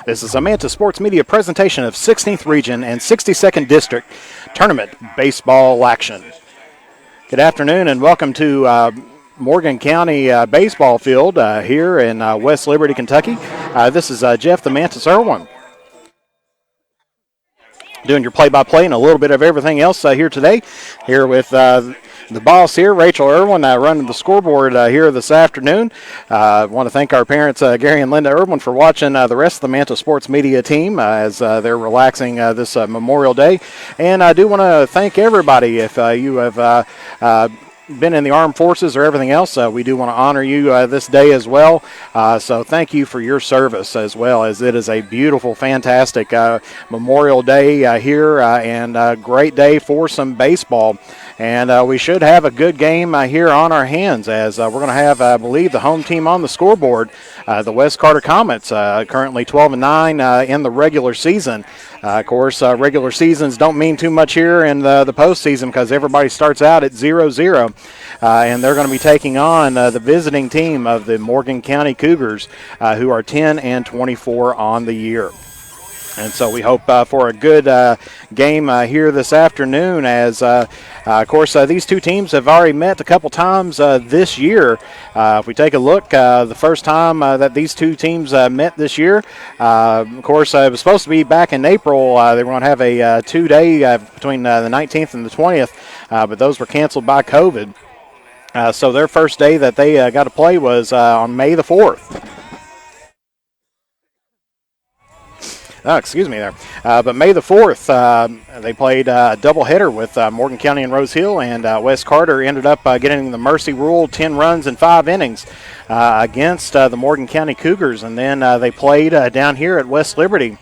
This is a Manta Sports Media presentation of 16th Region and 62nd District Tournament Baseball action. Good afternoon and welcome to Morgan County baseball field here in West Liberty, Kentucky. This is Jeff the Mantis Irwin doing your play-by-play and a little bit of everything else here today. Here with the boss here, Rachel Irwin, running the scoreboard here this afternoon. I want to thank our parents, Gary and Linda Irwin, for watching the rest of the Manta Sports Media team as they're relaxing this Memorial Day. And I do want to thank everybody if you have been in the armed forces or everything else. We do want to honor you this day as well. So thank you for your service as well, as it is a beautiful, fantastic Memorial Day here and a great day for some baseball. And we should have a good game here on our hands as we're going to have, I believe, the home team on the scoreboard, the West Carter Comets, currently 12-9 in the regular season. Of course, regular seasons don't mean too much here in the postseason because everybody starts out at 0-0. And they're going to be taking on the visiting team of the Morgan County Cougars, who are 10-24 on the year. And so we hope for a good game here this afternoon as, of course, these two teams have already met a couple times this year. If we take a look, the first time that these two teams met this year, of course, it was supposed to be back in April. They were going to have a two-day between the 19th and the 20th, but those were canceled by COVID. So their first day that they got to play was on May the 4th. Oh, excuse me there. But May the 4th, they played a doubleheader with Morgan County and Rose Hill, and West Carter ended up getting the mercy rule, 10 runs in 5 innings against the Morgan County Cougars. And then they played down here at West Liberty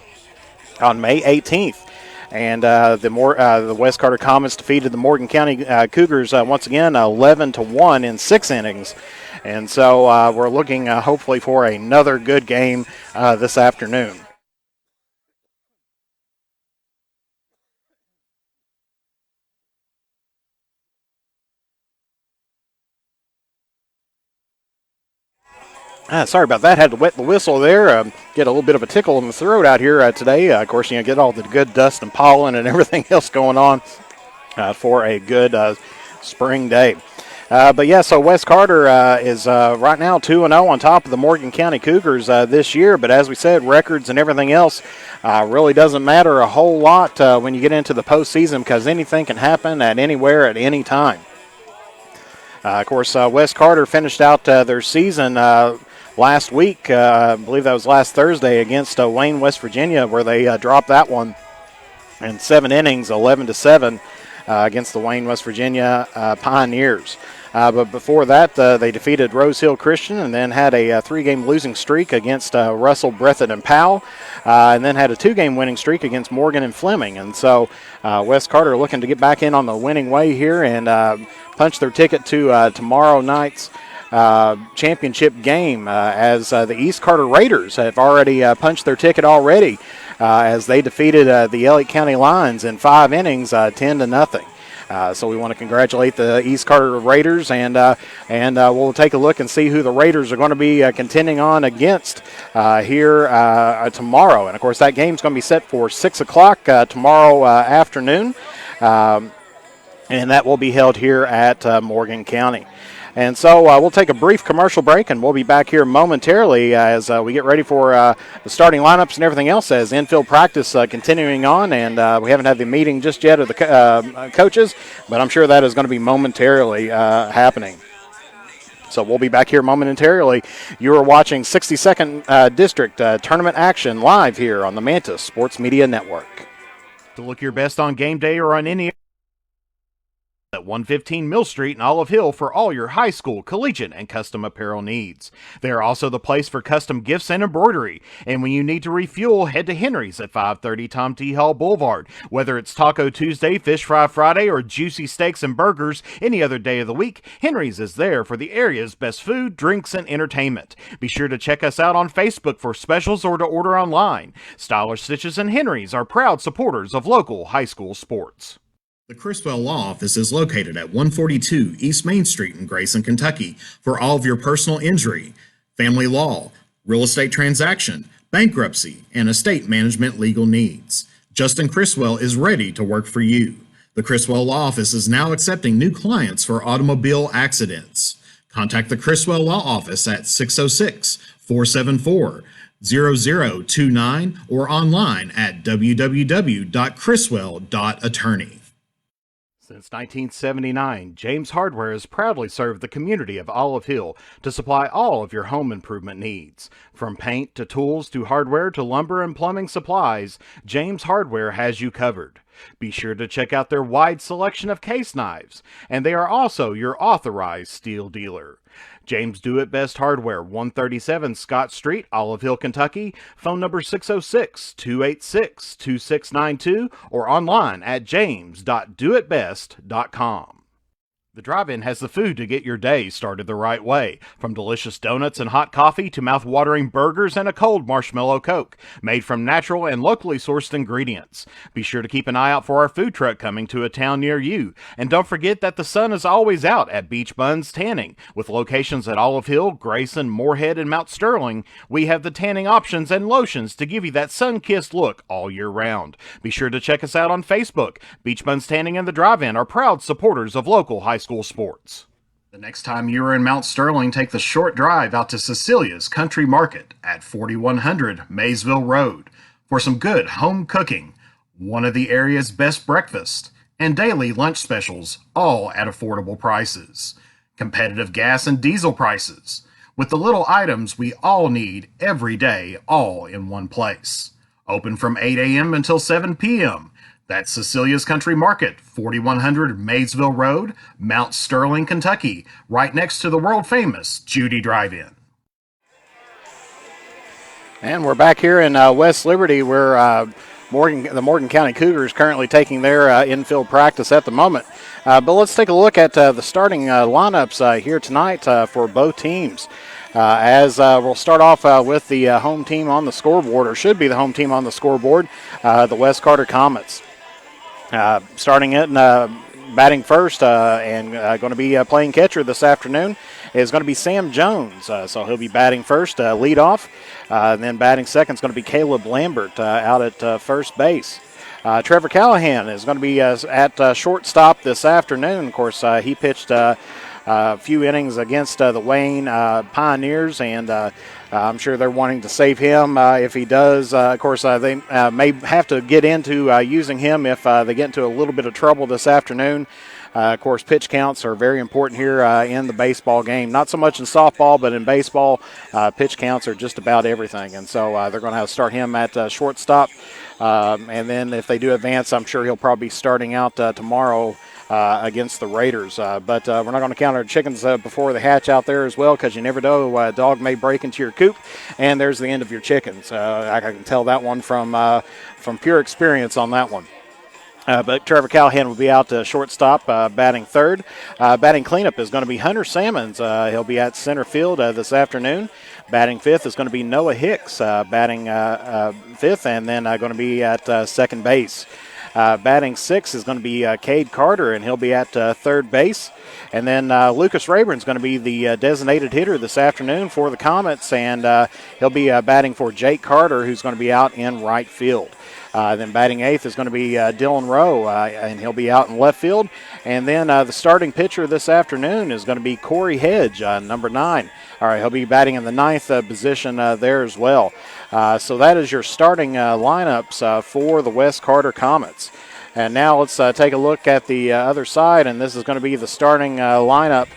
on May 18th. And the West Carter Comets defeated the Morgan County Cougars once again 11-1 in 6 innings. And so we're looking hopefully for another good game this afternoon. Sorry about that. Had to wet the whistle there. Get a little bit of a tickle in the throat out here today. Of course, get all the good dust and pollen and everything else going on for a good spring day. But yeah, so West Carter is right now 2-0 on top of the Morgan County Cougars this year. But as we said, records and everything else really doesn't matter a whole lot when you get into the postseason because anything can happen at anywhere at any time. Of course, West Carter finished out their season last week, I believe that was last Thursday, against Wayne, West Virginia, where they dropped that one in 7 innings, 11-7, against the Wayne, West Virginia Pioneers. But before that, they defeated Rose Hill Christian and then had a 3-game losing streak against Russell, Breathitt, and Powell, and then had a 2-game winning streak against Morgan and Fleming. And so West Carter looking to get back in on the winning way here and punch their ticket to tomorrow night's championship game as the East Carter Raiders have already punched their ticket already as they defeated the Elliott County Lions in 5 innings, 10-0. So we want to congratulate the East Carter Raiders, and we'll take a look and see who the Raiders are going to be contending on against here tomorrow. And, of course, that game's going to be set for 6 o'clock tomorrow afternoon, and that will be held here at Morgan County. And so we'll take a brief commercial break, and we'll be back here momentarily as we get ready for the starting lineups and everything else as infield practice continuing on. And we haven't had the meeting just yet of the coaches, but I'm sure that is going to be momentarily happening. So we'll be back here momentarily. You are watching 62nd District Tournament action live here on the Manta Sports Media Network. To look your best on game day or on any at 115 Mill Street in Olive Hill for all your high school, collegiate, and custom apparel needs. They are also the place for custom gifts and embroidery. And when you need to refuel, head to Henry's at 530 Tom T. Hall Boulevard. Whether it's Taco Tuesday, Fish Fry Friday, or juicy steaks and burgers any other day of the week, Henry's is there for the area's best food, drinks, and entertainment. Be sure to check us out on Facebook for specials or to order online. Stylish Stitches and Henry's are proud supporters of local high school sports. The Criswell Law Office is located at 142 East Main Street in Grayson, Kentucky for all of your personal injury, family law, real estate transaction, bankruptcy, and estate management legal needs. Justin Criswell is ready to work for you. The Criswell Law Office is now accepting new clients for automobile accidents. Contact the Criswell Law Office at 606-474-0029 or online at www.criswell.attorney. Since 1979, James Hardware has proudly served the community of Olive Hill to supply all of your home improvement needs. From paint to tools to hardware to lumber and plumbing supplies, James Hardware has you covered. Be sure to check out their wide selection of case knives, and they are also your authorized steel dealer. James Do It Best Hardware, 137 Scott Street, Olive Hill, Kentucky. Phone number 606-286-2692 or online at james.doitbest.com. The Drive-In has the food to get your day started the right way. From delicious donuts and hot coffee to mouth-watering burgers and a cold marshmallow Coke, made from natural and locally sourced ingredients. Be sure to keep an eye out for our food truck coming to a town near you. And don't forget that the sun is always out at Beach Buns Tanning. With locations at Olive Hill, Grayson, Moorhead, and Mount Sterling, we have the tanning options and lotions to give you that sun-kissed look all year round. Be sure to check us out on Facebook. Beach Buns Tanning and the Drive-In are proud supporters of local high school sports. The next time you are in Mount Sterling, take the short drive out to Cecilia's Country Market at 4100 Maysville Road for some good home cooking, one of the area's best breakfasts, and daily lunch specials, all at affordable prices. Competitive gas and diesel prices, with the little items we all need every day, all in one place. Open from 8 a.m. until 7 p.m. That's Cecilia's Country Market, 4100 Maysville Road, Mount Sterling, Kentucky, right next to the world-famous Judy Drive-In. And we're back here in West Liberty where the Morgan County Cougars currently taking their infield practice at the moment. But let's take a look at the starting lineups here tonight for both teams. As we'll start off with the home team on the scoreboard, or should be the home team on the scoreboard, the West Carter Comets. Starting it batting first and going to be playing catcher this afternoon is going to be Sam Jones. So he'll be batting first, lead off. And then batting second is going to be Caleb Lambert out at first base. Trevor Callahan is going to be at shortstop this afternoon. Of course, he pitched a few innings against the Wayne Pioneers, and I'm sure they're wanting to save him if he does. Of course, they may have to get into using him if they get into a little bit of trouble this afternoon. Of course, pitch counts are very important here in the baseball game. Not so much in softball, but in baseball, pitch counts are just about everything. And so they're going to have to start him at shortstop. And then if they do advance, I'm sure he'll probably be starting out tomorrow against the Raiders. But we're not going to count our chickens before they hatch out there as well, because you never know, a dog may break into your coop, and there's the end of your chickens. I can tell that one from pure experience on that one. But Trevor Callahan will be out to shortstop, batting third. Batting cleanup is going to be Hunter Sammons. He'll be at center field this afternoon. Batting fifth is going to be Noah Hicks, batting fifth, and then going to be at second base. Batting sixth is going to be Cade Carter, and he'll be at third base. And then Lucas Rayburn is going to be the designated hitter this afternoon for the Comets, and he'll be batting for Jake Carter, who's going to be out in right field. Then batting eighth is going to be Dylan Rowe, and he'll be out in left field. And then the starting pitcher this afternoon is going to be Corey Hedge, number 9. All right, he'll be batting in the ninth position there as well. So that is your starting lineups for the West Carter Comets. And now let's take a look at the other side, and this is going to be the starting lineup.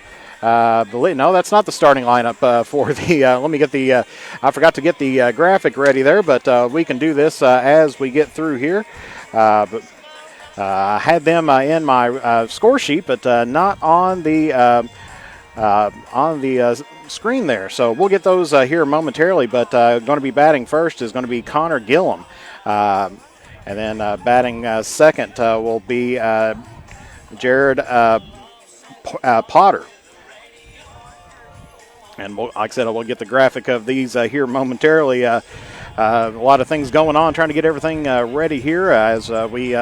No, that's not the starting lineup for the. Let me get the. I forgot to get the graphic ready there, but we can do this as we get through here. But I had them in my score sheet, but not on the screen there. So we'll get those here momentarily. But going to be batting first is going to be Connor Gillum, and then batting second will be Jared Potter. And like I said, we'll get the graphic of these here momentarily. A lot of things going on, trying to get everything ready here as we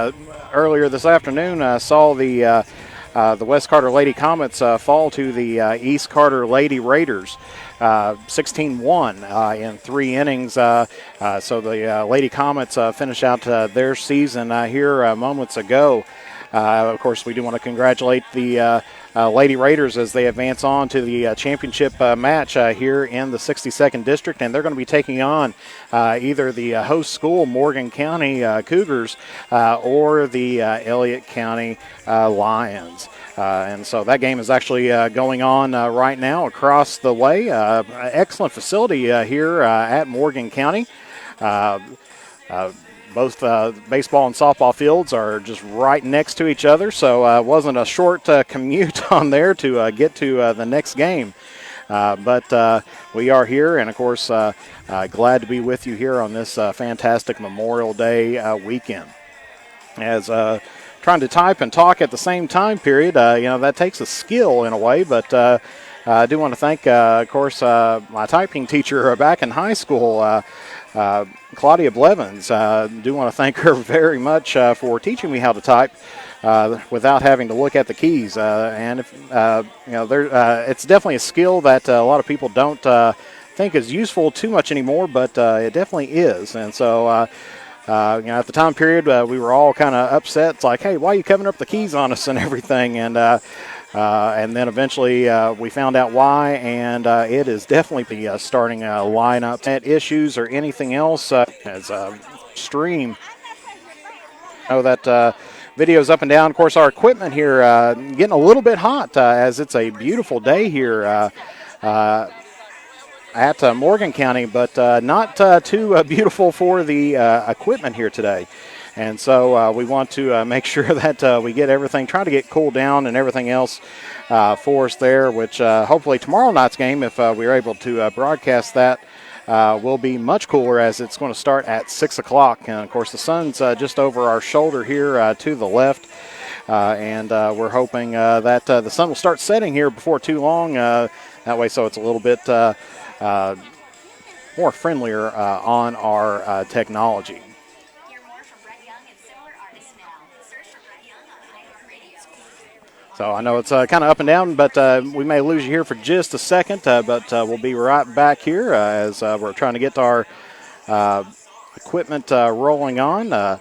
earlier this afternoon saw the the West Carter Lady Comets fall to the East Carter Lady Raiders 16-1 in 3 innings. So the Lady Comets finish out their season here moments ago. Of course, we do want to congratulate the Lady Raiders as they advance on to the championship match here in the 62nd District, and they're going to be taking on either the host school, Morgan County Cougars, or the Elliott County Lions. And so that game is actually going on right now across the way. Excellent facility here at Morgan County. Both baseball and softball fields are just right next to each other, so it wasn't a short commute on there to get to the next game. But we are here, and of course, glad to be with you here on this fantastic Memorial Day weekend. As trying to type and talk at the same time period, that takes a skill in a way, but I do want to thank, of course, my typing teacher back in high school, Claudia Blevins. Do want to thank her very much for teaching me how to type without having to look at the keys. And if, it's definitely a skill that a lot of people don't think is useful too much anymore, but it definitely is. And so, at the time period, we were all kind of upset. It's like, hey, why are you covering up the keys on us and everything? And then eventually we found out why, and it is definitely the starting lineup. At issues or anything else as stream. Know that video's up and down. Of course, our equipment here getting a little bit hot as it's a beautiful day here at Morgan County, but not too beautiful for the equipment here today. And so we want to make sure that we get everything, try to get cooled down and everything else for us there, which hopefully tomorrow night's game, if we're able to broadcast that, will be much cooler as it's going to start at 6 o'clock. And, of course, the sun's just over our shoulder here to the left. And we're hoping that the sun will start setting here before too long. That way so it's a little bit more friendlier on our technology. So I know it's kind of up and down, but we may lose you here for just a second, but we'll be right back here as we're trying to get our equipment rolling on.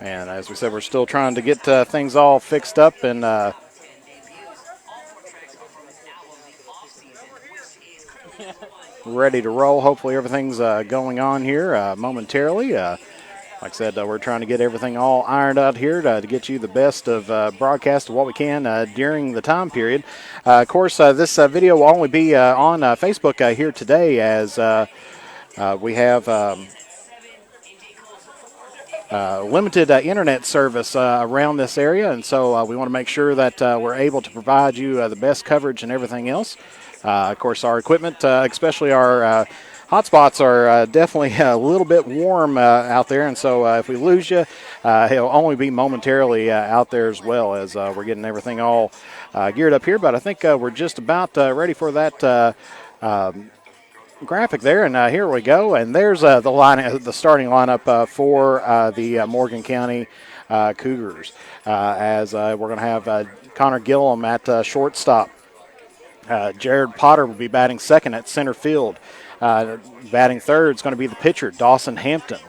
And as we said, we're still trying to get things all fixed up and ready to roll. Hopefully everything's going on here momentarily. Like I said, we're trying to get everything all ironed out here to get you the best of broadcast of what we can during the time period. Of course, this video will only be on Facebook here today as we have limited internet service around this area, and so we want to make sure that we're able to provide you the best coverage and everything else. Of course, our equipment, especially our hotspots, are definitely a little bit warm out there, and so if we lose you, it'll only be momentarily out there as well as we're getting everything all geared up here. But I think we're just about ready for that graphic there, and here we go. And there's the starting lineup for the Morgan County Cougars, as we're going to have Connor Gillum at shortstop. Jared Potter will be batting second at center field. Batting third is going to be the pitcher, Dawson Hampton.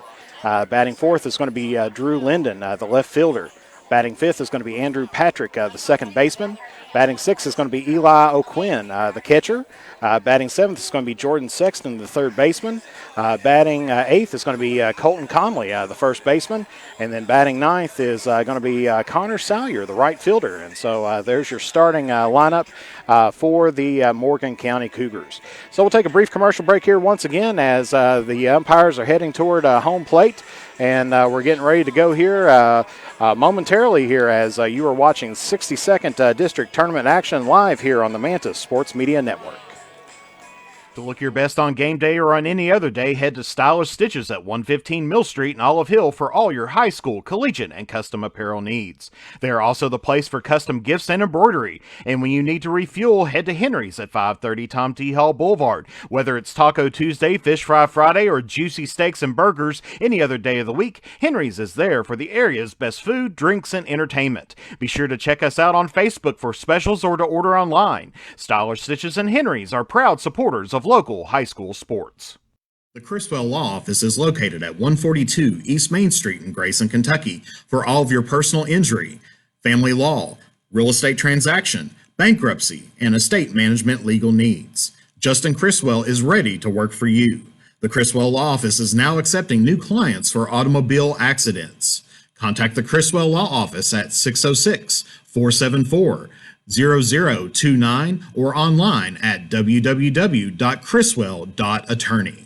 Batting fourth is going to be Drew Linden, the left fielder. Batting fifth is going to be Andrew Patrick, the second baseman. Batting sixth is going to be Eli O'Quinn, the catcher. Batting seventh is going to be Jordan Sexton, the third baseman. Batting eighth is going to be Colton Conley, the first baseman. And then batting ninth is going to be Connor Salyer, the right fielder. And so there's your starting lineup for the Morgan County Cougars. So we'll take a brief commercial break here once again as the umpires are heading toward home plate. And we're getting ready to go here momentarily here as you are watching 62nd District Tournament action live here on the Mantis Sports Media Network. To look your best on game day or on any other day, head to Stylish Stitches at 115 Mill Street in Olive Hill for all your high school, collegiate, and custom apparel needs. They are also the place for custom gifts and embroidery. And when you need to refuel, head to Henry's at 530 Tom T. Hall Boulevard. Whether it's Taco Tuesday, Fish Fry Friday, or juicy steaks and burgers any other day of the week, Henry's is there for the area's best food, drinks, and entertainment. Be sure to check us out on Facebook for specials or to order online. Stylish Stitches and Henry's are proud supporters of local high school sports. The Criswell Law Office is located at 142 East Main Street in Grayson, Kentucky for all of your personal injury, family law, real estate transaction, bankruptcy, and estate management legal needs. Justin Criswell is ready to work for you. The Criswell Law Office is now accepting new clients for automobile accidents. Contact the Criswell Law Office at 606-474-0029 or online at www.criswell.attorney.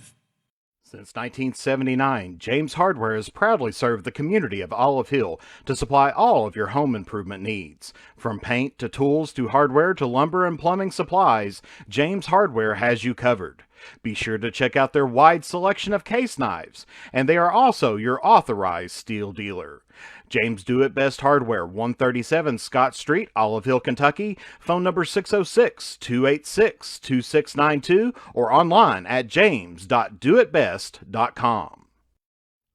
Since 1979, James Hardware has proudly served the community of Olive Hill to supply all of your home improvement needs. From paint to tools to hardware to lumber and plumbing supplies, James Hardware has you covered. Be sure to check out their wide selection of case knives, and they are also your authorized steel dealer. James Do It Best Hardware, 137 Scott Street, Olive Hill, Kentucky. Phone number 606-286-2692 or online at james.doitbest.com.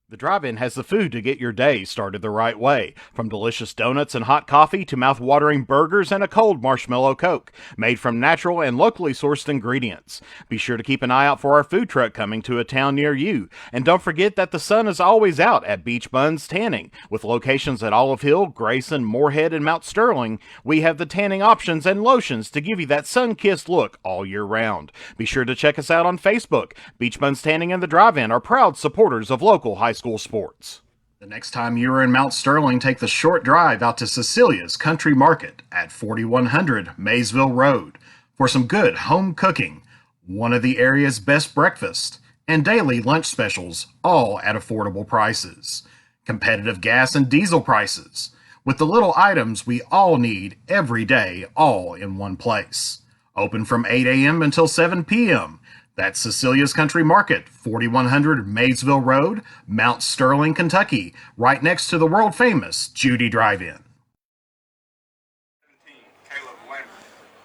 The Drive-In has the food to get your day started the right way, from delicious donuts and hot coffee to mouth-watering burgers and a cold marshmallow Coke, made from natural and locally sourced ingredients. Be sure to keep an eye out for our food truck coming to a town near you. And don't forget that the sun is always out at Beach Buns Tanning. With locations at Olive Hill, Grayson, Moorhead, and Mount Sterling, we have the tanning options and lotions to give you that sun-kissed look all year round. Be sure to check us out on Facebook. Beach Buns Tanning and the Drive-In are proud supporters of local high school sports. The next time you are in Mount Sterling, take the short drive out to Cecilia's Country Market at 4100 Maysville Road for some good home cooking, one of the area's best breakfasts, and daily lunch specials, all at affordable prices. Competitive gas and diesel prices, with the little items we all need every day, all in one place. Open from 8 a.m. until 7 p.m. That's Cecilia's Country Market, 4100 Maysville Road, Mount Sterling, Kentucky, right next to the world-famous Judy Drive-In.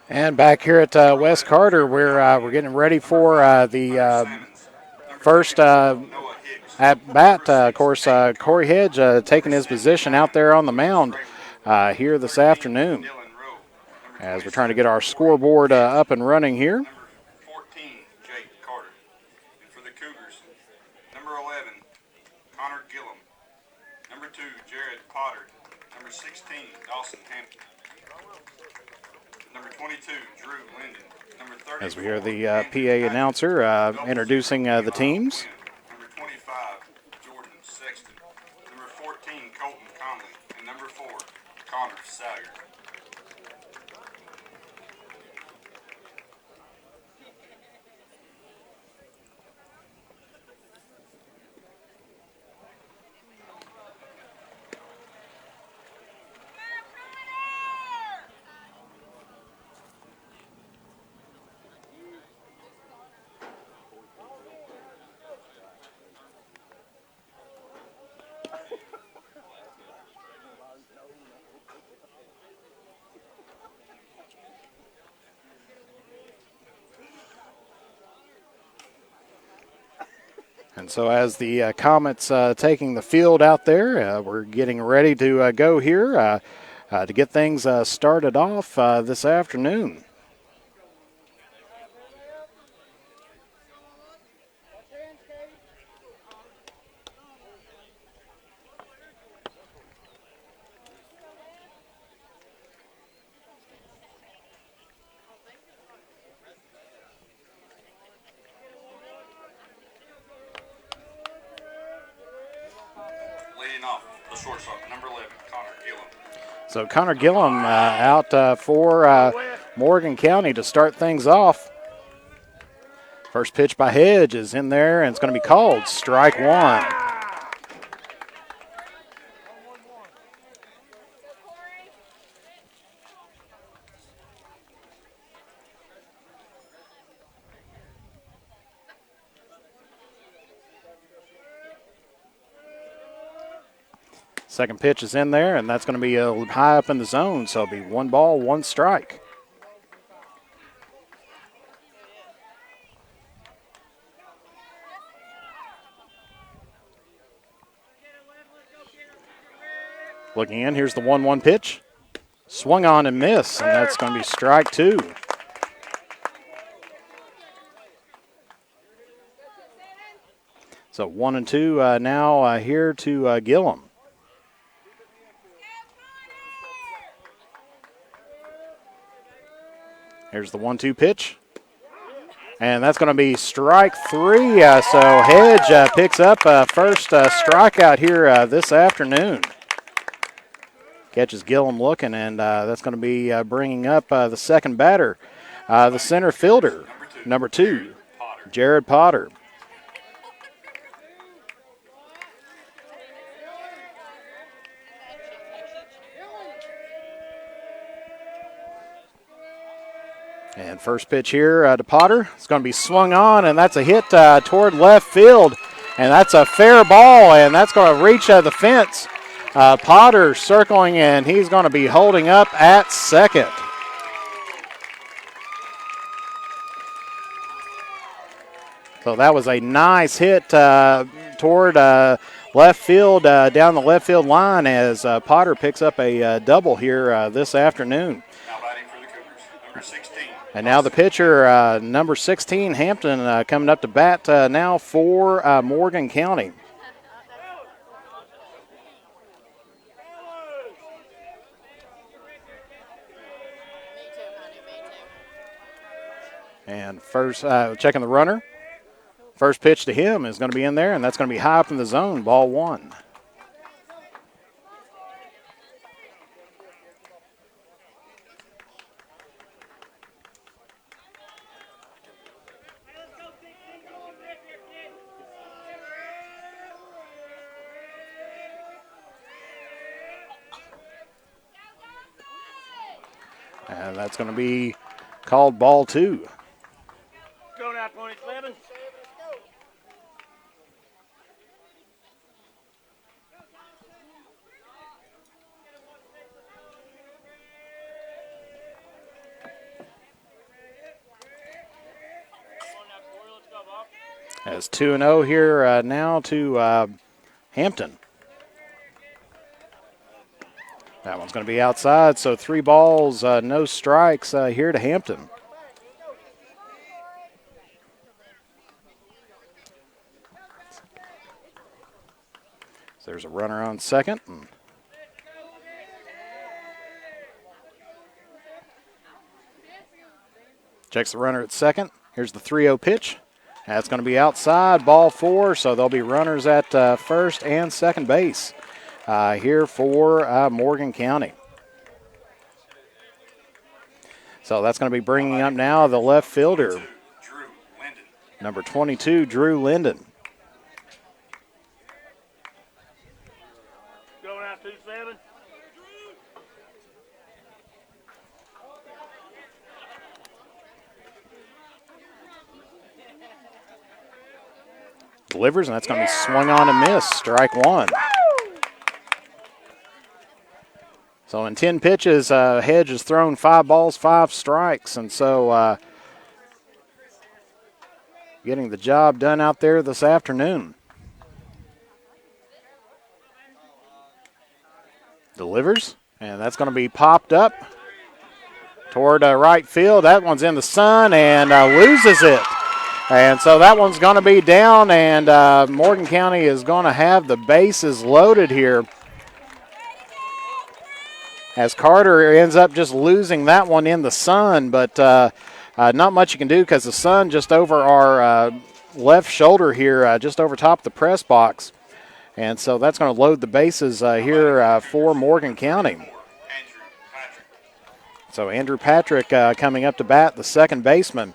And back here at West Carter, we're getting ready for the first at bat. Of course, Corey Hedge taking his position out there on the mound here this afternoon, as we're trying to get our scoreboard up and running here. As we hear the PA announcer introducing the teams. Number 25, Jordan Sexton. Number 14, Colton Conley. And number 4, Connor Salyer. And so as the Comets taking the field out there, we're getting ready to go here to get things started off this afternoon. So Connor Gillum out for Morgan County to start things off. First pitch by Hedge is in there, and it's going to be called strike one. Second pitch is in there, and that's going to be high up in the zone, so it'll be 1 ball, 1 strike. Looking in, here's the 1-1 pitch. Swung on and missed, and that's going to be strike 2. So 1 and 2 now here to Gillum. Here's the 1-2 pitch. And that's going to be strike 3. So Hedge picks up first strikeout here this afternoon. Catches Gillum looking, and that's going to be bringing up the second batter, the center fielder, number 2, Jared Potter. And first pitch here to Potter. It's going to be swung on, and that's a hit toward left field. And that's a fair ball, and that's going to reach the fence. Potter circling, and he's going to be holding up at second. So that was a nice hit toward left field, down the left field line as Potter picks up a double here this afternoon. Now batting for the Cougars, number 16. And now the pitcher, number 16, Hampton, coming up to bat now for Morgan County. And first, checking the runner. First pitch to him is going to be in there, and that's going to be high up in the zone, ball 1. And that's going to be called ball 2. Go now, 27. As 2-0 here now to Hampton. That one's going to be outside, so 3 balls, no strikes here to Hampton. So there's a runner on second. Checks the runner at second. Here's the 3-0 pitch. That's going to be outside, ball 4, so there'll be runners at first and second base here for Morgan County. So that's going to be bringing up now the left fielder, number 22, Drew Linden. Going out 2-7. Delivers, and that's going to be swung on and missed, strike 1. So in 10 pitches, Hedge has thrown 5 balls, 5 strikes, and so getting the job done out there this afternoon. Delivers, and that's going to be popped up toward right field. That one's in the sun and loses it. And so that one's going to be down, and Morgan County is going to have the bases loaded here, as Carter ends up just losing that one in the sun, but not much you can do because the sun just over our left shoulder here, just over top of the press box. And so that's going to load the bases here for Morgan County. So Andrew Patrick coming up to bat, the second baseman.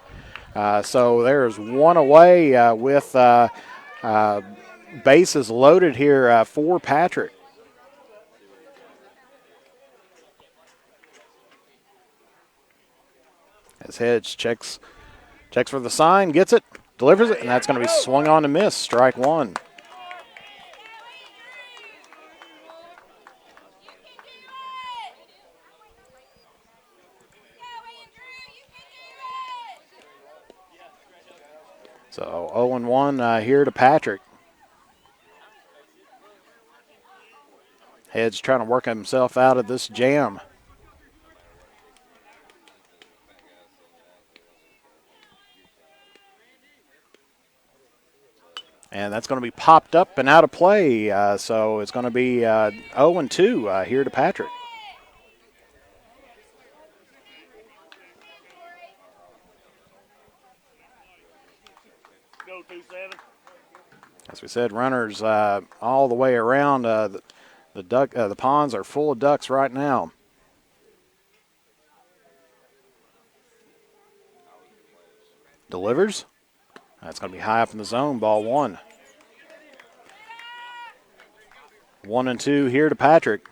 So there's one away with bases loaded here for Patrick. As Hedge checks for the sign, gets it, delivers it, and that's going to be swung on and miss, strike 1. So 0-1 here to Patrick. Hedge trying to work himself out of this jam. And that's going to be popped up and out of play. So it's going to be 0-2 here to Patrick. Go 2-7. As we said, runners all the way around. The ponds are full of ducks right now. Delivers. That's going to be high up in the zone. Ball 1. 1-2 here to Patrick.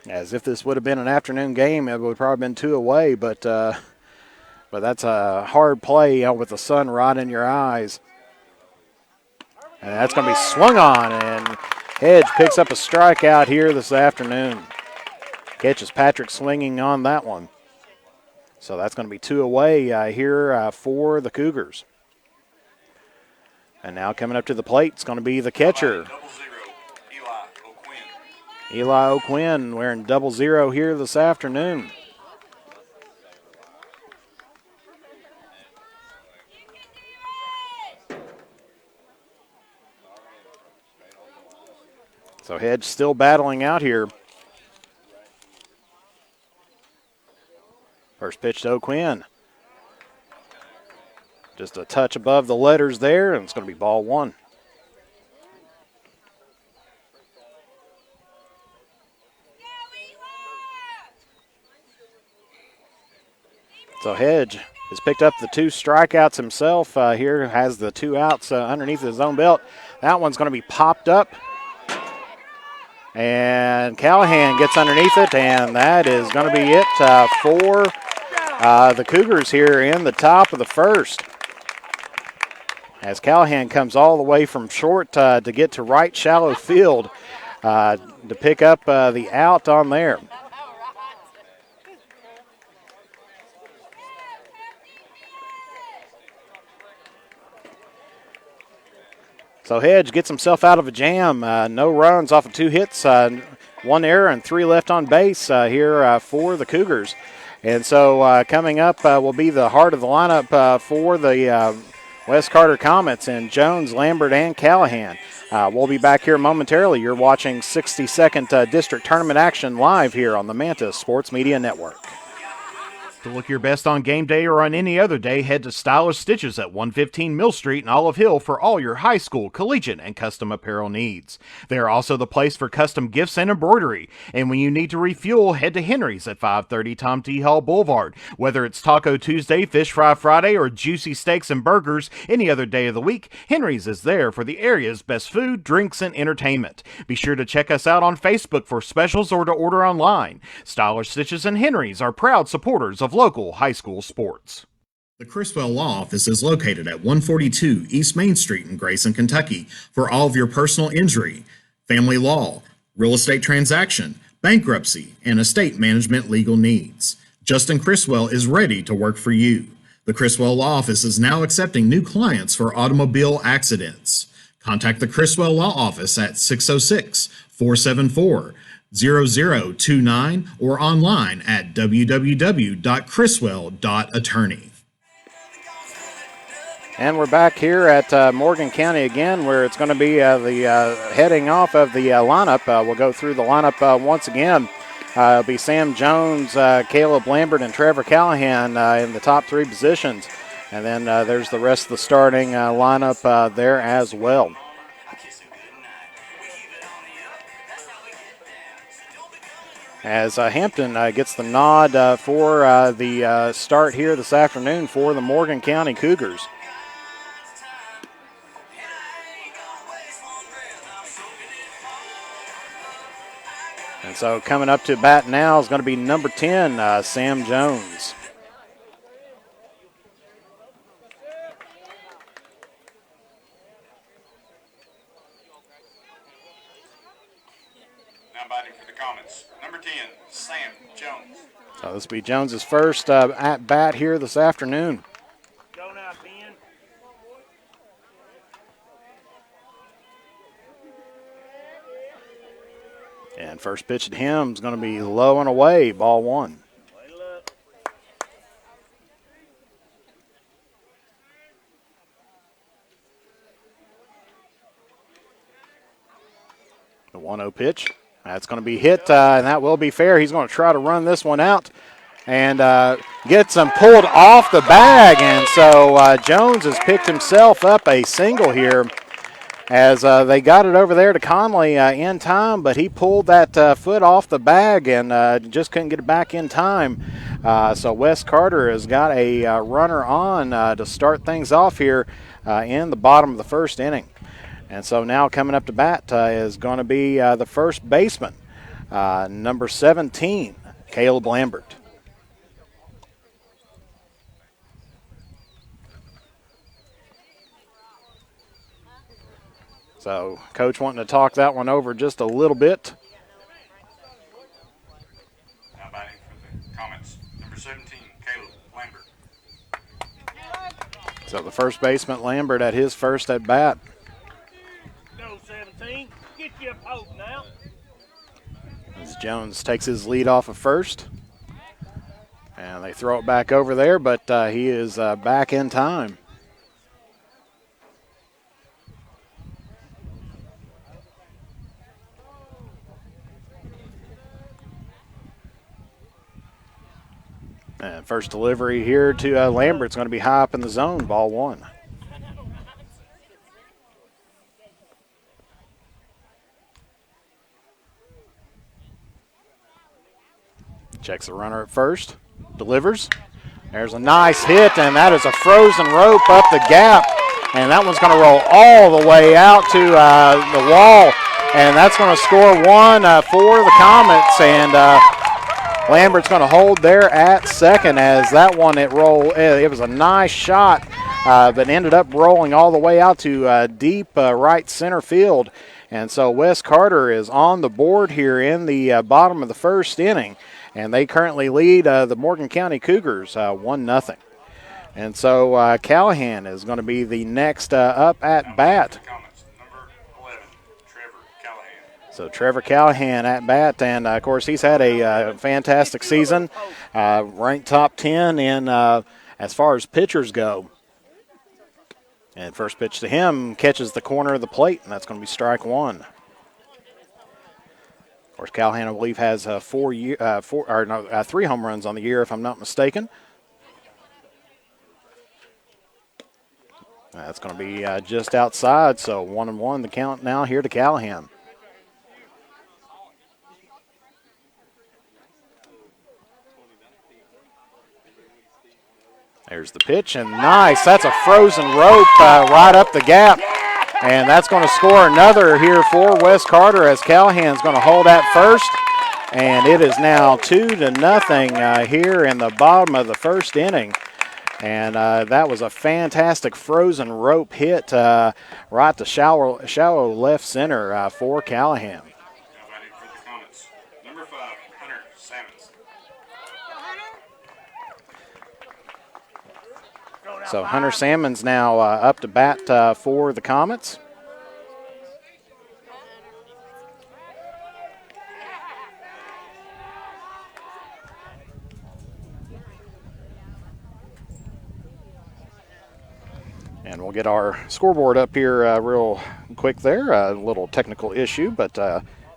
As if this would have been an afternoon game, it would probably have been 2 away, but that's a hard play with the sun right in your eyes. And that's going to be swung on, and Hedge picks up a strikeout here this afternoon. Catches Patrick swinging on that one. So that's going to be 2 away here for the Cougars. And now coming up to the plate, it's going to be the catcher. Eli O'Quinn wearing 00 here this afternoon. So Hedge still battling out here. First pitch to O'Quinn. Just a touch above the letters there, and it's going to be ball 1. So Hedge has picked up the 2 strikeouts himself here, has the 2 outs underneath his own belt. That one's going to be popped up. And Callahan gets underneath it, and that is going to be it for the Cougars here in the top of the first. As Callahan comes all the way from short to get to right shallow field to pick up the out on there. So Hedge gets himself out of a jam. No runs off of 2 hits, 1 error, and 3 left on base here for the Cougars. And so coming up will be the heart of the lineup for the West Carter Comets and Jones, Lambert, and Callahan. We'll be back here momentarily. You're watching 62nd District Tournament action live here on the Manta Sports Media Network. To look your best on game day or on any other day, head to Stylish Stitches at 115 Mill Street in Olive Hill for all your high school, collegiate, and custom apparel needs. They are also the place for custom gifts and embroidery. And when you need to refuel, head to Henry's at 530 Tom T. Hall Boulevard. Whether it's Taco Tuesday, Fish Fry Friday, or juicy steaks and burgers any other day of the week, Henry's is there for the area's best food, drinks, and entertainment. Be sure to check us out on Facebook for specials or to order online. Stylish Stitches and Henry's are proud supporters of local high school sports. The Criswell Law Office is located at 142 East Main Street in Grayson, Kentucky for all of your personal injury, family law, real estate transaction, bankruptcy, and estate management legal needs. Justin Criswell is ready to work for you. The Criswell Law Office is now accepting new clients for automobile accidents. Contact the Criswell Law Office at 606-474-0029 or online at www.criswell.attorney. And we're back here at Morgan County again, where it's going to be the heading off of the lineup. We'll go through the lineup once again. It'll be Sam Jones, Caleb Lambert, and Trevor Callahan in the top 3 positions. And then there's the rest of the starting lineup there as well. As Hampton gets the nod for the start here this afternoon for the Morgan County Cougars. And so coming up to bat now is going to be number 10, Sam Jones. Now batting batting for the Comets, number 10, Sam Jones. So this will be Jones's first at bat here this afternoon. Go now, Ben. And first pitch at him is going to be low and away, ball one. Wait up. The 1-0 pitch. That's going to be hit, and that will be fair. He's going to try to run this one out and gets him pulled off the bag. And so Jones has picked himself up a single here as they got it over there to Conley in time, but he pulled that foot off the bag and just couldn't get it back in time. So Wes Carter has got a runner on to start things off here in the bottom of the first inning. And so now coming up to bat is going to be the first baseman, number 17, Caleb Lambert. So coach wanting to talk that one over just a little bit. Now batting for the Comets, number 17, Caleb Lambert. So the first baseman, Lambert, at his first at bat. Go 17. Get you a poke now. As Jones takes his lead off of first. And they throw it back over there, but he is back in time. And first delivery here to Lambert's going to be high up in the zone, ball one. Checks the runner at first, delivers. There's a nice hit, and that is a frozen rope up the gap. And that one's going to roll all the way out to the wall. And that's going to score one for the Comets. And Lambert's going to hold there at second as that one it was a nice shot, but ended up rolling all the way out to deep right center field. And so Wes Carter is on the board here in the bottom of the first inning, and they currently lead the Morgan County Cougars 1-0. And so Callahan is going to be the next up at bat. Comets, number 11, Trevor Callahan. So Trevor Callahan at bat, and of course he's had a fantastic season, ranked top 10 in as far as pitchers go. And first pitch to him catches the corner of the plate, and that's going to be strike one. Of course, Callahan, I believe, has 3 home runs on the year, if I'm not mistaken. That's going to be just outside, so 1-1 the count now here to Callahan. There's the pitch, and nice. That's a frozen rope right up the gap. And that's going to score another here for Wes Carter as Callahan's going to hold at first. And it is now 2-0 here in the bottom of the first inning. And that was a fantastic frozen rope hit right to shallow left center for Callahan. Now batting for the Comets, number 5, Hunter Sammons. So Hunter Salmon's now up to bat for the Comets. And we'll get our scoreboard up here real quick there. A little technical issue, but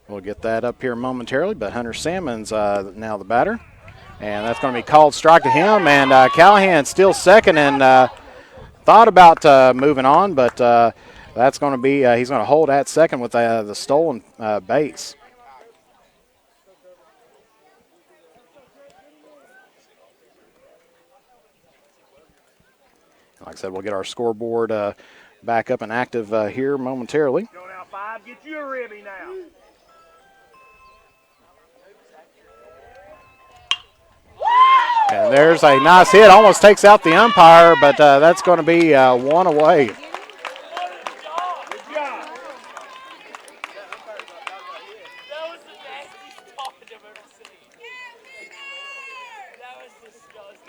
we'll get that up here momentarily. But Hunter Salmon's now the batter. And that's going to be called strike to him. And Callahan still second and thought about moving on, but that's going to be, he's going to hold at second with the stolen base. Like I said, we'll get our scoreboard back up and active here momentarily. Go now, 5. Get you a ribby now. And there's a nice hit. Almost takes out the umpire, but that's going to be one away. Good job.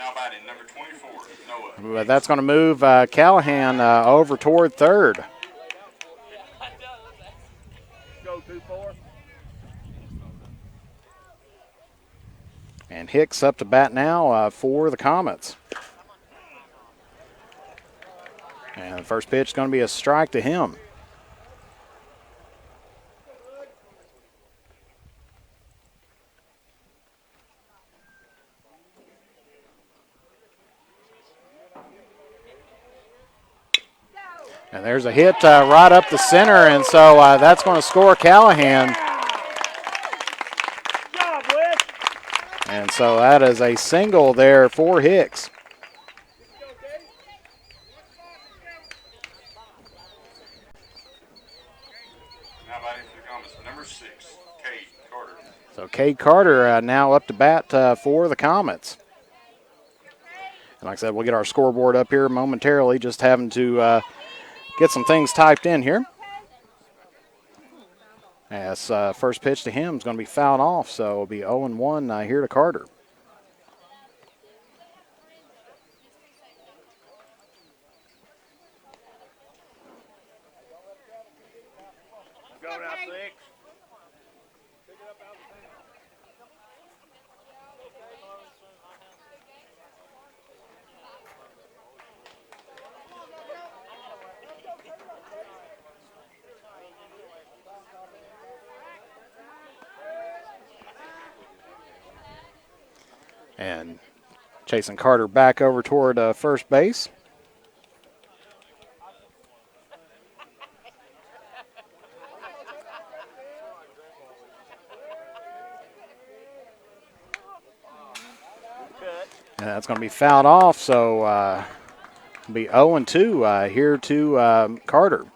Now batting number 24, Noah. But that's going to move Callahan over toward third. Go 2-4. And Hicks up to bat now for the Comets. And the first pitch is going to be a strike to him. And there's a hit right up the center, and so that's going to score Callahan. Good job, Wes. And so that is a single there for Hicks. Now batting for the Comets, number 6, Cade Carter. So Cade Carter now up to bat for the Comets. And like I said, we'll get our scoreboard up here momentarily, just having to get some things typed in here. As first pitch to him is going to be fouled off, so it'll be 0-1 here to Carter. Go now 6. And chasing Carter back over toward first base. And that's going to be fouled off, so it'll be 0-2 here to Carter.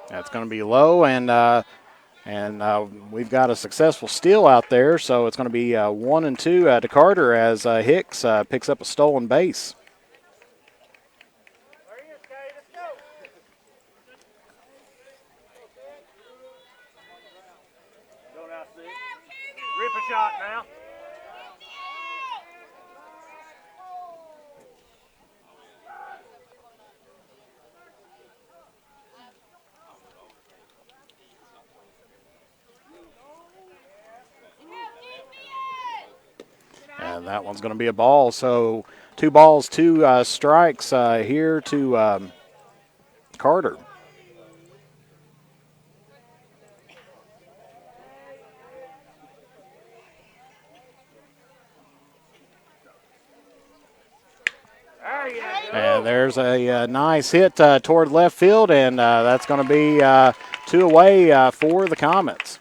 That's going to be low, and we've got a successful steal out there, so it's going to be 1-2 to Carter as Hicks picks up a stolen base. There he is, Cade. Let's go. Go now 6. Rip a shot now. And that one's going to be a ball. So 2 balls, 2 strikes here to Carter. There you go. And there's a nice hit toward left field, and that's going to be 2 away for the Comets.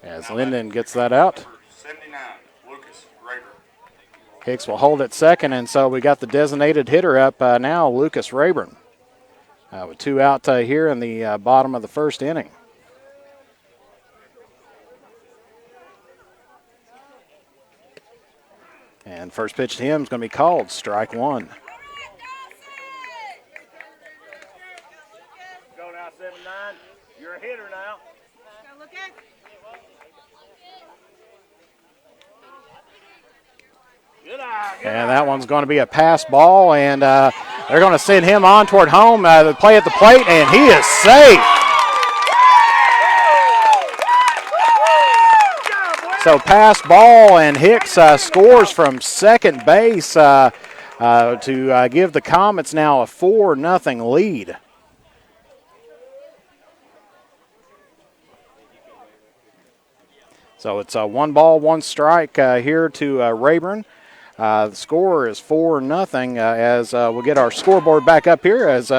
As Linden gets that out. 79, Lucas Rayburn. Hicks will hold at second, and so we got the designated hitter up now, Lucas Rayburn, with 2 out here in the bottom of the first inning. And first pitch to him is going to be called, strike 1. Go now 7-9. You're a hitter now. Good eye. Good And eye. that one's going to be a pass ball, and they're going to send him on toward home. The play at the plate, and he is safe. So pass ball, and Hicks scores from second base to give the Comets now a 4-0 lead. So it's 1 ball, 1 strike here to Rayburn. The score is 4-0 as we'll get our scoreboard back up here as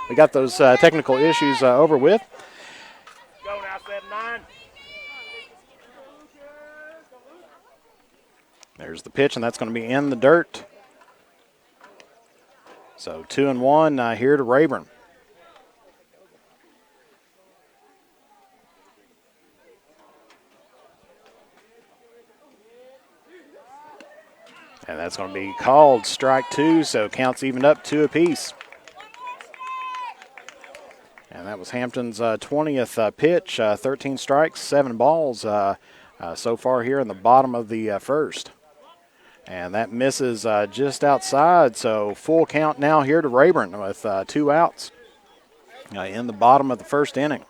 we got those technical issues over with. Go now 7-9. There's the pitch, and that's going to be in the dirt. So 2-1 here to Rayburn. that's going to be called strike 2, so counts evened up 2 apiece. And that was Hampton's 20th pitch, 13 strikes, 7 balls so far here in the bottom of the first. And that misses just outside, so full count now here to Rayburn with 2 outs in the bottom of the first inning.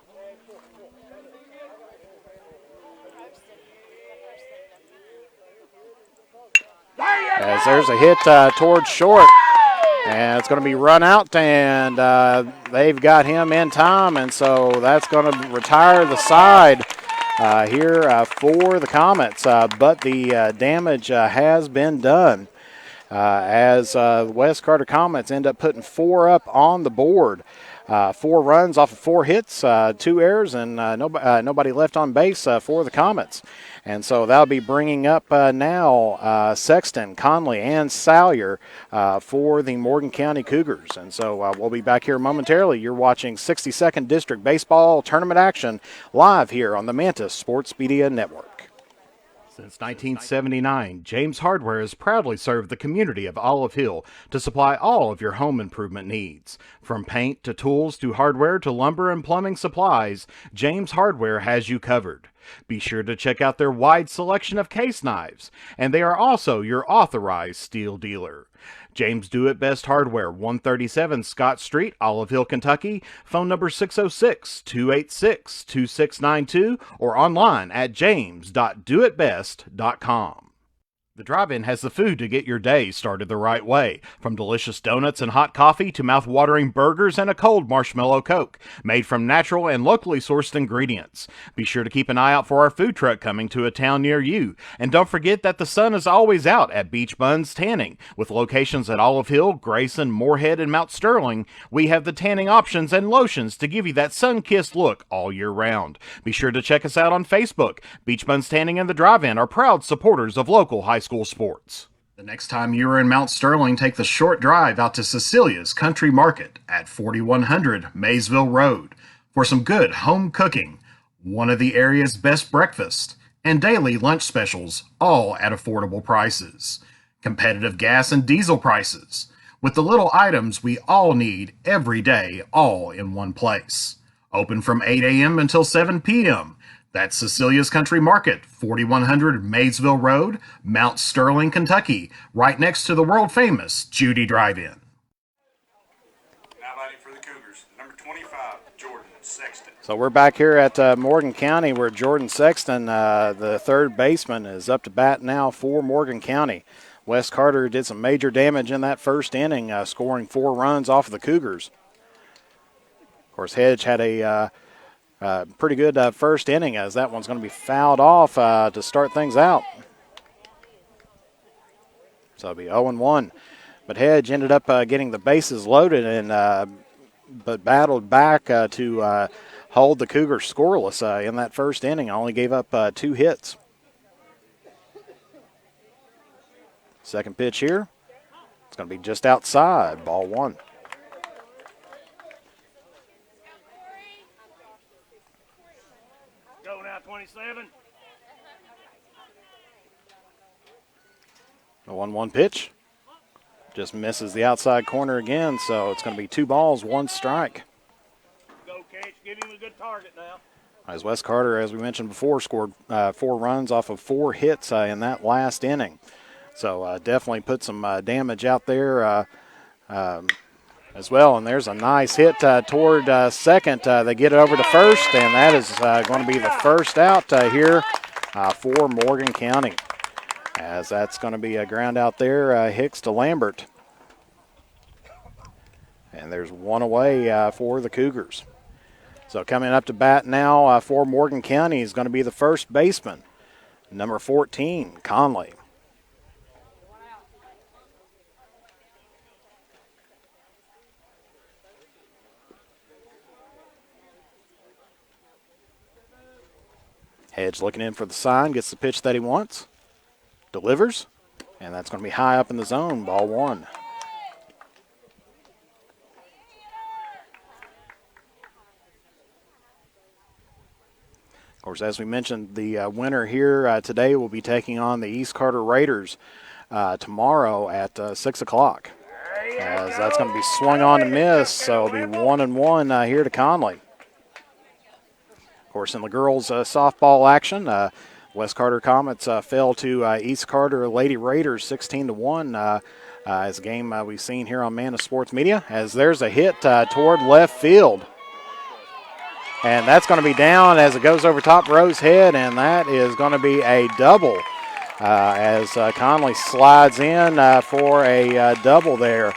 As there's a hit towards short, and it's going to be run out, and they've got him in time, and so that's going to retire the side here for the Comets. But the damage has been done as the West Carter Comets end up putting 4 up on the board. 4 runs off of 4 hits, 2 errors, and nobody left on base for the Comets. And so that'll be bringing up now Sexton, Conley, and Salyer for the Morgan County Cougars. And so we'll be back here momentarily. You're watching 62nd District Baseball Tournament action live here on the Mantis Sports Media Network. Since 1979, James Hardware has proudly served the community of Olive Hill to supply all of your home improvement needs. From paint to tools to hardware to lumber and plumbing supplies, James Hardware has you covered. Be sure to check out their wide selection of case knives, and they are also your authorized steel dealer. James Do It Best Hardware, 137 Scott Street, Olive Hill, Kentucky. Phone number 606-286-2692 or online at james.doitbest.com. The Drive-In has the food to get your day started the right way. From delicious donuts and hot coffee to mouth-watering burgers and a cold marshmallow Coke, made from natural and locally sourced ingredients. Be sure to keep an eye out for our food truck coming to a town near you. And don't forget that the sun is always out at Beach Buns Tanning. With locations at Olive Hill, Grayson, Moorhead, and Mount Sterling, we have the tanning options and lotions to give you that sun-kissed look all year round. Be sure to check us out on Facebook. Beach Buns Tanning and the Drive-In are proud supporters of local high school sports. The next time you are in Mount Sterling, take the short drive out to Cecilia's Country Market at 4100 Maysville Road for some good home cooking, one of the area's best breakfasts, and daily lunch specials, all at affordable prices. Competitive gas and diesel prices, with the little items we all need every day, all in one place. Open from 8 a.m. until 7 p.m. That's Cecilia's Country Market, 4100 Maysville Road, Mount Sterling, Kentucky, right next to the world-famous Judy Drive-In. Now batting for the Cougars, number 25, Jordan Sexton. So we're back here at Morgan County where Jordan Sexton, the third baseman, is up to bat now for Morgan County. Wes Carter did some major damage in that first inning, scoring 4 runs off of the Cougars. Of course, Hedge had a pretty good first inning, as that one's going to be fouled off to start things out. So it'll be 0-1. But Hedge ended up getting the bases loaded and but battled back to hold the Cougars scoreless in that first inning. Only gave up 2 hits. Second pitch here. It's going to be just outside, ball 1. Go now, 27. The 1-1 pitch. Just misses the outside corner again, so it's going to be 2 balls, 1 strike. Go catch, give him a good target now. As Wes Carter, as we mentioned before, scored 4 runs off of 4 hits in that last inning. So definitely put some damage out there as well. And there's a nice hit toward second. They get it over to first, and that is going to be the first out here for Morgan County. As that's going to be a ground out there, Hicks to Lambert. And there's 1 away for the Cougars. So coming up to bat now for Morgan County is going to be the first baseman, number 14, Conley. Hedge looking in for the sign, gets the pitch that he wants, delivers, and that's going to be high up in the zone, ball 1. Of course, as we mentioned, the winner here today will be taking on the East Carter Raiders tomorrow at 6 o'clock. As that's going to be swung on and miss, so it'll be 1-1 here to Conley. Of course, in the girls' softball action, West Carter Comets fell to East Carter Lady Raiders 16-1. As a game we've seen here on Mana Sports Media, as there's a hit toward left field. And that's going to be down as it goes over top row's head, and that is going to be a double as Conley slides in for a double there.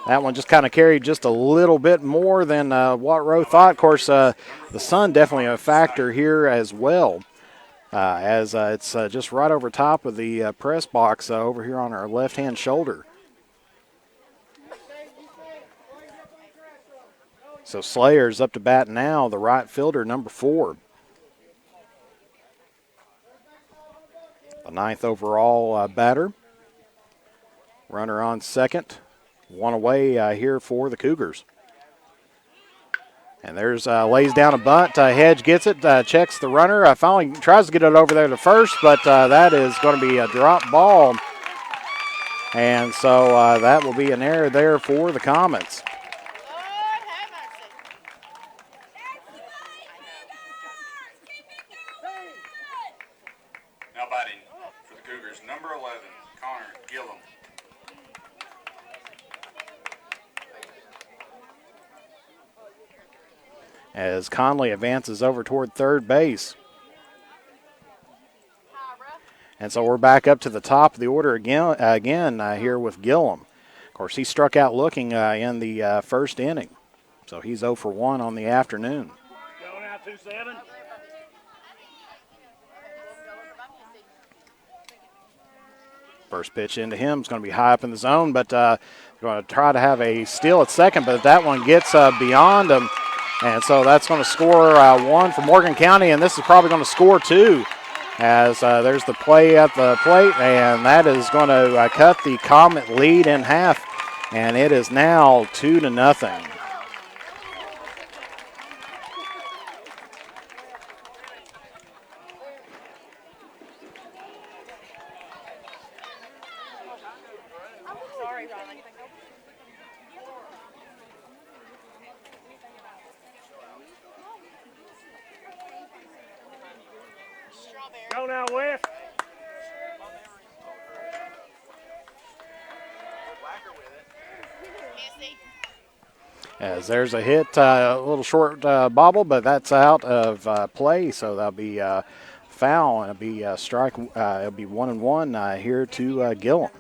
That one just kind of carried just a little bit more than what Rowe thought. Of course, the sun definitely a factor here as well, as it's just right over top of the press box over here on our left-hand shoulder. So Slayer's up to bat now, the right fielder, number 4. The 9th overall batter. Runner on second. One away here for the Cougars. And there's lays down a bunt. Hedge gets it, checks the runner. Finally tries to get it over there to first, but that is going to be a drop ball. And so that will be an error there for the Comets. Now batting for the Cougars, number 11, Connor Gillum. As Conley advances over toward third base. And so we're back up to the top of the order again here with Gillum. Of course, he struck out looking in the first inning. So he's 0 for 1 on the afternoon. Going out 2-7. First pitch into him is going to be high up in the zone, but going to try to have a steal at second, but that one gets beyond him. And so that's going to score 1 for Morgan County, and this is probably going to score 2 as there's the play at the plate, and that is going to cut the Comet lead in half, and it is now 2-0. Go now, West. As there's a hit, a little short bobble, but that's out of play, so that'll be foul, and it'll be strike. It'll be 1-1 here to Gillum.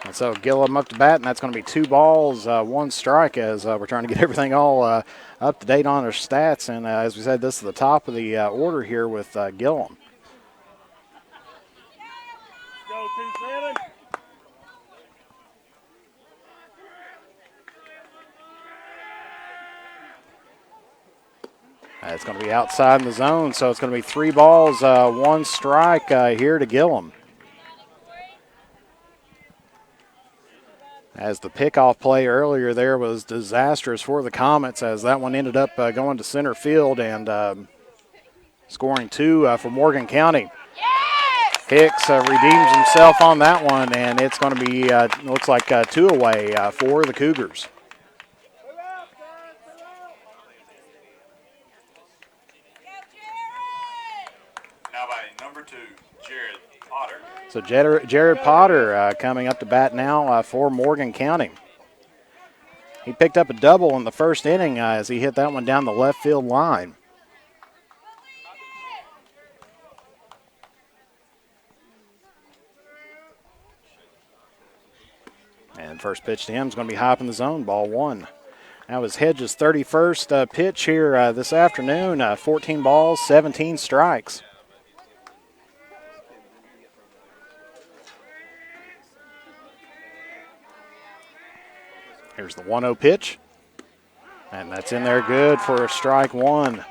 And so Gillum up to bat, and that's going to be 2 balls, 1 strike as we're trying to get everything all up to date on our stats. And as we said, this is the top of the order here with Gillum. Go 2-7. It's going to be outside in the zone, so it's going to be 3 balls, 1 strike here to Gillum. As the pickoff play earlier there was disastrous for the Comets, as that one ended up going to center field and scoring 2 for Morgan County. Hicks redeems himself on that one, and it's going to be, looks like 2 away for the Cougars. Now batting number 2, Jared Potter. So Jared Potter coming up to bat now for Morgan County. He picked up a double in the first inning as he hit that one down the left field line. And first pitch to him is going to be high up in the zone, ball 1. That was Hedges' 31st pitch here this afternoon, 14 balls, 17 strikes. Here's the 1-0 pitch. And that's in there good for strike one.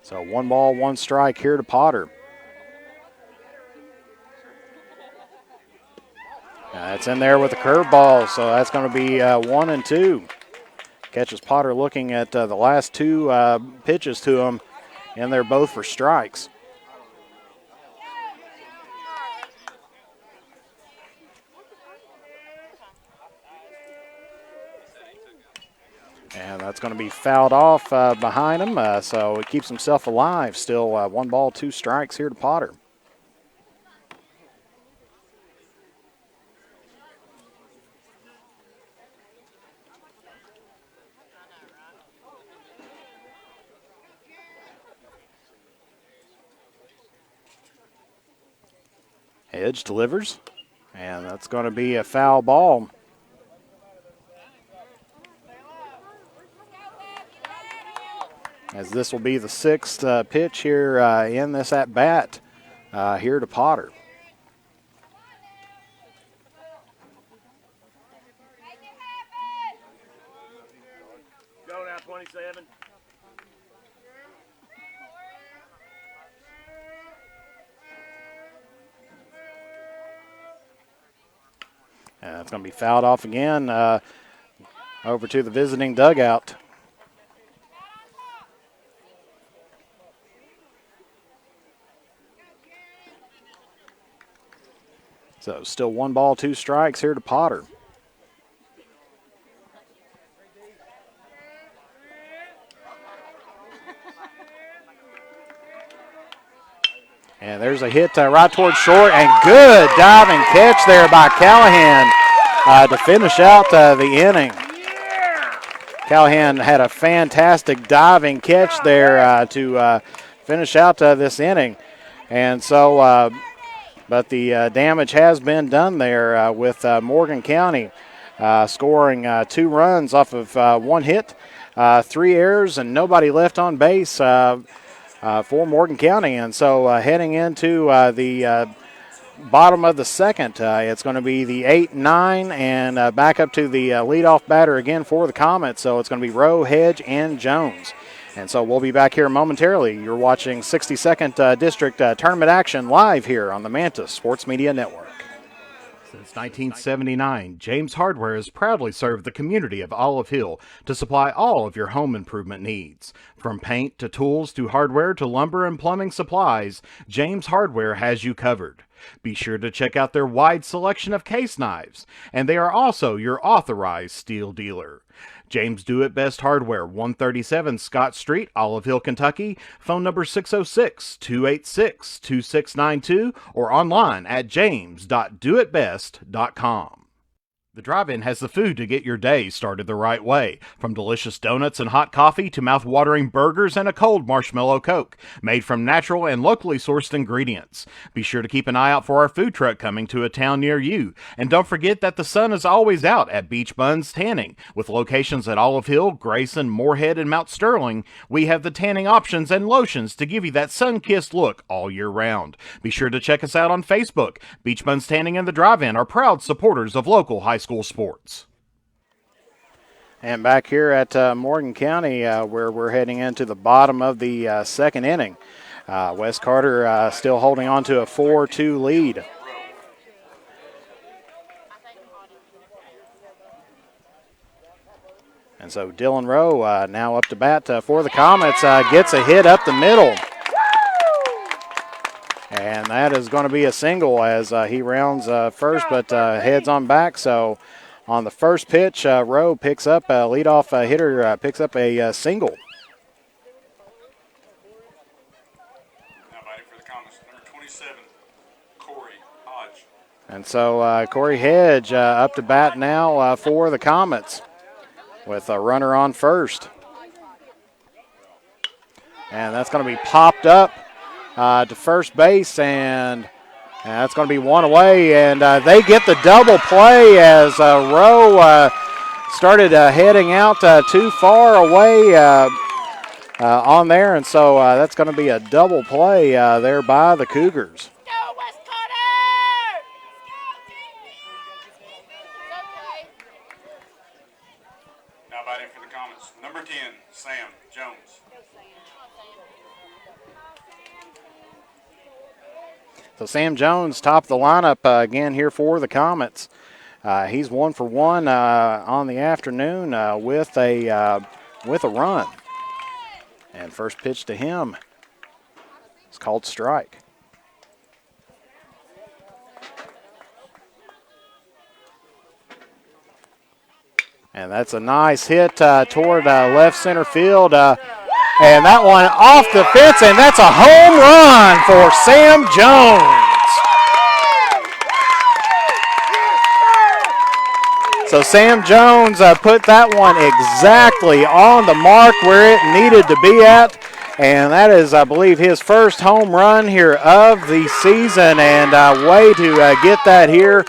So 1 ball, 1 strike here to Potter. That's in there with the curveball, so that's going to be 1-2. Catches Potter looking at the last 2 pitches to him, and they're both for strikes. And that's going to be fouled off behind him, so he keeps himself alive. Still 1 ball, 2 strikes here to Potter. Hedge delivers, and that's going to be a foul ball. As this will be the 6th pitch here in this at-bat here to Potter. Go now, 27. And it's going to be fouled off again over to the visiting dugout. So still 1 ball, 2 strikes here to Potter. And there's a hit right towards short, and good diving catch there by Callahan to finish out the inning. Callahan had a fantastic diving catch there to finish out this inning. And so, but the damage has been done there with Morgan County scoring 2 runs off of 1 hit, 3 errors, and nobody left on base for Morgan County. And so heading into the bottom of the 2nd, it's going to be the 8-9 and back up to the leadoff batter again for the Comets. So it's going to be Rowe, Hedge, and Jones. And so we'll be back here momentarily. You're watching 62nd District Tournament action live here on the Mantis Sports Media Network. Since 1979, James Hardware has proudly served the community of Olive Hill to supply all of your home improvement needs. From paint to tools to hardware to lumber and plumbing supplies, James Hardware has you covered. Be sure to check out their wide selection of case knives, and they are also your authorized steel dealer. James Do It Best Hardware, 137 Scott Street, Olive Hill, Kentucky. Phone number 606-286-2692 or online at james.doitbest.com. The Drive-In has the food to get your day started the right way. From delicious donuts and hot coffee to mouth-watering burgers and a cold marshmallow Coke, made from natural and locally sourced ingredients. Be sure to keep an eye out for our food truck coming to a town near you. And don't forget that the sun is always out at Beach Buns Tanning. With locations at Olive Hill, Grayson, Moorhead, and Mount Sterling, we have the tanning options and lotions to give you that sun-kissed look all year round. Be sure to check us out on Facebook. Beach Buns Tanning and the Drive-In are proud supporters of local high school sports. And back here at Morgan County, where we're heading into the bottom of the 2nd inning, Wes Carter still holding on to a 4-2 lead. And so Dylan Rowe now up to bat for the Comets, gets a hit up the middle. And that is going to be a single as he rounds first, but heads on back. So on the first pitch, Rowe picks up a leadoff hitter, picks up a single. Now batting for the Comets, number 27, Corey Hodge. And so Corey Hedge up to bat now for the Comets with a runner on first. And that's going to be popped up to first base, and that's going to be one away, and they get the double play as Rowe started heading out too far away, on there, and so that's going to be a double play there by the Cougars. Go, West Carter! Now batting for the Comets, number 10, Sam Jones. So Sam Jones top the lineup again here for the Comets. He's 1 for 1 on the afternoon with a run. And first pitch to him is called strike. And that's a nice hit toward left center field. And that one off the fence, and that's a home run for Sam Jones. So Sam Jones put that one exactly on the mark where it needed to be at. And that is, I believe, his first home run here of the season, and way to get that here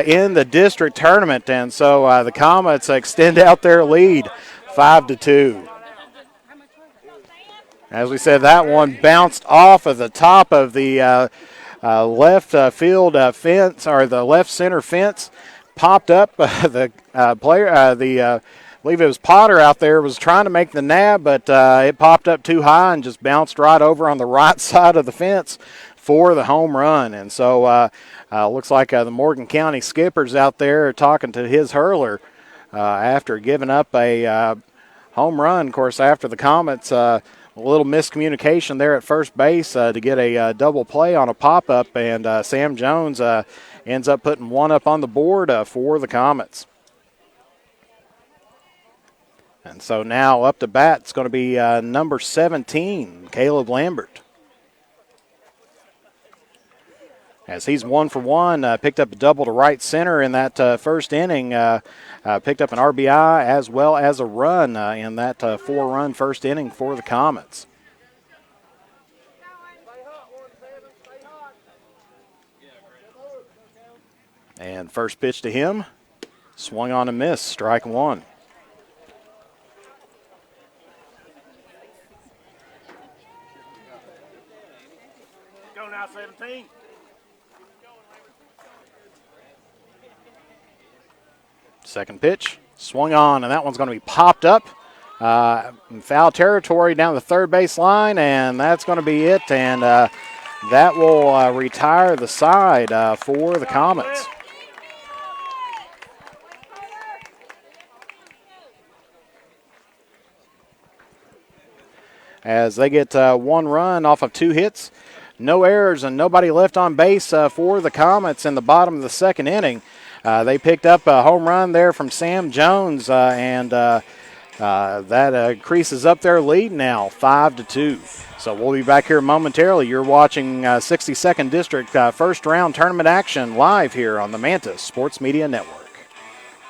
in the district tournament. And so the Comets extend out their lead 5-2. As we said, that one bounced off of the top of the left field fence, or the left center fence, popped up. The player, I believe it was Potter out there, was trying to make the nab, but it popped up too high and just bounced right over on the right side of the fence for the home run. And so looks like the Morgan County skipper's out there talking to his hurler after giving up a home run. Of course, after the Comets, a little miscommunication there at first base to get a double play on a pop-up, and Sam Jones ends up putting one up on the board for the Comets. And so now up to bat, it's going to be number 17, Caleb Lambert. As he's 1 for 1, picked up a double to right center in that first inning, picked up an RBI as well as a run in that 4-run first inning for the Comets. And first pitch to him, swung on a miss, strike one. Go now, 17. Second pitch, swung on, and that one's going to be popped up in foul territory down the third base line, and that's going to be it. And that will retire the side for the Comets. As they get one run off of 2 hits, no errors, and nobody left on base for the Comets in the bottom of the second inning. They picked up a home run there from Sam Jones, and that increases up their lead now, 5-2. So we'll be back here momentarily. You're watching 62nd District first round tournament action live here on the Mantis Sports Media Network.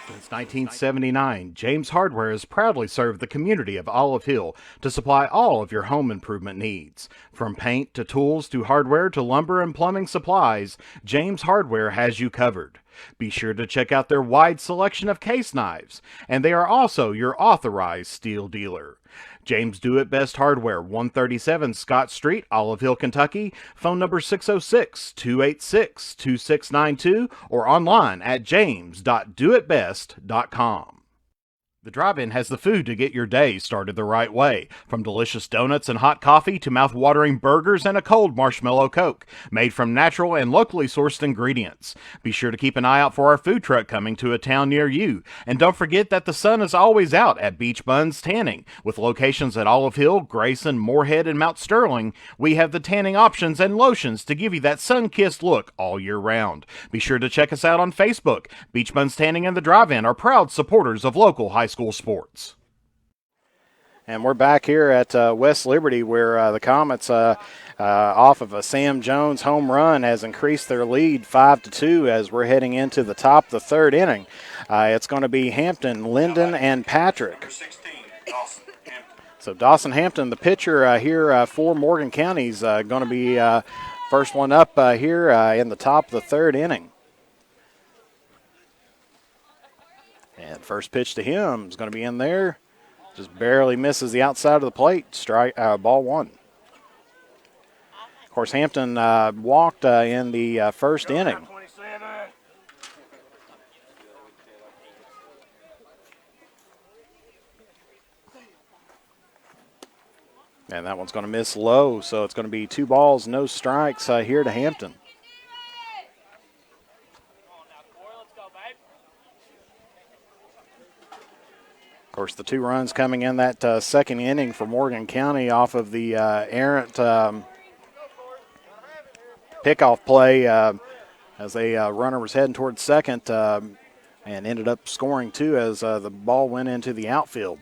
Since 1979, James Hardware has proudly served the community of Olive Hill to supply all of your home improvement needs. From paint to tools to hardware to lumber and plumbing supplies, James Hardware has you covered. Be sure to check out their wide selection of case knives, and they are also your authorized steel dealer. James Do It Best Hardware, 137 Scott Street, Olive Hill, Kentucky. Phone number 606-286-2692 or online at james.doitbest.com. The Drive-In has the food to get your day started the right way. From delicious donuts and hot coffee to mouth-watering burgers and a cold marshmallow Coke, made from natural and locally sourced ingredients. Be sure to keep an eye out for our food truck coming to a town near you. And don't forget that the sun is always out at Beach Buns Tanning. With locations at Olive Hill, Grayson, Moorhead, and Mount Sterling, we have the tanning options and lotions to give you that sun-kissed look all year round. Be sure to check us out on Facebook. Beach Buns Tanning and the Drive-In are proud supporters of local high school sports. And we're back here at West Liberty, where the Comets, off of a Sam Jones home run, has increased their lead 5-2 as we're heading into the top of the third inning. It's going to be Hampton, Linden, and Patrick. Number 16, Dawson Hampton. So Dawson Hampton, the pitcher here for Morgan County, is going to be first one up here in the top of the third inning. And first pitch to him is going to be in there. Just barely misses the outside of the plate. Strike, ball one. Of course, Hampton walked in the first inning. 27. And that one's going to miss low, so it's going to be 2 balls, no strikes here to Hampton. Of course, the 2 runs coming in that second inning for Morgan County off of the errant pickoff play as a runner was heading towards second and ended up scoring 2 as the ball went into the outfield.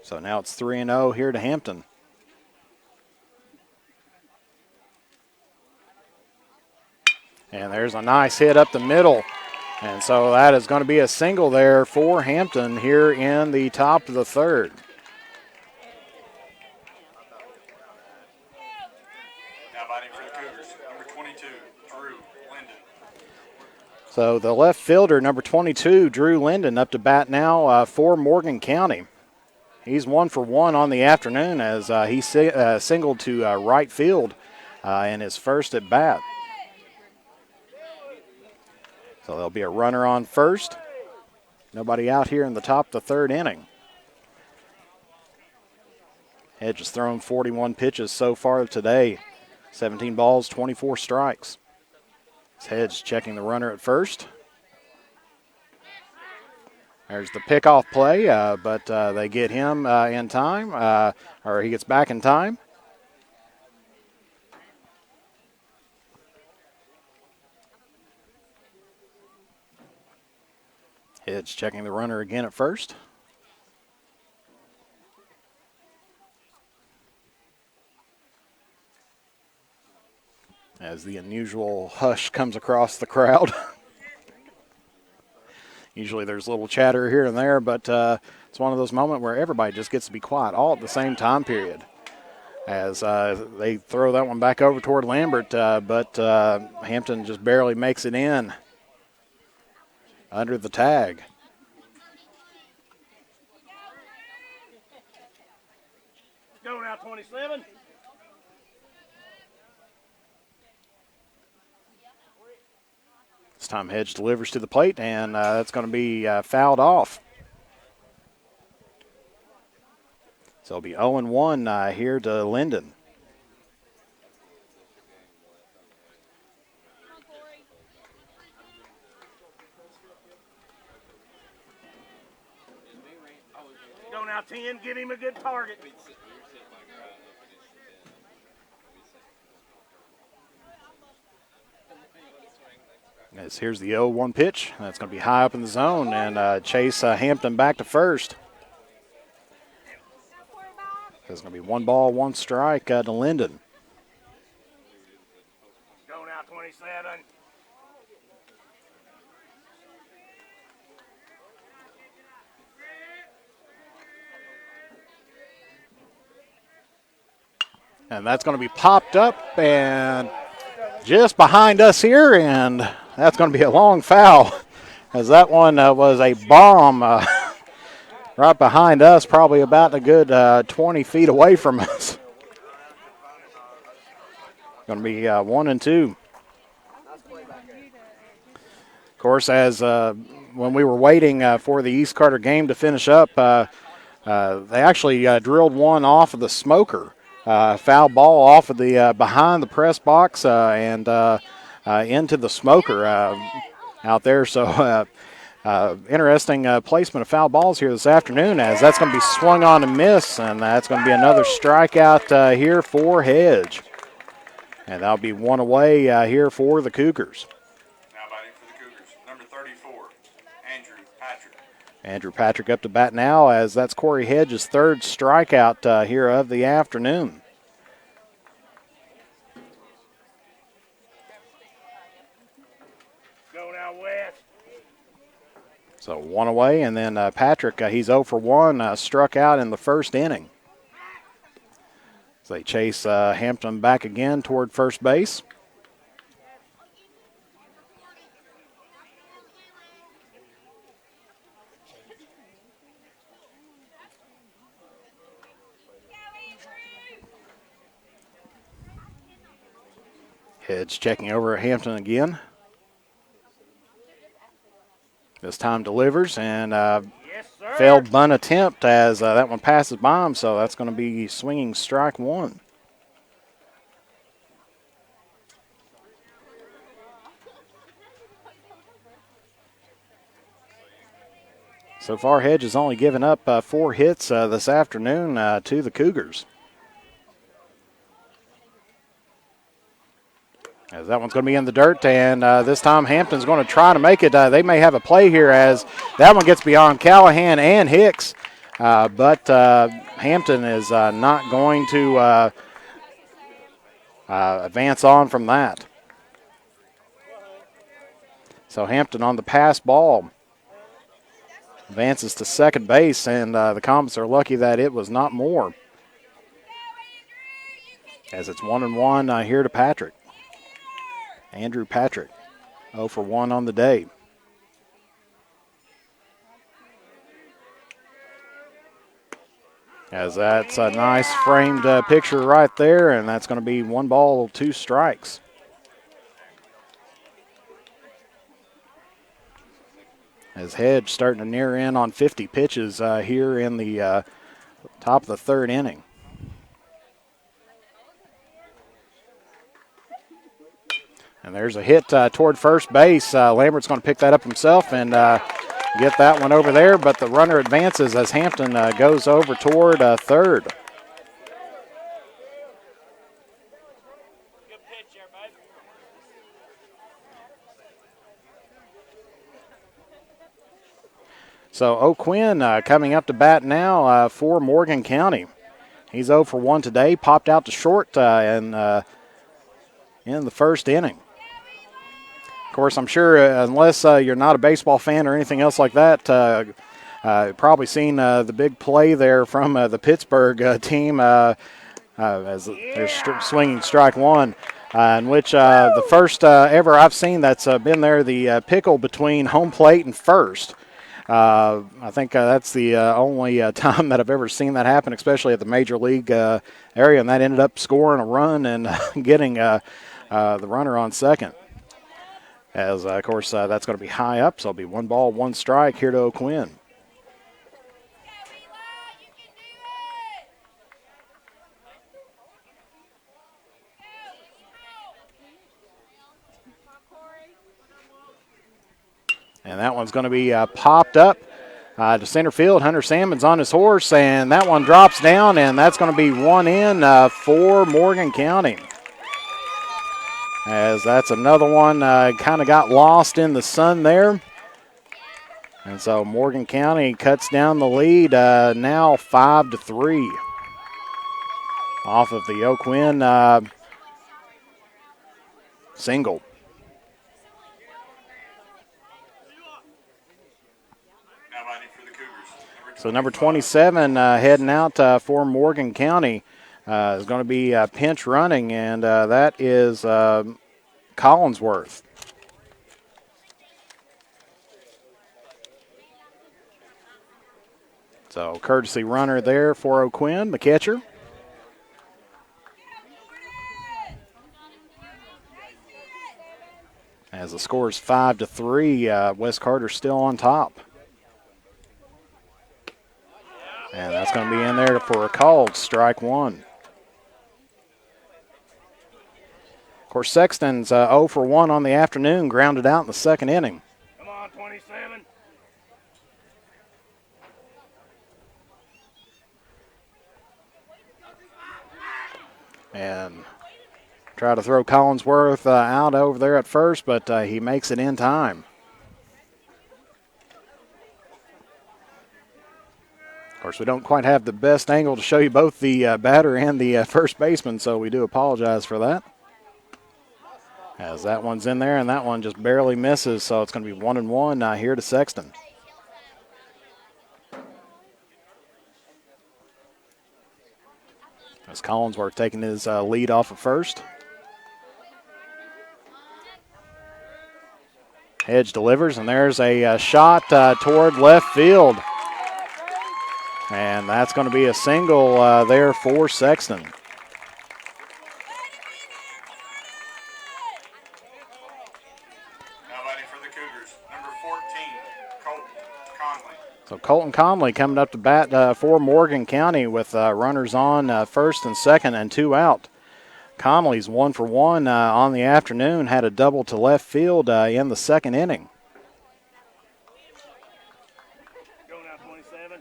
So now it's 3-0 here to Hampton. And there's a nice hit up the middle. And so that is going to be a single there for Hampton here in the top of the third. Now batting for the Cougars, number 22, Drew Linden. So the left fielder, number 22, Drew Linden, up to bat now for Morgan County. He's 1 for 1 on the afternoon as he singled to right field in his first at bat. So there'll be a runner on first. Nobody out here in the top of the third inning. Hedge has thrown 41 pitches so far today. 17 balls, 24 strikes. Hedge checking the runner at first. There's the pickoff play, but they get him in time, or he gets back in time. Hedge checking the runner again at first. As the unusual hush comes across the crowd. Usually there's a little chatter here and there, but it's one of those moments where everybody just gets to be quiet all at the same time period. As they throw that one back over toward Lambert, but Hampton just barely makes it in under the tag. Go now, 27. This time Hedge delivers to the plate, and that's going to be fouled off. So it'll be 0-1 here to Linden. Go now, 10. Give him a good target. As here's the 0-1 pitch. That's going to be high up in the zone and chase Hampton back to first. It's going to be 1 ball, 1 strike to Linden. Go now, 27. And that's going to be popped up and just behind us here, and that's going to be a long foul as that one was a bomb right behind us, probably about a good 20 feet away from us. Going to be 1-2. Of course, as when we were waiting for the East Carter game to finish up, they actually drilled one off of the smoker. Foul ball off of the behind the press box and into the smoker out there. So interesting placement of foul balls here this afternoon, as that's going to be swung on and miss, and that's going to be another strikeout here for Hedge. And that'll be 1 away here for the Cougars. Now batting for the Cougars, number 34, Andrew Patrick. Andrew Patrick up to bat now, as that's Corey Hedge's 3rd strikeout here of the afternoon. Go now, West. So 1 away, and then Patrick, he's 0 for 1, struck out in the first inning. So they chase Hampton back again toward first base. Hedge checking over at Hampton again. This time delivers and Yes, sir. failed bunt attempt as that one passes by him, so that's going to be swinging strike one. So far, Hedge has only given up 4 hits this afternoon to the Cougars. As that one's going to be in the dirt, and this time Hampton's going to try to make it. They may have a play here as that one gets beyond Callahan and Hicks, but Hampton is not going to advance on from that. So Hampton on the pass ball advances to second base, and the Comets are lucky that it was not more. As it's 1-1 here to Patrick. Andrew Patrick, 0 for 1 on the day. As that's a nice framed picture right there, and that's going to be 1 ball, 2 strikes. As Hedge starting to near in on 50 pitches here in the top of the 3rd inning. And there's a hit toward first base. Lambert's going to pick that up himself and get that one over there, but the runner advances as Hampton goes over toward third. Good pitch there, bud. So O'Quinn coming up to bat now for Morgan County. He's 0 for 1 today, popped out to short in the first inning. Of course, I'm sure unless you're not a baseball fan or anything else like that, probably seen the big play there from the Pittsburgh team as they're swinging strike one, in which the first ever I've seen that's been there, the pickle between home plate and first. I think that's the only time that I've ever seen that happen, especially at the major league area, and that ended up scoring a run and getting the runner on second. As, of course, that's going to be high up, so it'll be 1 ball, 1 strike here to O'Quinn. And that one's going to be popped up to center field. Hunter Salmon's on his horse, and that one drops down, and that's going to be 1 in for Morgan County. As that's another one kind of got lost in the sun there. And so Morgan County cuts down the lead now 5-3 off of the O'Quinn single. Now lining for the Cougars. So number 27 heading out for Morgan County is going to be pinch running, and that is Collinsworth. So courtesy runner there for O'Quinn, the catcher. As the score is 5-3, Wes Carter still on top. And that's going to be in there for a called strike 1. Of course, Sexton's 0 for 1 on the afternoon, grounded out in the second inning. Come on, 27. And try to throw Collinsworth out over there at first, but he makes it in time. Of course, we don't quite have the best angle to show you both the batter and the first baseman, so we do apologize for that. As that one's in there, and that one just barely misses, so it's going to be 1-1 here to Sexton. As Collinsworth taking his lead off of first. Hedge delivers, and there's a shot toward left field. And that's going to be a single there for Sexton. Conley. So Colton Conley coming up to bat for Morgan County with runners on first and second and 2 out. Conley's 1 for 1 on the afternoon, had a double to left field in the second inning. Go now, 27.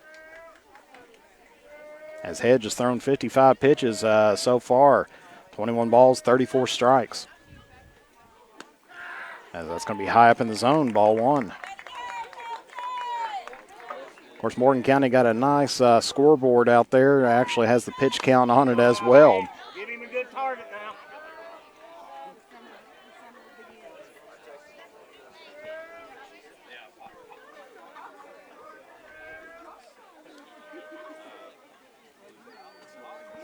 As Hedge has thrown 55 pitches so far, 21 balls, 34 strikes. As that's going to be high up in the zone, ball 1. Of course, Morgan County got a nice scoreboard out there. It actually has the pitch count on it as well. Give him a good target now.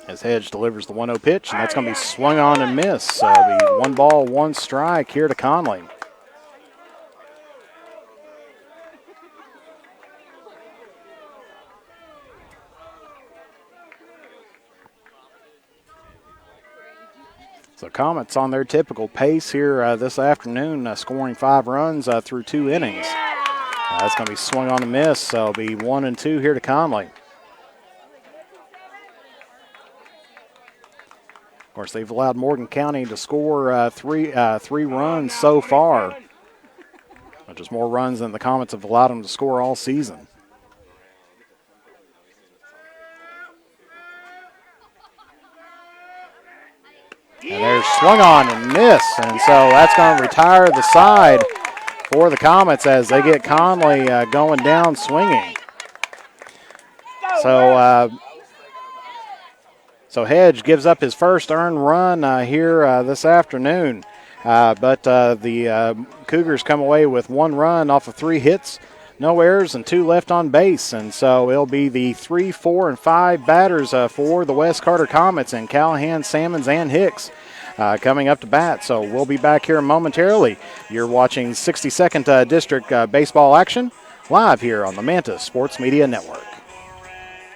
As Hedge delivers the 1-0 pitch, and that's going to be swung on and missed. So it'll be 1 ball, 1 strike here to Conley. So Comets on their typical pace here this afternoon, scoring 5 runs through 2 innings. That's going to be swung on and miss, so it'll be 1 and 2 here to Conley. Of course, they've allowed Morgan County to score three runs so far, which is more runs than the Comets have allowed them to score all season. And they're swung on and missed, and so that's going to retire the side for the Comets as they get Conley going down swinging. So Hedge gives up his first earned run here this afternoon, but the Cougars come away with 1 run off of 3 hits, no errors, and 2 left on base. And so it'll be the 3, 4, and 5 batters for the West Carter Comets, and Callahan, Salmons, and Hicks coming up to bat. So we'll be back here momentarily. You're watching 62nd District baseball action live here on the Manta Sports Media Network.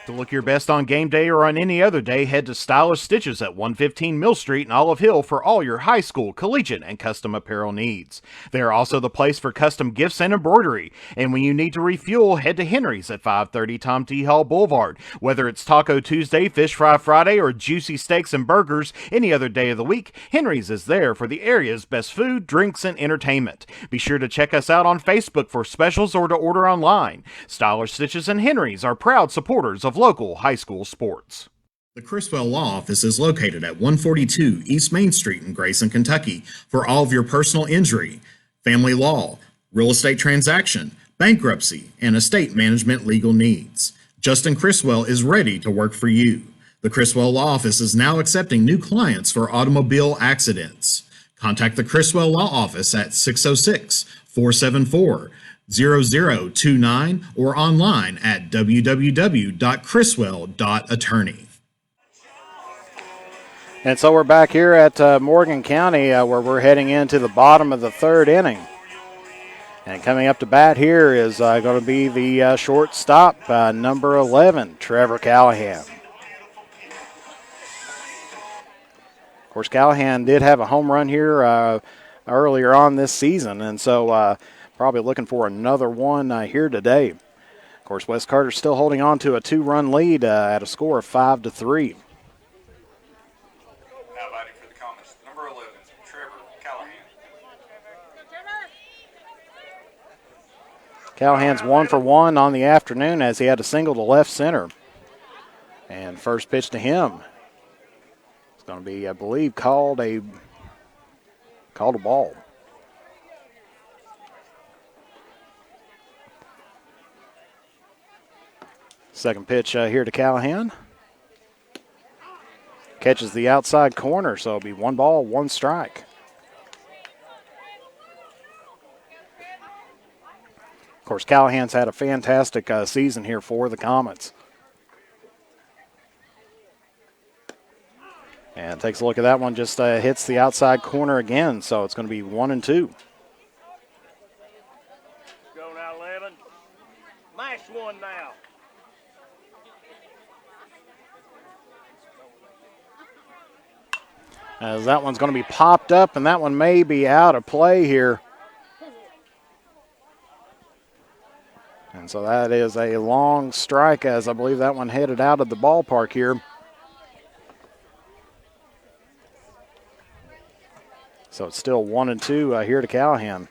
To look your best on game day or on any other day, head to Stylish Stitches at 115 Mill Street in Olive Hill for all your high school, collegiate, and custom apparel needs. They are also the place for custom gifts and embroidery. And when you need to refuel, head to Henry's at 530 Tom T. Hall Boulevard. Whether it's Taco Tuesday, Fish Fry Friday, or juicy steaks and burgers any other day of the week, Henry's is there for the area's best food, drinks, and entertainment. Be sure to check us out on Facebook for specials or to order online. Stylish Stitches and Henry's are proud supporters of local high school sports. The Criswell Law Office is located at 142 East Main Street in Grayson, Kentucky for all of your personal injury, family law, real estate transaction, bankruptcy, and estate management legal needs. Justin Criswell is ready to work for you. The Criswell Law Office is now accepting new clients for automobile accidents. Contact the Criswell Law Office at 606-474-0029 or online at www.criswell.attorney. And so we're back here at Morgan County where we're heading into the bottom of the 3rd inning. And coming up to bat here is going to be the shortstop, number 11, Trevor Callahan. Of course, Callahan did have a home run here earlier on this season, and so probably looking for another one here today. Of course, West Carter's still holding on to a 2-run lead at a score of 5-3. Now batting for the Comets, number 11, Trevor Callahan. Callahan's 1 for 1 on the afternoon as he had a single to left center. And first pitch to him. It's going to be, I believe, called a ball. Second pitch here to Callahan. Catches the outside corner, so it'll be 1 ball, 1 strike. Of course, Callahan's had a fantastic season here for the Comets. And takes a look at that one, just hits the outside corner again, so it's going to be 1-2. Go now, 11. Mash one now. As that one's going to be popped up, and that one may be out of play here. And And so that is a long strike, as I believe that one headed out of the ballpark here. So it's still 1-2 here to Callahan.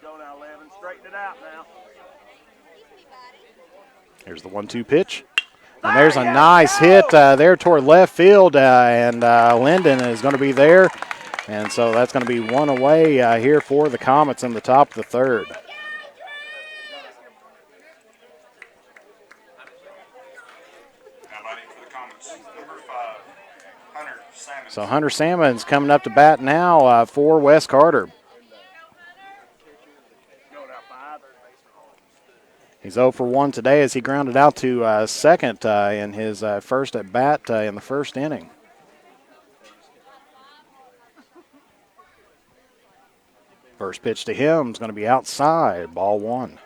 Go now, Levin. Straighten it out now. Here's the 1-2 pitch. And there's a nice hit there toward left field, and Linden is going to be there. And so that's going to be one away here for the Comets in the top of the third. Now batting for the Comets, number 5, Hunter Salmons. So Hunter Salmons coming up to bat now for Wes Carter. Go now, 5. He's 0 for 1 today as he grounded out to second in his first at bat in the first inning. First pitch to him is going to be outside, ball 1.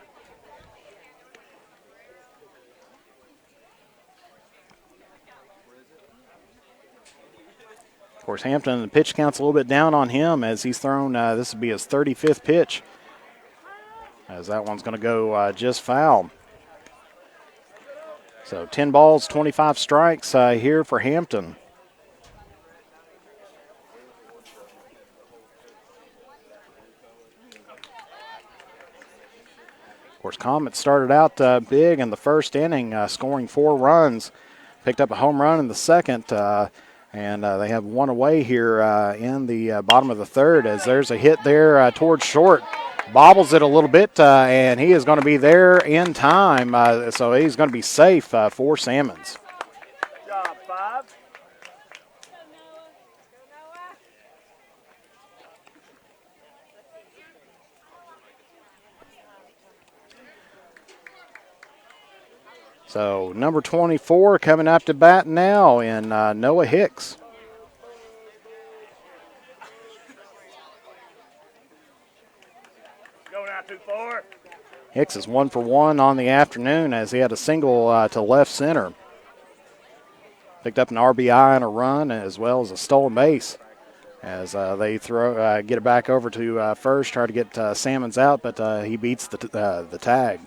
Of course, Hampton, the pitch count's a little bit down on him as he's thrown, this will be his 35th pitch, as that one's going to go just foul. So 10 balls, 25 strikes here for Hampton. Of course, Comets started out big in the first inning, scoring 4 runs. Picked up a home run in the second, and they have one away here in the bottom of the third as there's a hit there towards short. Bobbles it a little bit, and he is going to be there in time, so he's going to be safe for Salmons. Job, 5. So number 24 coming up to bat now in Noah Hicks. Go now, 2-4. Hicks is 1 for 1 on the afternoon as he had a single to left center. Picked up an RBI and a run as well as a stolen base as they get it back over to first, try to get Salmons out, but he beats the tag.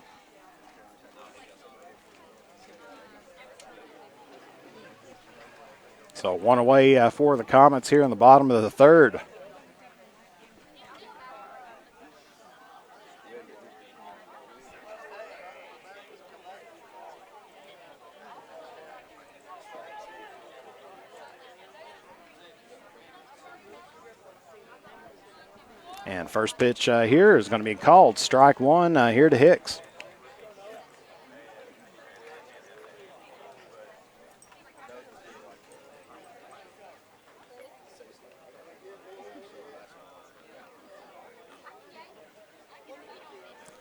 So one away for the Comets here in the bottom of the third. And first pitch here is going to be called. Strike 1 here to Hicks.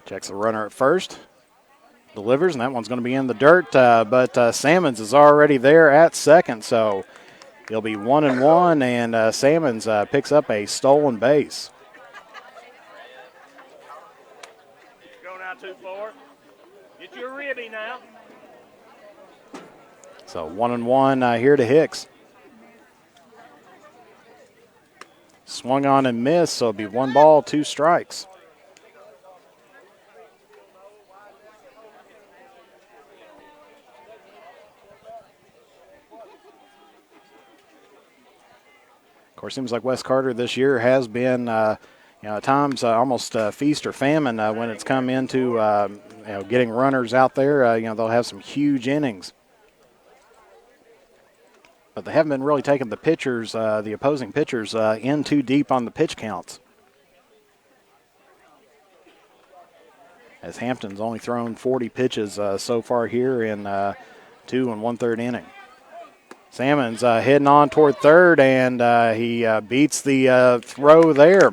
Checks the runner at first. Delivers, and that one's going to be in the dirt, but Salmons is already there at second, so he'll be 1-1, and Salmons picks up a stolen base. Go now, 2-4. Get you a ribby now. So 1-1 here to Hicks. Swung on and missed, so it'll be 1 ball, 2 strikes. Of course, seems like Wes Carter this year has been, at times almost feast or famine when it's come into, getting runners out there. They'll have some huge innings. But they haven't been really taking the pitchers, the opposing pitchers, in too deep on the pitch counts. As Hampton's only thrown 40 pitches so far here in 2 1/3 inning. Salmons heading on toward third, and he beats the throw there.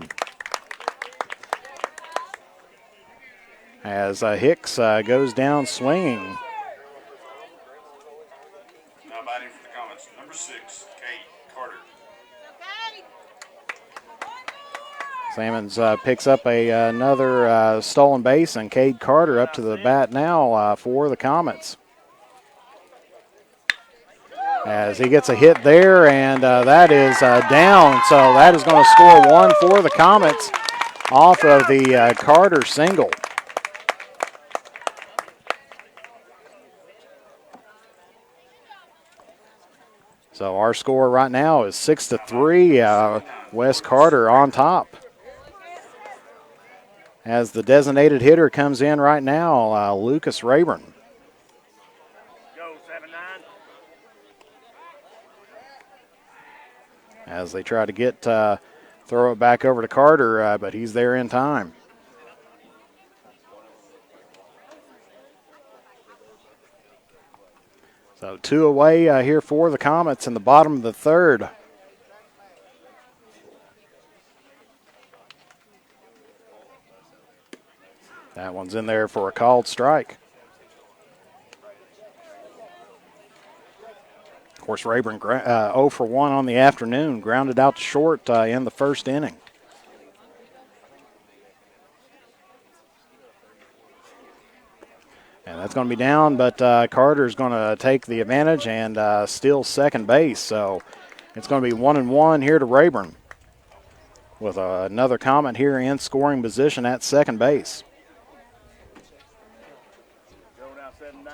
As Hicks goes down swinging. Now batting for the Comets, number 6, Kate Carter. Salmons picks up another stolen base, and Cade Carter up to the bat now for the Comets. as he gets a hit there, and that is down. So that is going to score one for the Comets off of the Carter single. So our score right now is 6-3. Wes Carter on top. As the designated hitter comes in right now, Lucas Rayburn. Go 7-9. As they try to get throw it back over to Carter, but he's there in time. So 2 away here for the Comets in the bottom of the third. That one's in there for a called strike. Of course, Rayburn 0 for 1 on the afternoon, grounded out to short in the first inning. And that's going to be down, but Carter's going to take the advantage and steal second base. So it's going to be 1-1 here to Rayburn with another Comet here in scoring position at second base. Go now 7-9.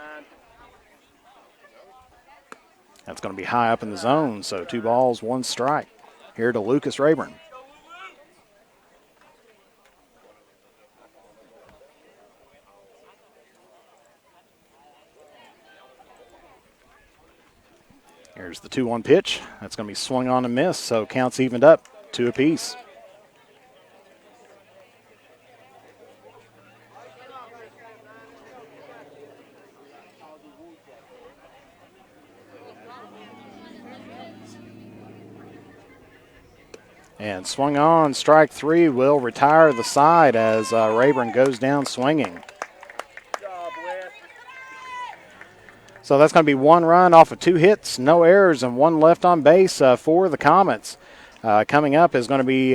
That's going to be high up in the zone, so 2 balls, 1 strike here to Lucas Rayburn. Here's the 2-1 pitch. That's going to be swung on and missed, so counts evened up, 2 apiece. And swung on, strike 3 will retire the side as Rayburn goes down swinging. Good job, Wes. So that's going to be 1 run off of 2 hits, no errors, and 1 left on base for the Comets. Coming up is going to be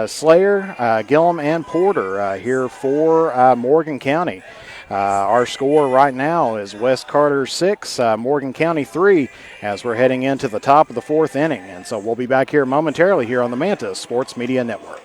Slayer, Gillum, and Porter here for Morgan County. Our score right now is West Carter 6, Morgan County 3, as we're heading into the top of the 4th inning. And so we'll be back here momentarily here on the Manta Sports Media Network.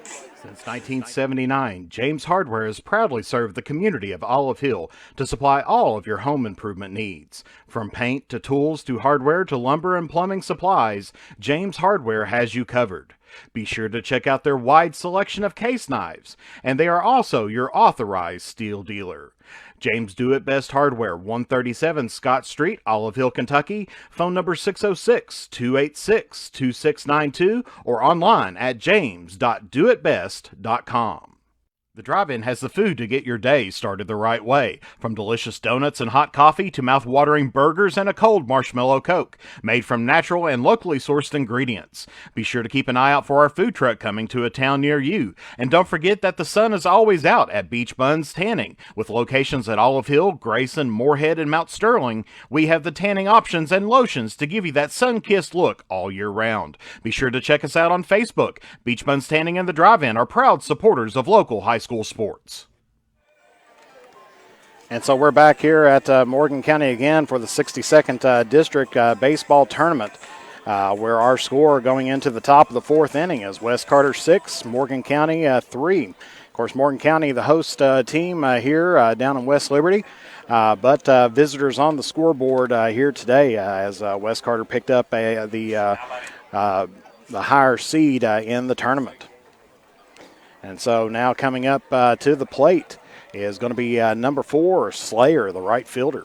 Since 1979, James Hardware has proudly served the community of Olive Hill to supply all of your home improvement needs. From paint to tools to hardware to lumber and plumbing supplies, James Hardware has you covered. Be sure to check out their wide selection of case knives, and they are also your authorized steel dealer. James Do It Best Hardware, 137 Scott Street, Olive Hill, Kentucky. Phone number 606-286-2692 or online at james.doitbest.com. The Drive-In has the food to get your day started the right way. From delicious donuts and hot coffee to mouth-watering burgers and a cold marshmallow Coke, made from natural and locally sourced ingredients. Be sure to keep an eye out for our food truck coming to a town near you. And don't forget that the sun is always out at Beach Buns Tanning. With locations at Olive Hill, Grayson, Moorhead, and Mount Sterling, we have the tanning options and lotions to give you that sun-kissed look all year round. Be sure to check us out on Facebook. Beach Buns Tanning and the Drive-In are proud supporters of local high school sports. And so we're back here at Morgan County again for the 62nd District Baseball Tournament, where our score going into the top of the 4th inning is West Carter 6, Morgan County 3. Of course, Morgan County, the host team here down in West Liberty, but visitors on the scoreboard here today as West Carter picked up the higher seed in the tournament. And so now coming up to the plate is going to be number 4, Slayer, the right fielder.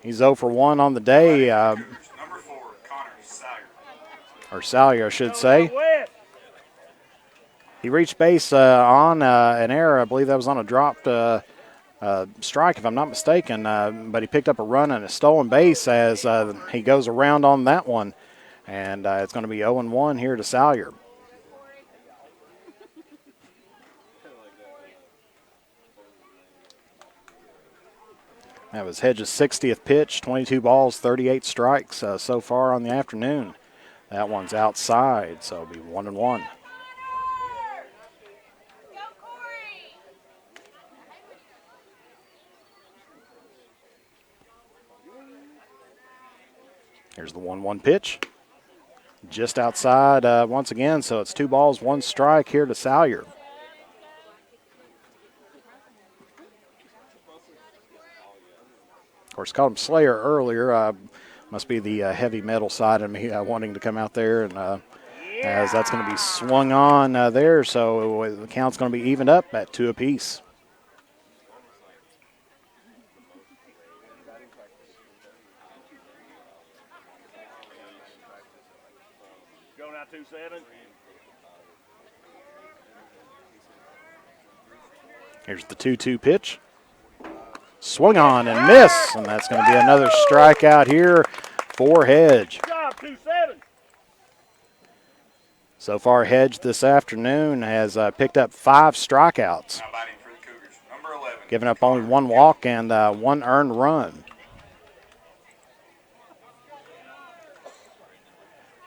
He's 0 for 1 on the day. Number 4, Connor Salyer. Or Salyer, I should say. Go Wes. He reached base on an error. I believe that was on a dropped strike, if I'm not mistaken. But he picked up a run and a stolen base as he goes around on that one. And it's going to be 0-1 here to Salyer. That was Hedges' 60th pitch, 22 balls, 38 strikes so far on the afternoon. That one's outside, so it'll be 1-1. Here's the 1-1 pitch. Just outside once again, so it's 2 balls, 1 strike here to Salyer. Of course, called him Slayer earlier. Must be the heavy metal side of me wanting to come out there, and as that's going to be swung on there, so the count's going to be evened up at 2 apiece. Going out 2-7. Here's the 2-2 pitch. Swung on and miss, and that's going to be another strikeout here for Hedge. Good job, 2-7. So far, Hedge this afternoon has picked up 5 strikeouts, Now batting for the Cougars, number 11. giving up only 1 walk and 1 earned run.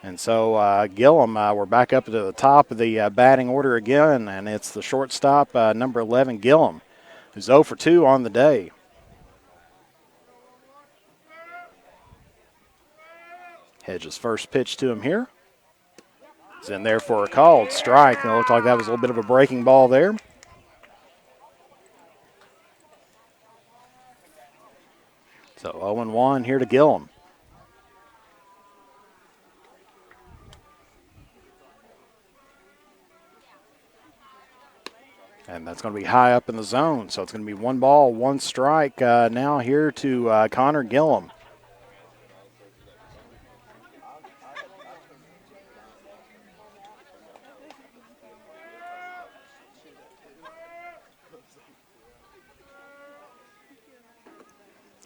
And so Gillum, we're back up to the top of the batting order again, and it's the shortstop, number 11, Gillum, who's 0 for 2 on the day. Hedge's first pitch to him here. He's in there for a called strike. And it looked like that was a little bit of a breaking ball there. So 0-1 here to Gillum. And that's going to be high up in the zone. So it's going to be 1 ball, 1 strike now here to Connor Gillum.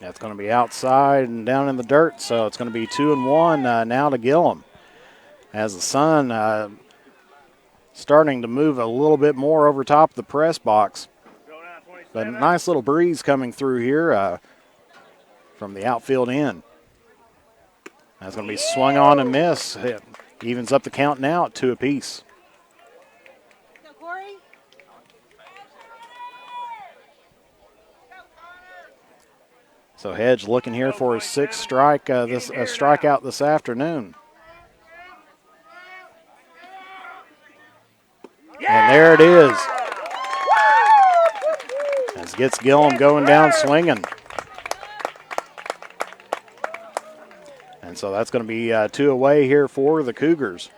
That's going to be outside and down in the dirt, so it's going to be 2-1 now to Gillum. As the sun starting to move a little bit more over top of the press box. But a nice little breeze coming through here from the outfield end. That's going to be swung on and miss. It evens up the count now at 2 apiece. Go, Corey. So Hedge looking here for his 6th strike, strikeout this afternoon. And there it is. As gets Gillum going down swinging. And so that's going to be 2 away here for the Cougars.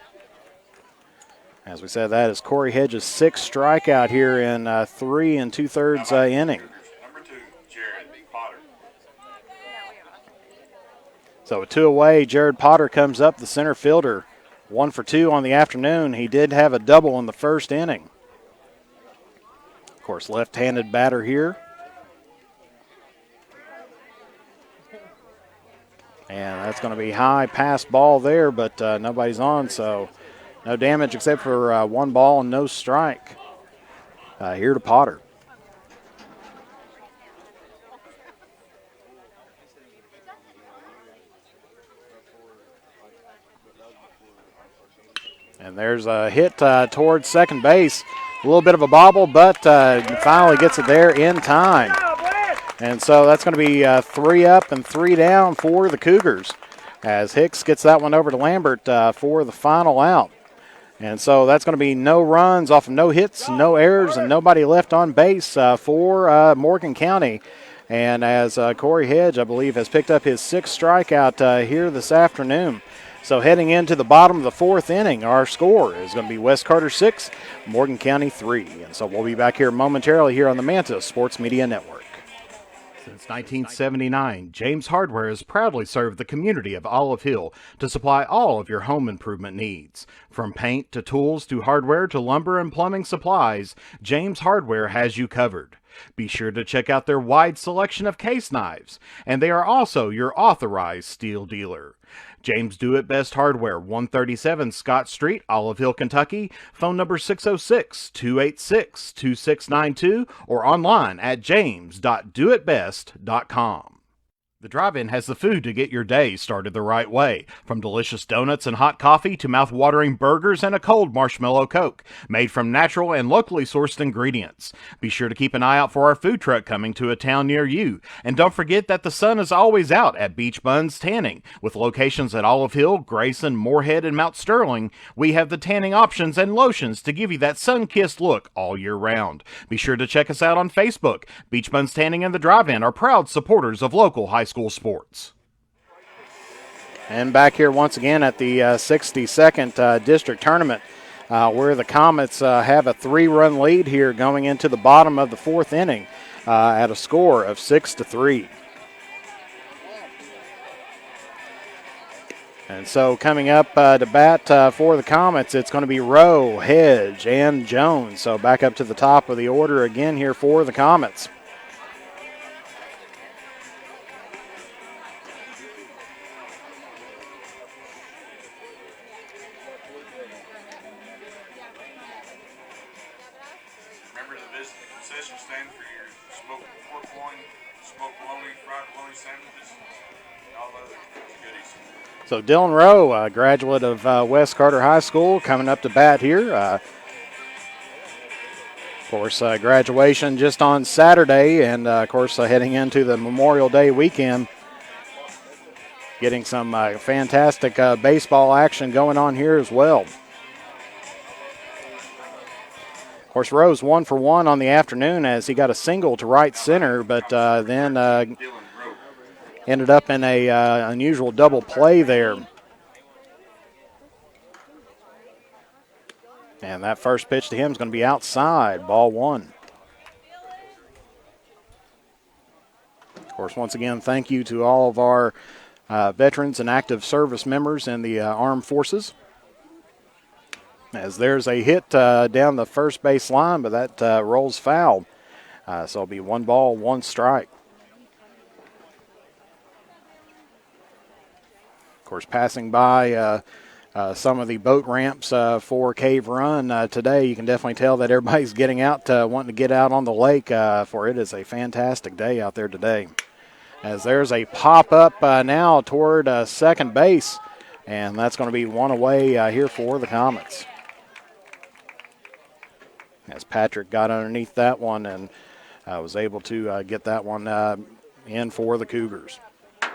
As we said, that is Corey Hedges' 6th strikeout here in 3 2/3 inning. Number 2, Jared Potter. So 2 away, Jared Potter comes up, the center fielder. 1 for 2 on the afternoon. He did have a double in the first inning. Of course, left-handed batter here. And that's going to be high pass ball there, but nobody's on, so no damage except for 1 ball and no strike here to Potter. And there's a hit towards second base. A little bit of a bobble, but finally gets it there in time. And so that's going to be 3 up and 3 down for the Cougars as Hicks gets that one over to Lambert for the final out. And so that's going to be no runs off of no hits, no errors, and nobody left on base for Morgan County. And as Corey Hedge, I believe, has picked up his 6th strikeout here this afternoon. So heading into the bottom of the 4th inning, our score is going to be West Carter 6, Morgan County 3. And so we'll be back here momentarily here on the Manta Sports Media Network. Since 1979, James Hardware has proudly served the community of Olive Hill to supply all of your home improvement needs. From paint to tools to hardware to lumber and plumbing supplies, James Hardware has you covered. Be sure to check out their wide selection of case knives, and they are also your authorized steel dealer. James Do It Best Hardware, 137 Scott Street, Olive Hill, Kentucky. Phone number 606-286-2692 or online at james.doitbest.com. The drive-in has the food to get your day started the right way. From delicious donuts and hot coffee to mouth-watering burgers and a cold marshmallow Coke, made from natural and locally sourced ingredients. Be sure to keep an eye out for our food truck coming to a town near you. And don't forget that the sun is always out at Beach Buns Tanning. With locations at Olive Hill, Grayson, Moorhead, and Mount Sterling, we have the tanning options and lotions to give you that sun-kissed look all year round. Be sure to check us out on Facebook. Beach Buns Tanning and the Drive-In are proud supporters of local high school sports. And back here once again at the 62nd District Tournament, where the Comets have a 3-run lead here going into the bottom of the 4th inning at a score of 6-3. And so coming up to bat for the Comets, it's going to be Rowe, Hedge, and Jones. So back up to the top of the order again here for the Comets. Remember to visit the concession stand for your smoked pork loin, smoked bologna, fried bologna sandwiches, and all other goodies. So Dylan Rowe, a graduate of West Carter High School, coming up to bat here. Of course, graduation just on Saturday, and of course, heading into the Memorial Day weekend. Getting some fantastic baseball action going on here as well. Of course, Rose 1 for 1 on the afternoon as he got a single to right center, but then Dylan Rowe. ended up in a unusual double play there. And that first pitch to him is going to be outside, ball 1. Of course, once again, thank you to all of our veterans and active service members in the armed forces. As there's a hit down the first base line, but that rolls foul. So it'll be 1 ball, 1 strike. Of course, passing by some of the boat ramps for Cave Run today, you can definitely tell that everybody's getting out, wanting to get out on the lake, for it is a fantastic day out there today. As there's a pop-up now toward second base, and that's going to be 1 away here for the Comets. As Patrick got underneath that one and was able to get that one in for the Cougars. Now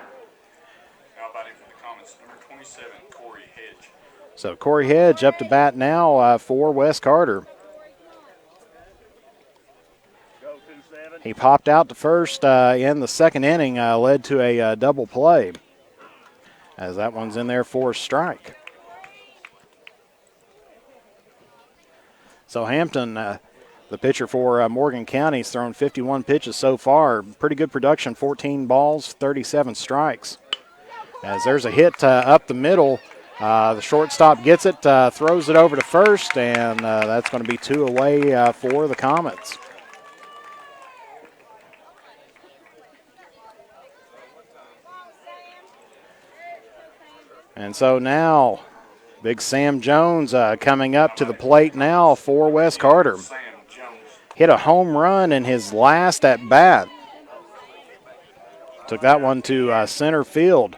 batting for the Comets, number 27, Corey Hedge. So Corey Hedge up to bat now for West Carter. Go 2-7. He popped out to first in the second inning, led to a double play. As that one's in there for a strike. So Hampton, the pitcher for Morgan County, has thrown 51 pitches so far. Pretty good production, 14 balls, 37 strikes. As there's a hit up the middle, the shortstop gets it, throws it over to first, and that's going to be 2 away for the Comets. And so now, Big Sam Jones coming up to the plate now for West Carter. Sam Jones. Hit a home run in his last at bat. Took that one to center field.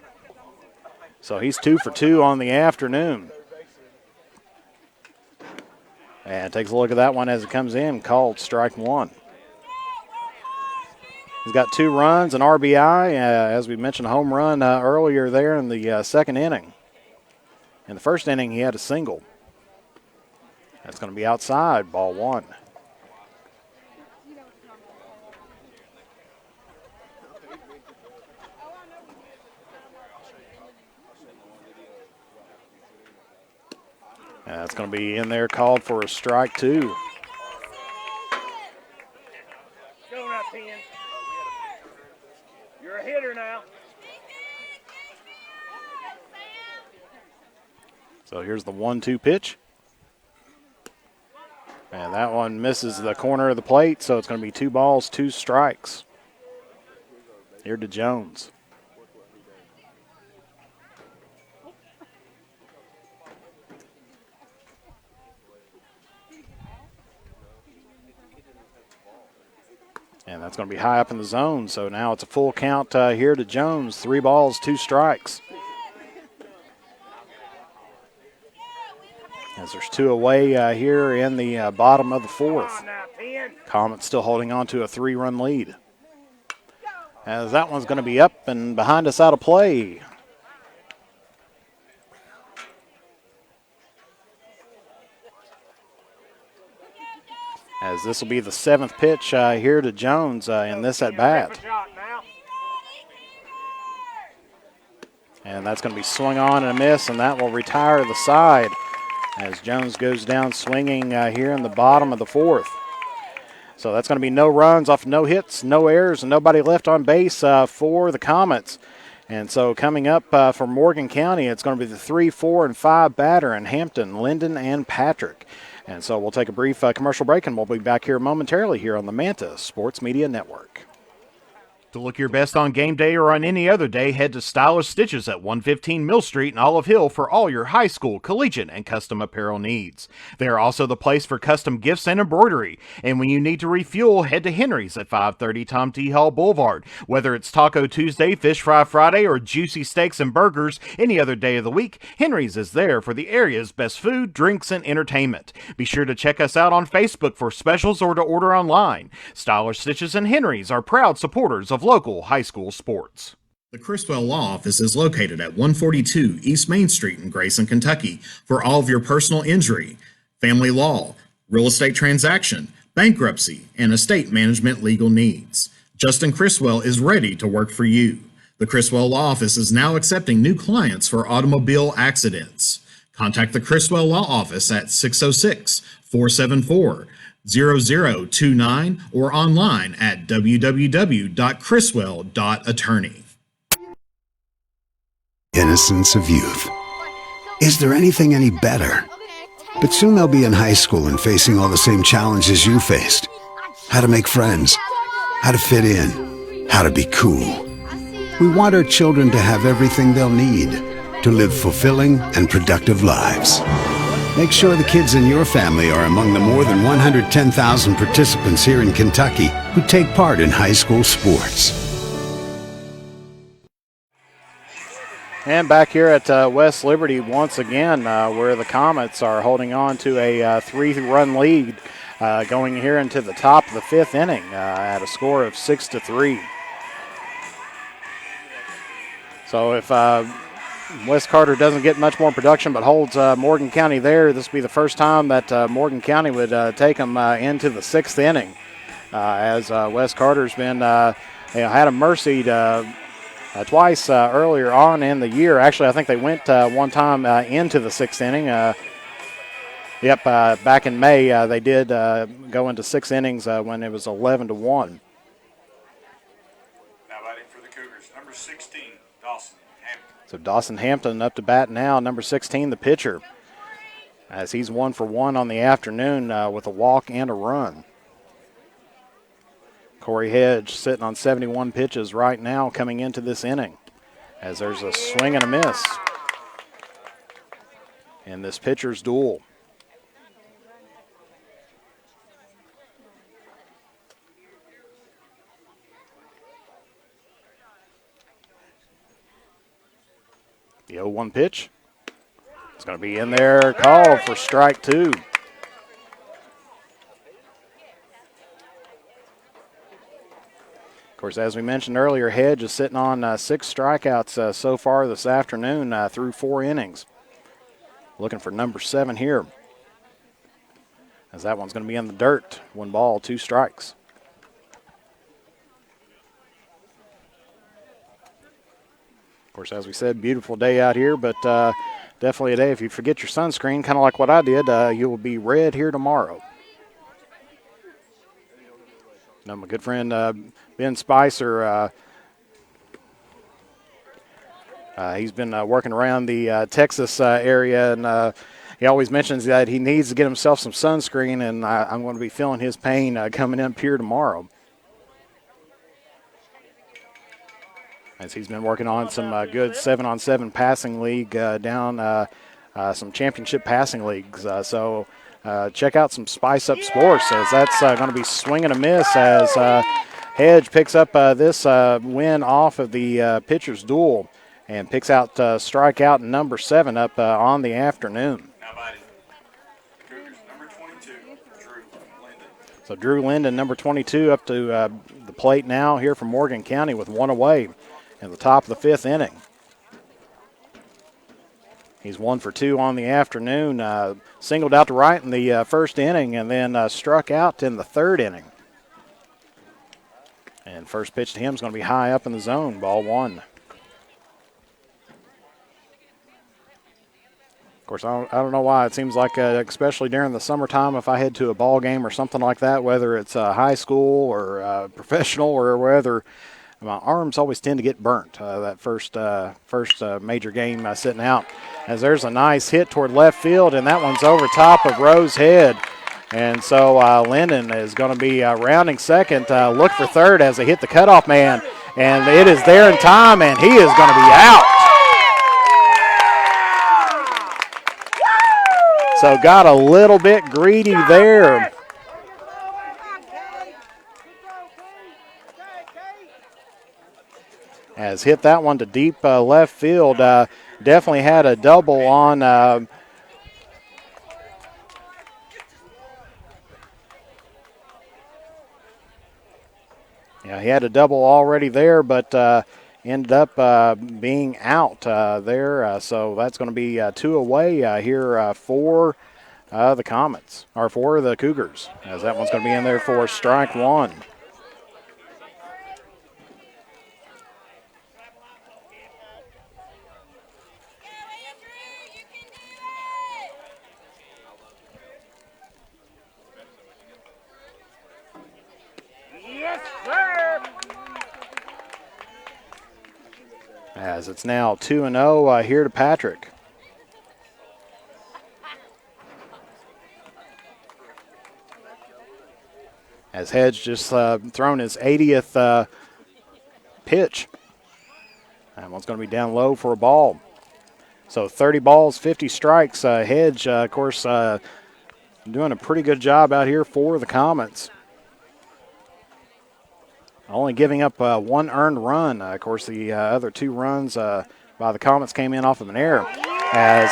So he's 2 for 2 on the afternoon. And takes a look at that one as it comes in, called strike 1. He's got 2 runs, an RBI, as we mentioned, a home run earlier there in the second inning. In the first inning, he had a single. That's going to be outside, ball 1. That's going to be in there, called for a strike 2. Go now, 10. You're a hitter now. So here's the 1-2 pitch. And that one misses the corner of the plate, so it's going to be 2 balls, 2 strikes. Here to Jones. And that's going to be high up in the zone. So now it's a full count here to Jones. 3 balls, 2 strikes. As there's 2 away here in the bottom of the 4th. Comet still holding on to a 3-run lead. As that one's going to be up and behind us out of play. As this will be the 7th pitch here to Jones in this at bat. And that's going to be swung on and a miss, and that will retire the side as Jones goes down swinging here in the bottom of the 4th. So that's going to be no runs off no hits, no errors, and nobody left on base for the Comets. And so coming up for Morgan County, it's going to be the 3, 4, and 5 batter in Hampton, Linden, and Patrick. And so we'll take a brief commercial break, and we'll be back here momentarily here on the Manta Sports Media Network. To look your best on game day or on any other day, head to Stylish Stitches at 115 Mill Street in Olive Hill for all your high school, collegiate, and custom apparel needs. They are also the place for custom gifts and embroidery. And when you need to refuel, head to Henry's at 530 Tom T. Hall Boulevard. Whether it's Taco Tuesday, Fish Fry Friday, or juicy steaks and burgers any other day of the week, Henry's is there for the area's best food, drinks, and entertainment. Be sure to check us out on Facebook for specials or to order online. Stylish Stitches and Henry's are proud supporters of local high school sports. The Criswell Law Office is located at 142 East Main Street in Grayson, Kentucky for all of your personal injury, family law, real estate transaction, bankruptcy, and estate management legal needs. Justin Criswell is ready to work for you. The Criswell Law Office is now accepting new clients for automobile accidents. Contact the Criswell Law Office at 606-474-0029 or online at www.criswell.attorney. Innocence of youth. Is there anything any better? But soon they'll be in high school and facing all the same challenges you faced. How to make friends, how to fit in, how to be cool. We want our children to have everything they'll need to live fulfilling and productive lives. Make sure the kids in your family are among the more than 110,000 participants here in Kentucky who take part in high school sports. And back here at West Liberty once again, where the Comets are holding on to a 3-run lead going here into the top of the 5th inning at a score of 6-3. So if West Carter doesn't get much more production but holds Morgan County there, this will be the first time that Morgan County would take them into the 6th inning, as West Carter's been had a mercy twice earlier on in the year. Actually, I think they went one time into the 6th inning. Back in May they did go into 6 innings when it was 11-1. Now batting for the Cougars, number 16, Dawson Hampton. So Dawson Hampton up to bat now, number 16, the pitcher, as he's 1 for 1 on the afternoon with a walk and a run. Corey Hedge sitting on 71 pitches right now coming into this inning, as there's a swing and a miss in this pitcher's duel. The 0-1 pitch. It's going to be in there, called for strike 2. Of course, as we mentioned earlier, Hedge is sitting on 6 strikeouts so far this afternoon through 4 innings. Looking for number 7 here, as that one's going to be in the dirt. 1 ball, 2 strikes. Of course, as we said, beautiful day out here, but definitely a day, if you forget your sunscreen, kind of like what I did, you will be red here tomorrow. Now, my good friend Ben Spicer, he's been working around the Texas area, and he always mentions that he needs to get himself some sunscreen, and I'm going to be feeling his pain coming up here tomorrow, as he's been working on some good 7-on-7 passing league down some championship passing leagues. Check out some Spice Up Sports, as that's going to be swing and a miss, as Hedge picks up this win off of the pitcher's duel and picks out strikeout number 7 up on the afternoon. Now batting. Cougars, number 22, Drew Linden. So Drew Linden, number 22, up to the plate now here from Morgan County with 1 away in the top of the 5th inning. He's 1 for 2 on the afternoon, singled out to right in the first inning and then struck out in the 3rd inning. And first pitch to him is going to be high up in the zone, ball 1. Of course, I don't know why. It seems like, especially during the summertime, if I head to a ball game or something like that, whether it's high school or professional or whether my arms always tend to get burnt that first major game sitting out. As there's a nice hit toward left field, and that one's over top of Rose Head. And so Linden is going to be rounding second, look for third as they hit the cutoff man. And it is there in time, and he is going to be out. So got a little bit greedy there. Has hit that one to deep left field. Definitely had a double on yeah, he had a double already there, but ended up being out there. So that's going to be 2 away here for the Comets, or for the Cougars, as that one's going to be in there for strike 1. Yes, sir. As it's now 2-0 here to Patrick. As Hedge just thrown his 80th pitch. That one's going to be down low for a ball. So 30 balls, 50 strikes. Hedge, of course, doing a pretty good job out here for the Comets. Only giving up 1 earned run. Of course, the other 2 runs by the Comets came in off of an error. As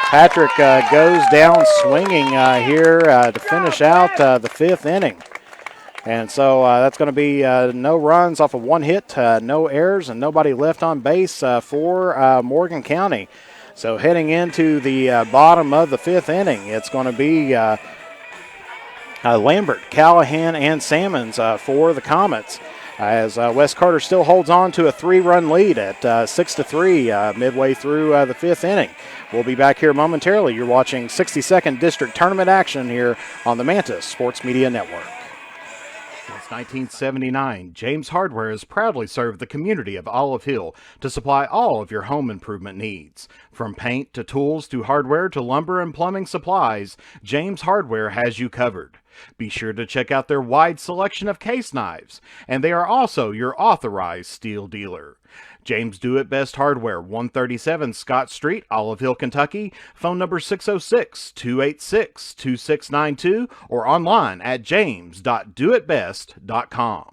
Patrick goes down swinging here to finish out the 5th inning. And so that's going to be no runs off of 1 hit, no errors, and nobody left on base for Morgan County. So heading into the bottom of the 5th inning, it's going to be Lambert, Callahan, and Sammons for the Comets, as Wes Carter still holds on to a 3-run lead at 6-3 midway through the 5th inning. We'll be back here momentarily. You're watching 62nd District Tournament action here on the Mantis Sports Media Network. Since 1979, James Hardware has proudly served the community of Olive Hill to supply all of your home improvement needs. From paint to tools to hardware to lumber and plumbing supplies, James Hardware has you covered. Be sure to check out their wide selection of case knives, and they are also your authorized steel dealer. James Do It Best Hardware, 137 Scott Street, Olive Hill, Kentucky. Phone number 606-286-2692 or online at james.doitbest.com.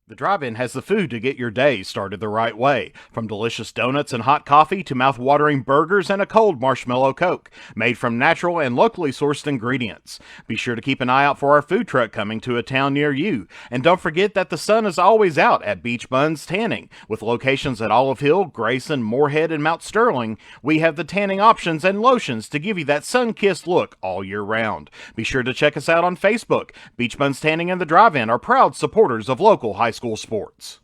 The Drive-In has the food to get your day started the right way. From delicious donuts and hot coffee to mouth-watering burgers and a cold marshmallow Coke, made from natural and locally sourced ingredients. Be sure to keep an eye out for our food truck coming to a town near you. And don't forget that the sun is always out at Beach Buns Tanning. With locations at Olive Hill, Grayson, Moorhead, and Mount Sterling, we have the tanning options and lotions to give you that sun-kissed look all year round. Be sure to check us out on Facebook. Beach Buns Tanning and the Drive-In are proud supporters of local high school sports.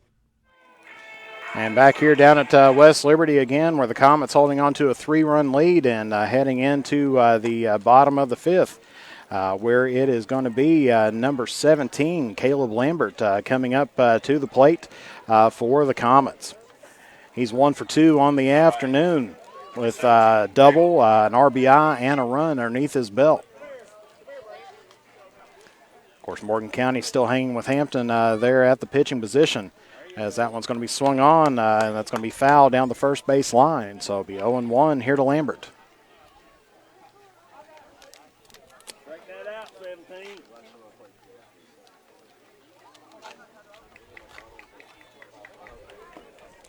And back here down at West Liberty again, where the Comets holding on to a 3-run lead and heading into the bottom of the 5th, where it is going to be number 17, Caleb Lambert, coming up to the plate for the Comets. He's 1 for 2 on the afternoon with a double, an RBI, and a run underneath his belt. Of course, Morgan County still hanging with Hampton there at the pitching position, as that one's going to be swung on, and that's going to be foul down the first base line. So it'll be 0-1 here to Lambert. Break that out, 17.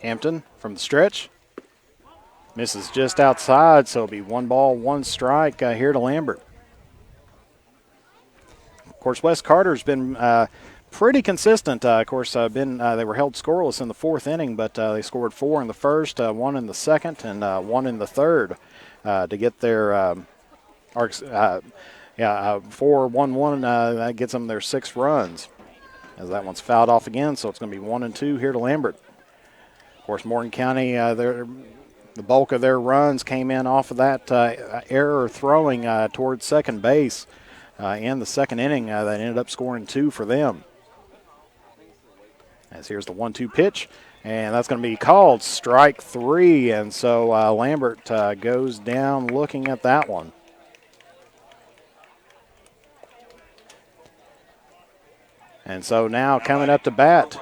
Hampton from the stretch. Misses just outside, so it'll be 1 ball, 1 strike here to Lambert. Of course, Wes Carter's been pretty consistent. Of course, they were held scoreless in the 4th inning, but they scored 4 in the 1st, 1 in the 2nd, and 1 in the 3rd to get their 4-1-1. That gets them their 6 runs. As that one's fouled off again, so it's going to be 1-2 here to Lambert. Of course, Morgan County, the bulk of their runs came in off of that error throwing towards second base in the 2nd inning. That ended up scoring 2 for them. As here's the 1-2 pitch, and that's going to be called strike 3. And so Lambert goes down looking at that one. And so now coming up to bat,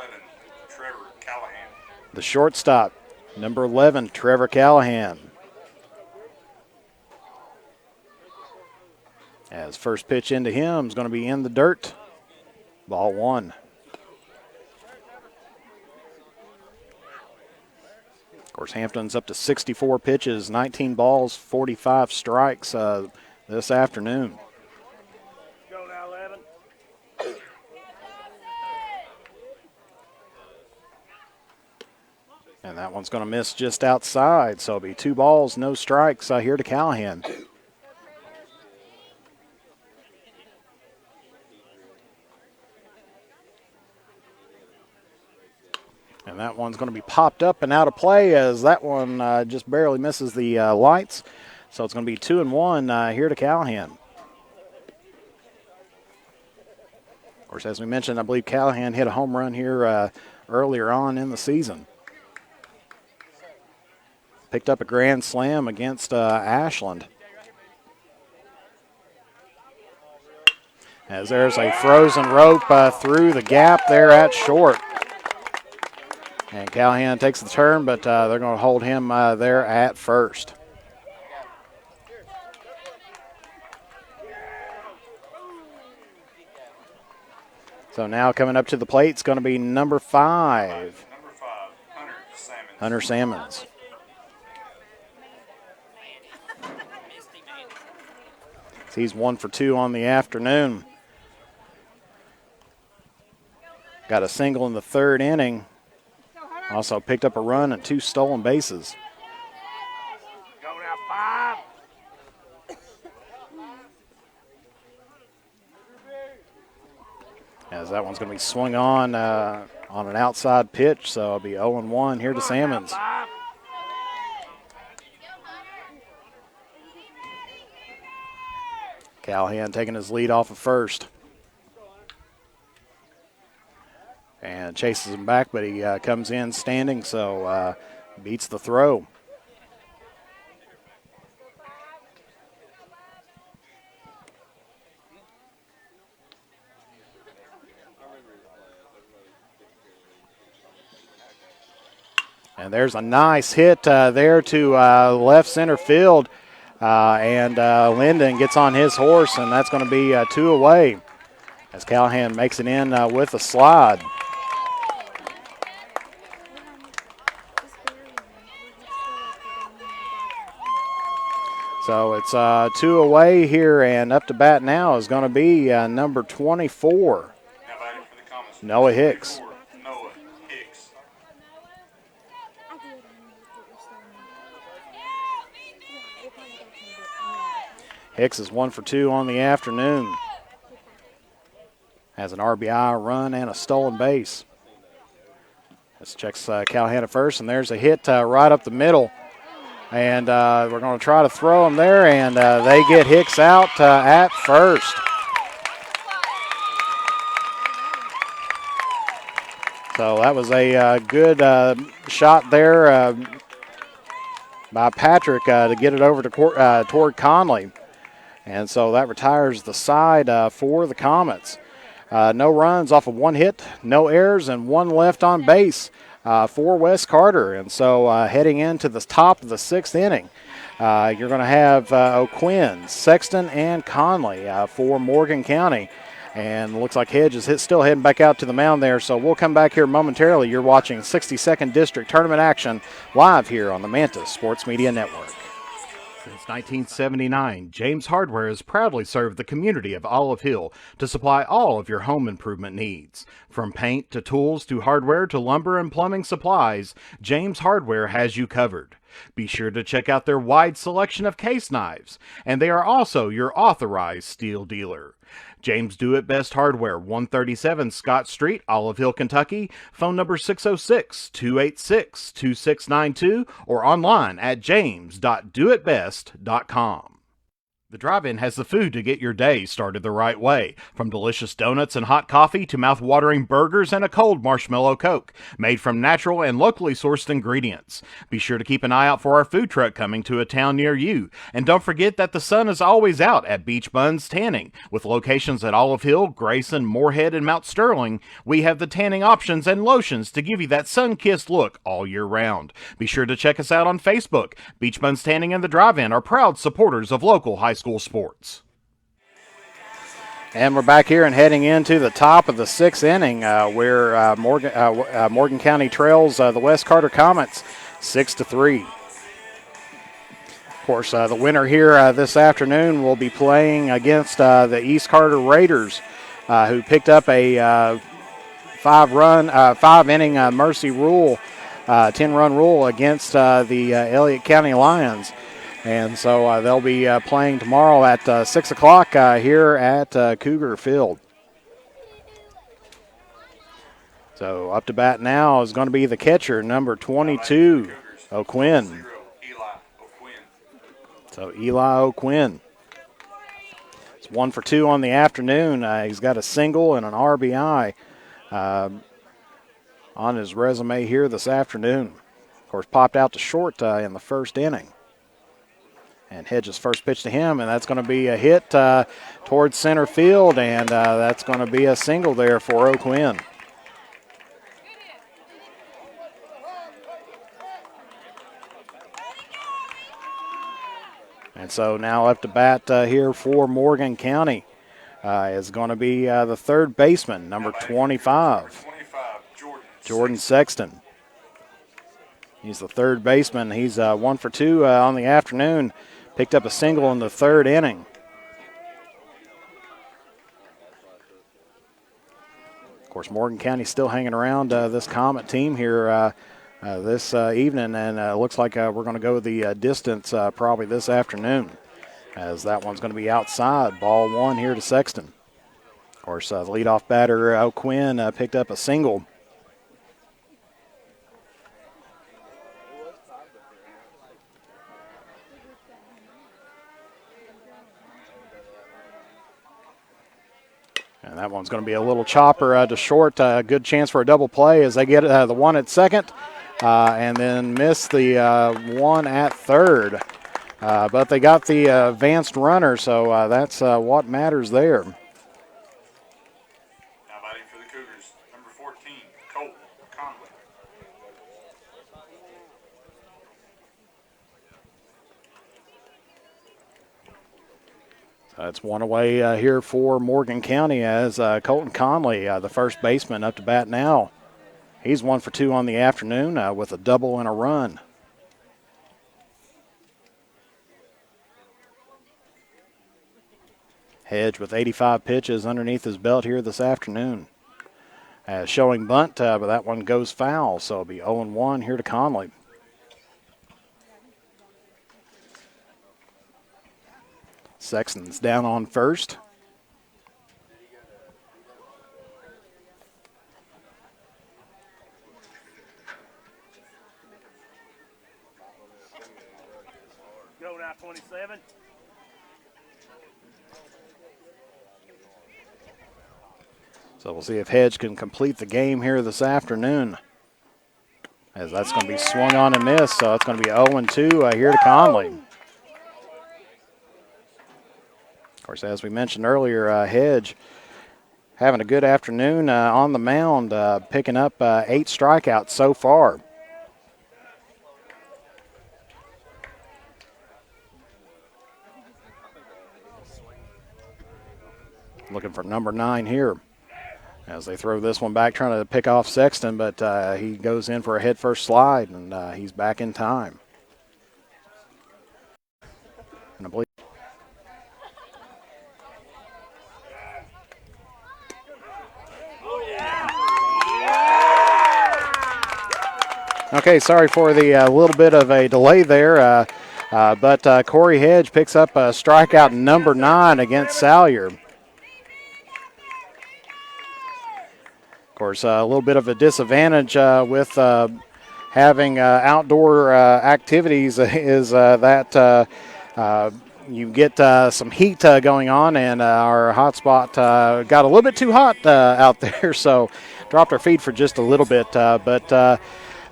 Trevor Callahan. the shortstop, number 11, Trevor Callahan. As first pitch into him is going to be in the dirt. Ball 1. Of course, Hampton's up to 64 pitches, 19 balls, 45 strikes this afternoon. Go now, 11. And that one's going to miss just outside, so it'll be 2 balls, no strikes here to Callahan. And that one's going to be popped up and out of play as that one just barely misses the lights. So it's going to be 2-1 here to Callahan. Of course, as we mentioned, I believe Callahan hit a home run here earlier on in the season. Picked up a grand slam against Ashland. As there's a frozen rope through the gap there at short. And Callahan takes the turn, but they're going to hold him there at first. So now coming up to the plate is going to be number 5. Number 5, Hunter Salmons. Hunter Salmons. He's 1 for 2 on the afternoon. Got a single in the 3rd inning. Also picked up a run and 2 stolen bases. Go now, 5. As that one's going to be swung on an outside pitch, so it'll be 0-1 here to Salmons. 5. Callahan taking his lead off of first. And chases him back, but he comes in standing, so beats the throw. And there's a nice hit there to left center field. And Linden gets on his horse, and that's going to be 2 away as Callahan makes it in with a slide. So it's 2 away here, and up to bat now is going to be number 24, Now batting for the Comets. Noah Hicks. Noah Hicks. Hicks is 1 for 2 on the afternoon. Has an RBI run and a stolen base. This checks Callahan at first, and there's a hit right up the middle. And we're going to try to throw him there, and they get Hicks out at first. So that was a good shot there by Patrick to get it over to toward Conley. And so that retires the side for the Comets. No runs off of 1 hit, no errors, and 1 left on base for Wes Carter. And so heading into the top of the 6th inning, you're going to have O'Quinn, Sexton, and Conley for Morgan County. And looks like Hedge is still heading back out to the mound there. So we'll come back here momentarily. You're watching 62nd District Tournament action live here on the Mantis Sports Media Network. Since 1979, James Hardware has proudly served the community of Olive Hill to supply all of your home improvement needs. From paint to tools to hardware to lumber and plumbing supplies, James Hardware has you covered. Be sure to check out their wide selection of case knives, and they are also your authorized steel dealer. James Do It Best Hardware, 137 Scott Street, Olive Hill, Kentucky. Phone number 606-286-2692 or online at james.doitbest.com. The Drive-In has the food to get your day started the right way. From delicious donuts and hot coffee to mouth-watering burgers and a cold marshmallow Coke, made from natural and locally sourced ingredients. Be sure to keep an eye out for our food truck coming to a town near you. And don't forget that the sun is always out at Beach Buns Tanning. With locations at Olive Hill, Grayson, Moorhead, and Mount Sterling, we have the tanning options and lotions to give you that sun-kissed look all year round. Be sure to check us out on Facebook. Beach Buns Tanning and the Drive-In are proud supporters of local high school sports. And we're back here and heading into the top of the sixth inning where Morgan County trails the West Carter Comets 6-3. Of course, the winner here this afternoon will be playing against the East Carter Raiders, who picked up a five-inning mercy rule, 10-run rule against the Elliott County Lions. And so they'll be playing tomorrow at 6 o'clock here at Cougar Field. So up to bat now is going to be the catcher, number 22, O'Quinn. So Eli O'Quinn. It's 1 for 2 on the afternoon. He's got a single and an RBI on his resume here this afternoon. Of course, popped out to short in the first inning. And Hedges' first pitch to him, and that's going to be a hit towards center field, and that's going to be a single there for O'Quinn. And so now up to bat here for Morgan County is going to be the third baseman, number 25, Jordan Sexton. He's the third baseman. He's 1 for 2 on the afternoon. Picked up a single in the third inning. Of course, Morgan County still hanging around this Comet team here this evening, and it looks like we're going to go the distance probably this afternoon, as that one's going to be outside. Ball 1 here to Sexton. Of course, the leadoff batter, O'Quinn, picked up a single. And that one's going to be a little chopper to short. Good chance for a double play as they get the one at second and then miss the one at third. But they got the advanced runner, so that's what matters there. Now batting for the Cougars, number 14, Colt Conley. It's one away here for Morgan County as Colton Conley, the first baseman, up to bat now. He's 1 for 2 on the afternoon with a double and a run. Hedge with 85 pitches underneath his belt here this afternoon. Showing bunt, but that one goes foul, so it'll be 0-1 here to Conley. Sexton's down on first. Go now, 27. So we'll see if Hedge can complete the game here this afternoon, as that's going to be swung on and missed, so it's going to be 0-2 here to Conley. Of course, as we mentioned earlier, Hedge having a good afternoon on the mound, picking up 8 strikeouts so far. Looking for number 9 here as they throw this one back, trying to pick off Sexton, but he goes in for a head-first slide, and he's back in time. And I believe okay, sorry for the little bit of a delay there, but Corey Hedge picks up a strikeout number 9 against Salyer. Of course, a little bit of a disadvantage with having outdoor activities is that you get some heat going on, and our hotspot got a little bit too hot out there, so dropped our feed for just a little bit, but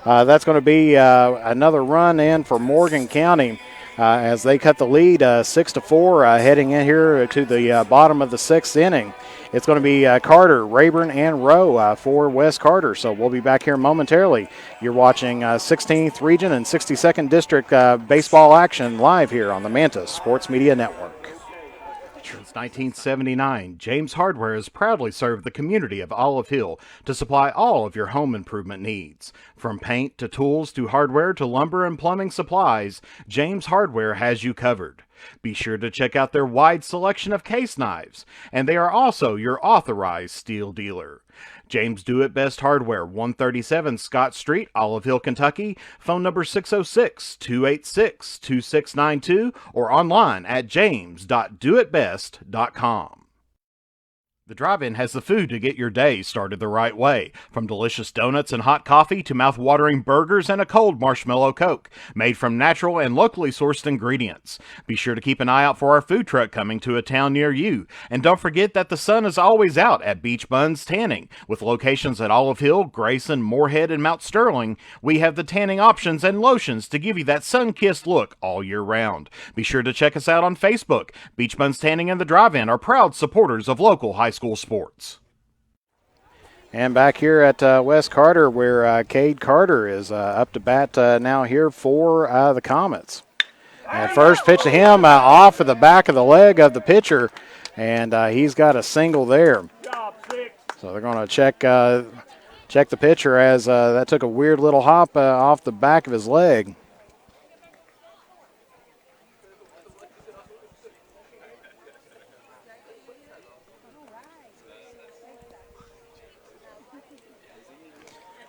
that's going to be another run in for Morgan County as they cut the lead 6-4 heading in here to the bottom of the 6th inning. It's going to be Carter, Rayburn, and Rowe for West Carter. So we'll be back here momentarily. You're watching 16th Region and 62nd District baseball action live here on the Manta Sports Media Network. Since 1979, James Hardware has proudly served the community of Olive Hill to supply all of your home improvement needs. From paint to tools to hardware to lumber and plumbing supplies, James Hardware has you covered. Be sure to check out their wide selection of case knives, and they are also your authorized steel dealer. James Do It Best Hardware, 137 Scott Street, Olive Hill, Kentucky. Phone number 606-286-2692 or online at james.doitbest.com. The Drive-In has the food to get your day started the right way. From delicious donuts and hot coffee to mouth-watering burgers and a cold marshmallow Coke, made from natural and locally sourced ingredients. Be sure to keep an eye out for our food truck coming to a town near you. And don't forget that the sun is always out at Beach Buns Tanning. With locations at Olive Hill, Grayson, Moorhead, and Mount Sterling, we have the tanning options and lotions to give you that sun-kissed look all year round. Be sure to check us out on Facebook. Beach Buns Tanning and the Drive-In are proud supporters of local high school sports. And back here at West Carter, where Cade Carter is up to bat now here for the Comets. And first pitch to him off of the back of the leg of the pitcher, and he's got a single there. So they're going to check the pitcher as that took a weird little hop off the back of his leg.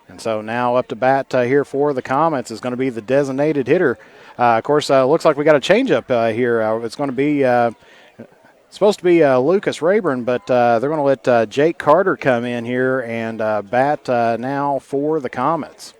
And so now up to bat here for the Comets is going to be the designated hitter. Of course, looks like we got a changeup here. It's going to be supposed to be Lucas Rayburn, but they're going to let Jake Carter come in here and bat now for the Comets.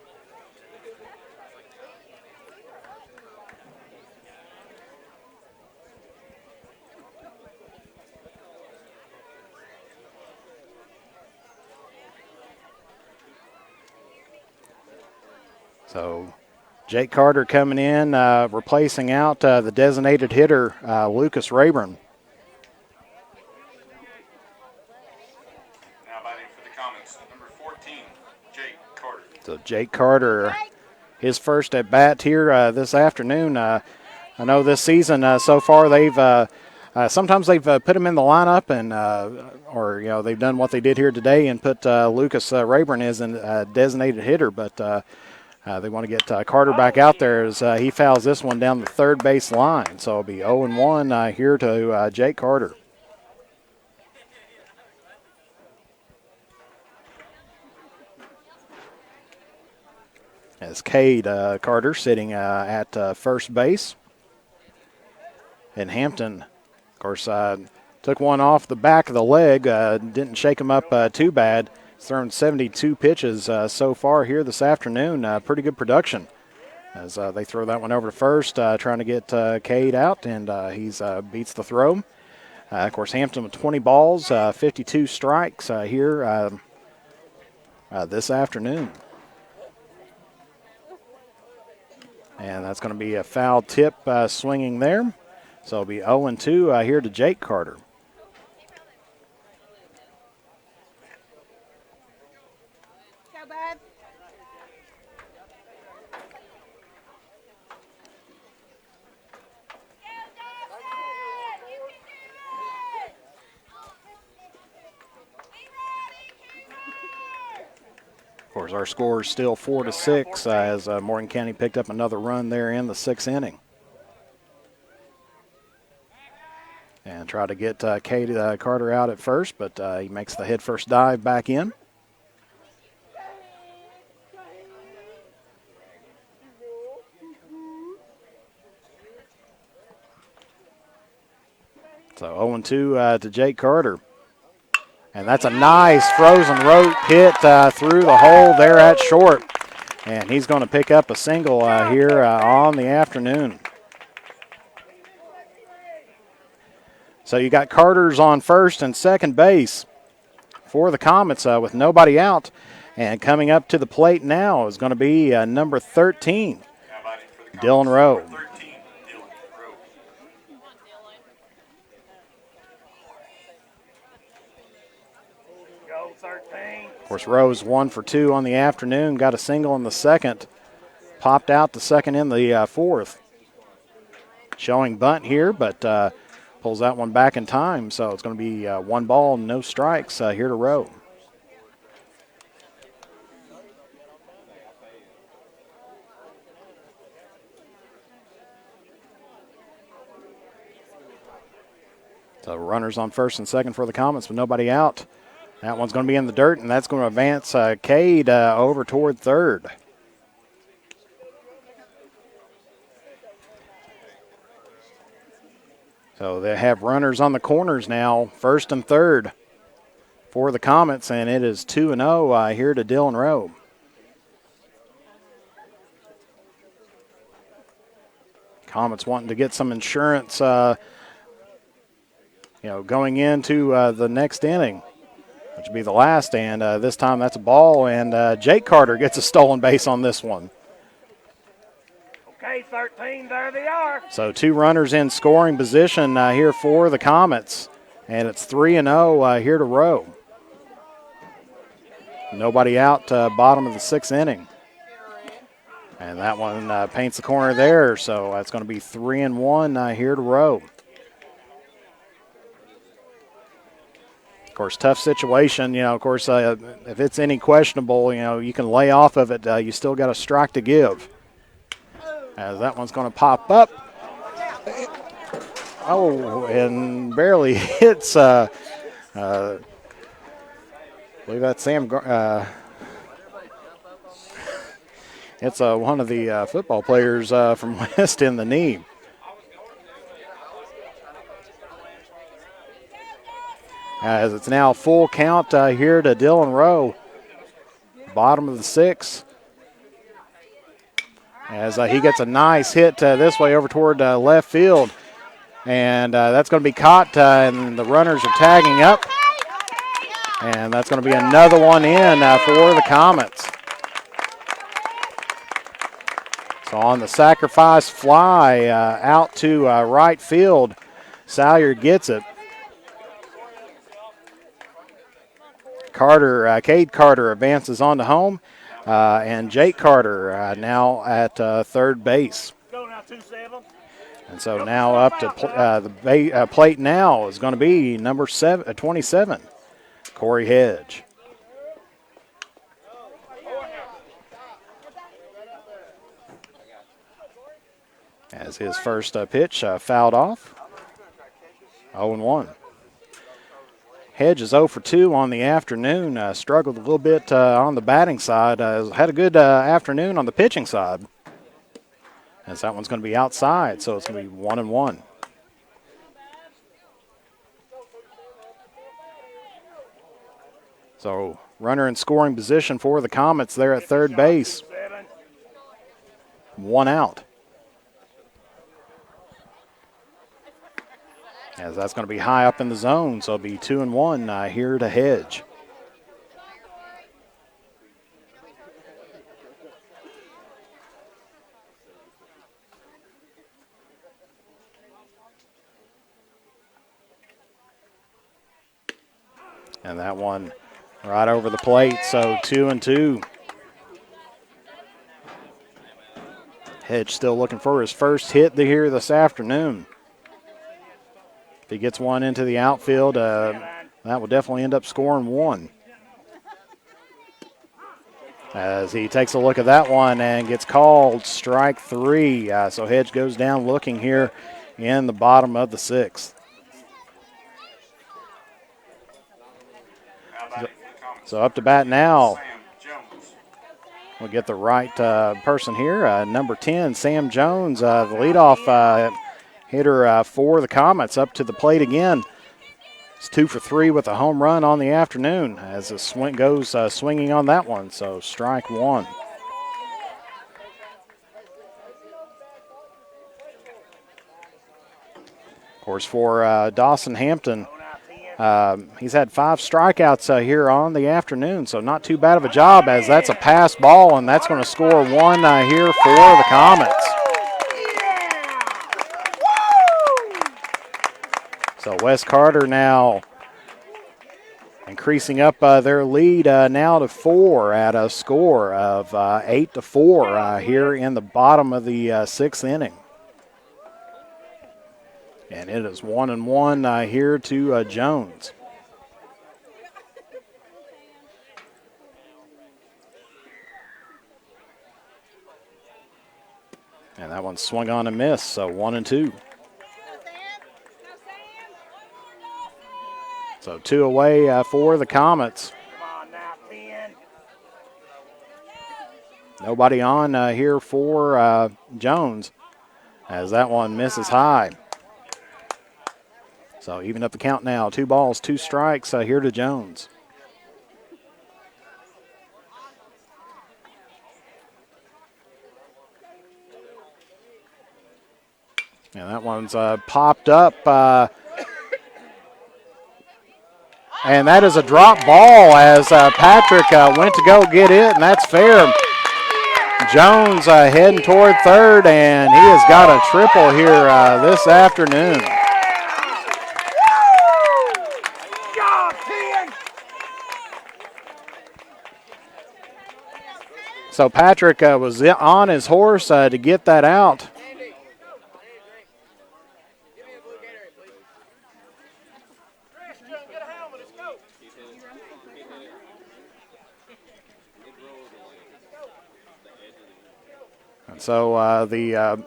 So Jake Carter coming in, replacing out the designated hitter, Lucas Rayburn. Now batting for the Comets, number 14, Jake Carter. So Jake Carter, his first at bat here this afternoon. I know this season so far they've sometimes they've put him in the lineup, and or they've done what they did here today and put Lucas Rayburn as a designated hitter, but they want to get Carter back out there as he fouls this one down the third base line. So it'll be 0-1 here to Jake Carter. As Cade Carter sitting at first base. And Hampton, of course, took one off the back of the leg, didn't shake him up too bad. He's thrown 72 pitches so far here this afternoon. Pretty good production as they throw that one over to first, trying to get Cade out, and he's beats the throw. Of course, Hampton with 20 balls, 52 strikes here this afternoon. And that's going to be a foul tip swinging there. So it'll be 0-2 here to Jake Carter. Go, bud. Of course, our score is still 4-6 as Morgan County picked up another run there in the 6th inning. And try to get Cade Carter out at first, but he makes the head first dive back in. So 0-2 to Jake Carter. And that's a nice frozen rope hit through the hole there at short. And he's going to pick up a single here on the afternoon. So you got Carter's on first and second base for the Comets with nobody out. And coming up to the plate now is going to be number 13, Dylan Rowe. Go 13. Of course, Rowe's 1 for 2 on the afternoon. Got a single in the second. Popped out the second in the fourth. Showing bunt here, but pulls that one back in time. So it's going to be 1 ball, no strikes here to Rowe. So runners on first and second for the Comets with nobody out. That one's going to be in the dirt, and that's going to advance Cade over toward third. So they have runners on the corners now, first and third for the Comets, and it is 2-0 here to Dylan Rowe. Comets wanting to get some insurance, going into the next inning, which will be the last, and this time that's a ball, and Jake Carter gets a stolen base on this one. Okay, 13, there they are. So 2 runners in scoring position here for the Comets, and it's 3-0 here to Rowe. Nobody out, bottom of the 6th inning. And that one paints the corner there, so that's going to be 3-1 here to Rowe. Of course, tough situation. If it's any questionable, you can lay off of it. You still got a strike to give. As that one's going to pop up. Oh, and barely hits. I believe that's Sam. It's one of the football players from West in the knee. As it's now full count here to Dylan Rowe. Bottom of the 6th. As he gets a nice hit this way over toward left field. And that's going to be caught, and the runners are tagging up. And that's going to be another one in for the Comets. So on the sacrifice fly out to right field, Salyer gets it. Cade Carter advances on to home. And Jake Carter now at third base. Go now, 2-7. And so now up to the plate now is going to be number 27, Corey Hedge. As his first pitch fouled off. 0-1. Hedge is 0 for 2 on the afternoon. Struggled a little bit on the batting side. Had a good afternoon on the pitching side. As that one's going to be outside, so it's going to be 1-1. So runner in scoring position for the Comets there at third base. 1 out. As that's going to be high up in the zone, so it'll be 2-1 here to Hedge. And that one right over the plate, so 2-2. Hedge still looking for his first hit here this afternoon. If he gets one into the outfield, that will definitely end up scoring 1. as he takes a look at that one and gets called strike 3. So Hedge goes down looking here in the bottom of the 6th. How about it for the Comets? So up to bat now. Sam Jones. We'll get the right person here. Number 10, Sam Jones, the leadoff hitter for the Comets, up to the plate again. It's 2 for 3 with a home run on the afternoon as the swing goes swinging on that one. So strike 1. Of course, for Dawson Hampton, he's had 5 strikeouts here on the afternoon, so not too bad of a job as that's a pass ball, and that's going to score 1 here for the Comets. So Wes Carter now increasing up their lead now to 4 at a score of 8-4 here in the bottom of the 6th inning. And it is 1-1 here to Jones. And that one swung on and missed, so 1-2. So 2 away for the Comets. Come on now, 10. Nobody on here for Jones as that one misses high. So even up the count now. 2 balls, 2 strikes here to Jones. And that one's popped up. And that is a drop ball as Patrick went to go get it, and that's fair. Jones heading toward third, and he has got a triple here this afternoon. So Patrick was on his horse to get that out. And so the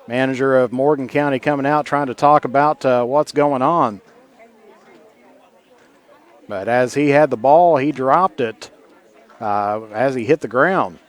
manager of Morgan County coming out trying to talk about what's going on. But as he had the ball, he dropped it as he hit the ground.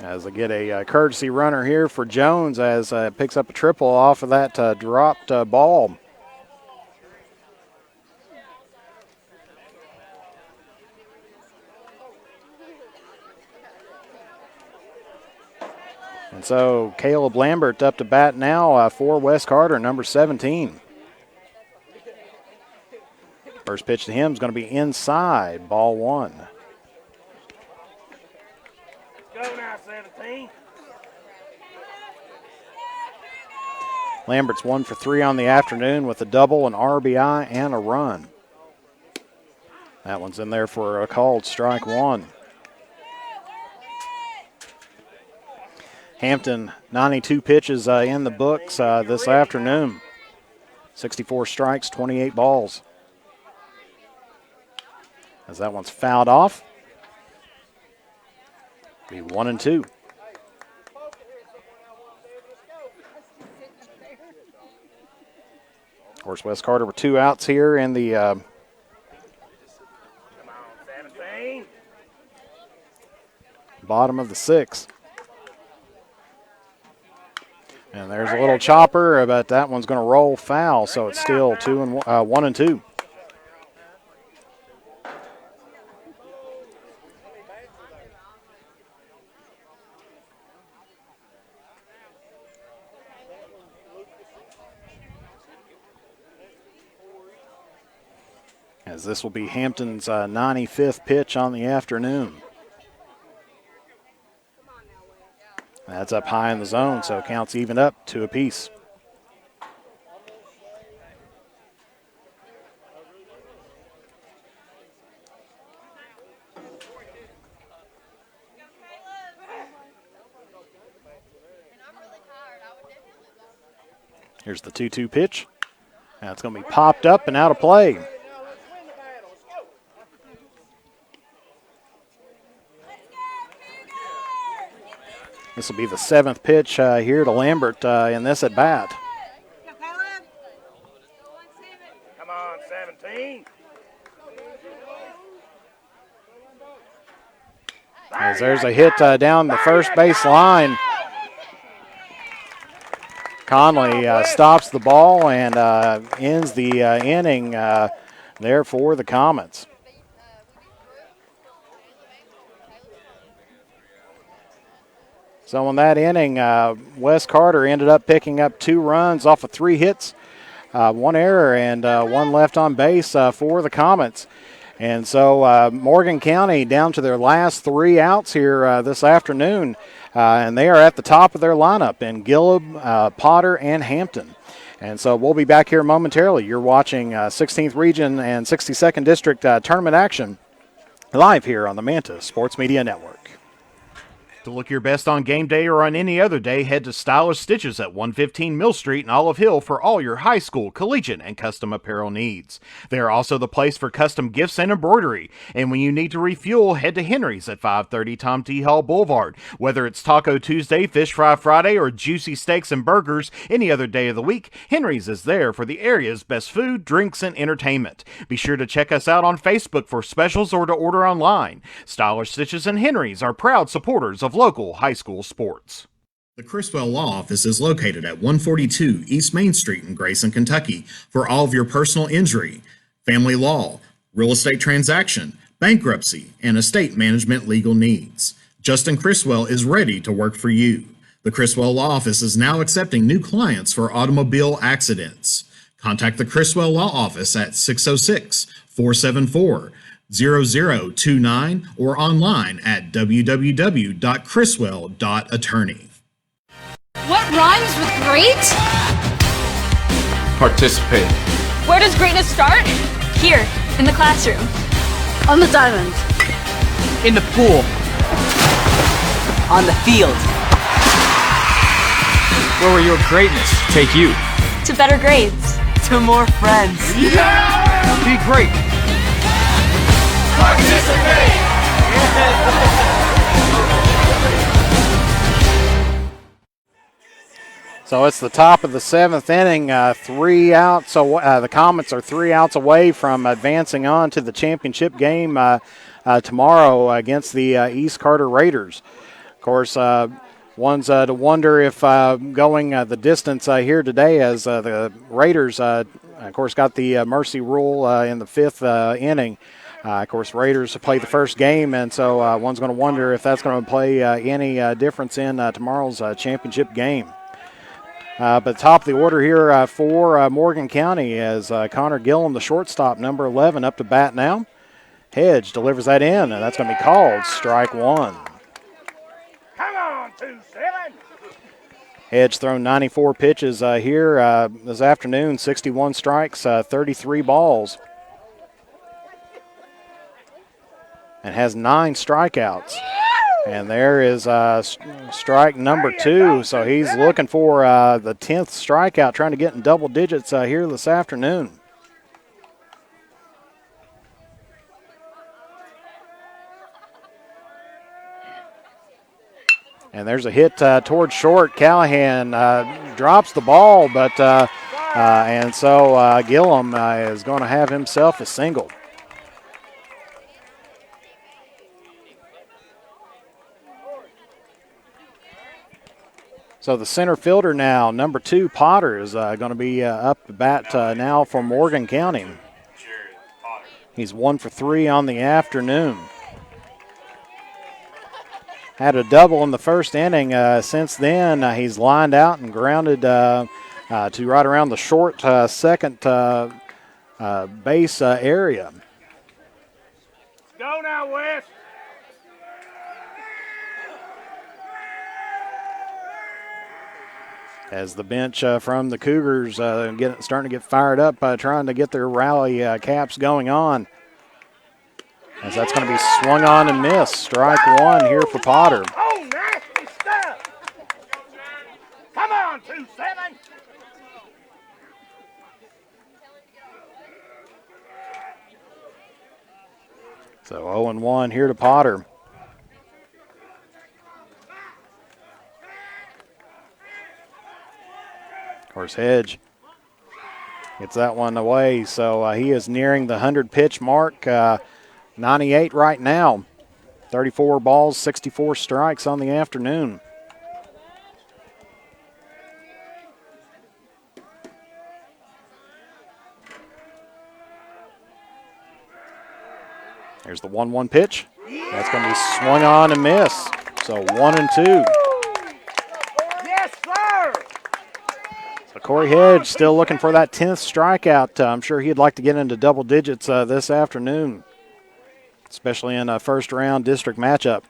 As they get a courtesy runner here for Jones as picks up a triple off of that dropped ball. And so Caleb Lambert up to bat now for Wes Carter, number 17. First pitch to him is going to be inside, ball 1. Go now, 17. Lambert's 1 for 3 on the afternoon with a double, an RBI, and a run. That one's in there for a called strike 1. Hampton, 92 pitches in the books this afternoon. 64 strikes, 28 balls. As that one's fouled off. Be 1-2. Of course, Wes Carter with 2 outs here in the Come on, 17. bottom of the 6th. And there's a little chopper, but that one's going to roll foul, so it's still 1-2. As this will be Hampton's 95th pitch on the afternoon. That's up high in the zone, so it counts even up 2 apiece. Here's the 2-2 pitch. That's going to be popped up and out of play. This will be the 7th pitch here to Lambert in this at bat. Come on, 17. As there's a hit down the first base line. Conley stops the ball and ends the inning there for the Comets. So in that inning, Wes Carter ended up picking up 2 runs off of 3 hits, 1 error, and 1 left on base for the Comets. And so Morgan County down to their last 3 outs here this afternoon, and they are at the top of their lineup in Gillib, Potter, and Hampton. And so we'll be back here momentarily. You're watching 16th Region and 62nd District tournament action live here on the Manta Sports Media Network. To look your best on game day or on any other day, head to Stylish Stitches at 115 Mill Street in Olive Hill for all your high school, collegiate, and custom apparel needs. They are also the place for custom gifts and embroidery. And when you need to refuel, head to Henry's at 530 Tom T. Hall Boulevard. Whether it's Taco Tuesday, Fish Fry Friday, or juicy steaks and burgers any other day of the week, Henry's is there for the area's best food, drinks, and entertainment. Be sure to check us out on Facebook for specials or to order online. Stylish Stitches and Henry's are proud supporters of local high school sports. The Criswell Law Office is located at 142 East Main Street in Grayson, Kentucky for all of your personal injury, family law, real estate transaction, bankruptcy, and estate management legal needs. Justin Criswell is ready to work for you. The Criswell Law Office is now accepting new clients for automobile accidents. Contact the Criswell Law Office at 606-474-0029 or online at www.criswell.attorney. What rhymes with great? Participate. Where does greatness start? Here, in the classroom. On the diamond. In the pool. On the field. Where will your greatness take you? To better grades. To more friends. Yeah! Be great. Participate! So it's the top of the 7th inning, 3 outs. So the Comets are 3 outs away from advancing on to the championship game tomorrow against the East Carter Raiders. Of course, one's to wonder if going the distance here today, as the Raiders, of course, got the mercy rule in the 5th inning. Of course, Raiders play the first game, and so one's going to wonder if that's going to play any difference in tomorrow's championship game. But top of the order here for Morgan County as Connor Gillum, the shortstop, number 11, up to bat now. Hedge delivers that in, and that's going to be called strike 1. Come on, 2-7. Hedge thrown 94 pitches here this afternoon, 61 strikes, 33 balls, and has 9 strikeouts. And there is strike number 2. So he's looking for the 10th strikeout, trying to get in double digits here this afternoon. And there's a hit towards short. Callahan drops the ball, but and so Gillum is going to have himself a single. So the center fielder now, number 2, Potter, is going to be up to bat now for Morgan County. He's 1 for 3 on the afternoon. Had a double in the first inning. Since then, he's lined out and grounded to right around the short second base area. Go now, Wes. As the bench from the Cougars starting to get fired up, trying to get their rally caps going on. As that's going to be swung on and missed. Strike 1 here for Potter. Oh, nasty stuff. Come on, 2-7. So 0-1 here to Potter. Of course, Hedge gets that one away. So he is nearing the 100-pitch mark. 98 right now. 34 balls, 64 strikes on the afternoon. Here's the 1-1 pitch. That's going to be swung on and miss. So 1-2. Yes, sir! So Corey Hedge still looking for that 10th strikeout. I'm sure he'd like to get into double digits this afternoon, especially in a first-round district matchup.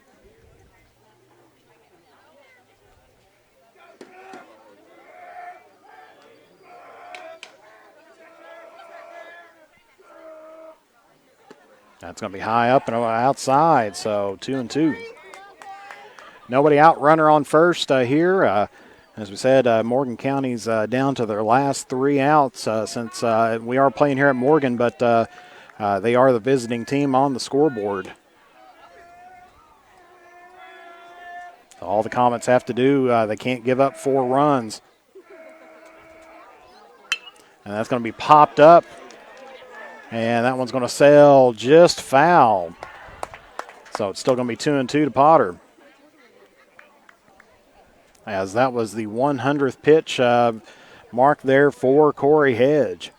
That's going to be high up and outside, so 2-2. Nobody out, runner on first here. As we said, Morgan County's down to their last 3 outs since we are playing here at Morgan, but they are the visiting team on the scoreboard. So all the Comets have to do, they can't give up 4 runs. And that's going to be popped up. And that one's going to sail just foul. So it's still going to be 2-2 to Potter. As that was the 100th pitch mark there for Corey Hedge.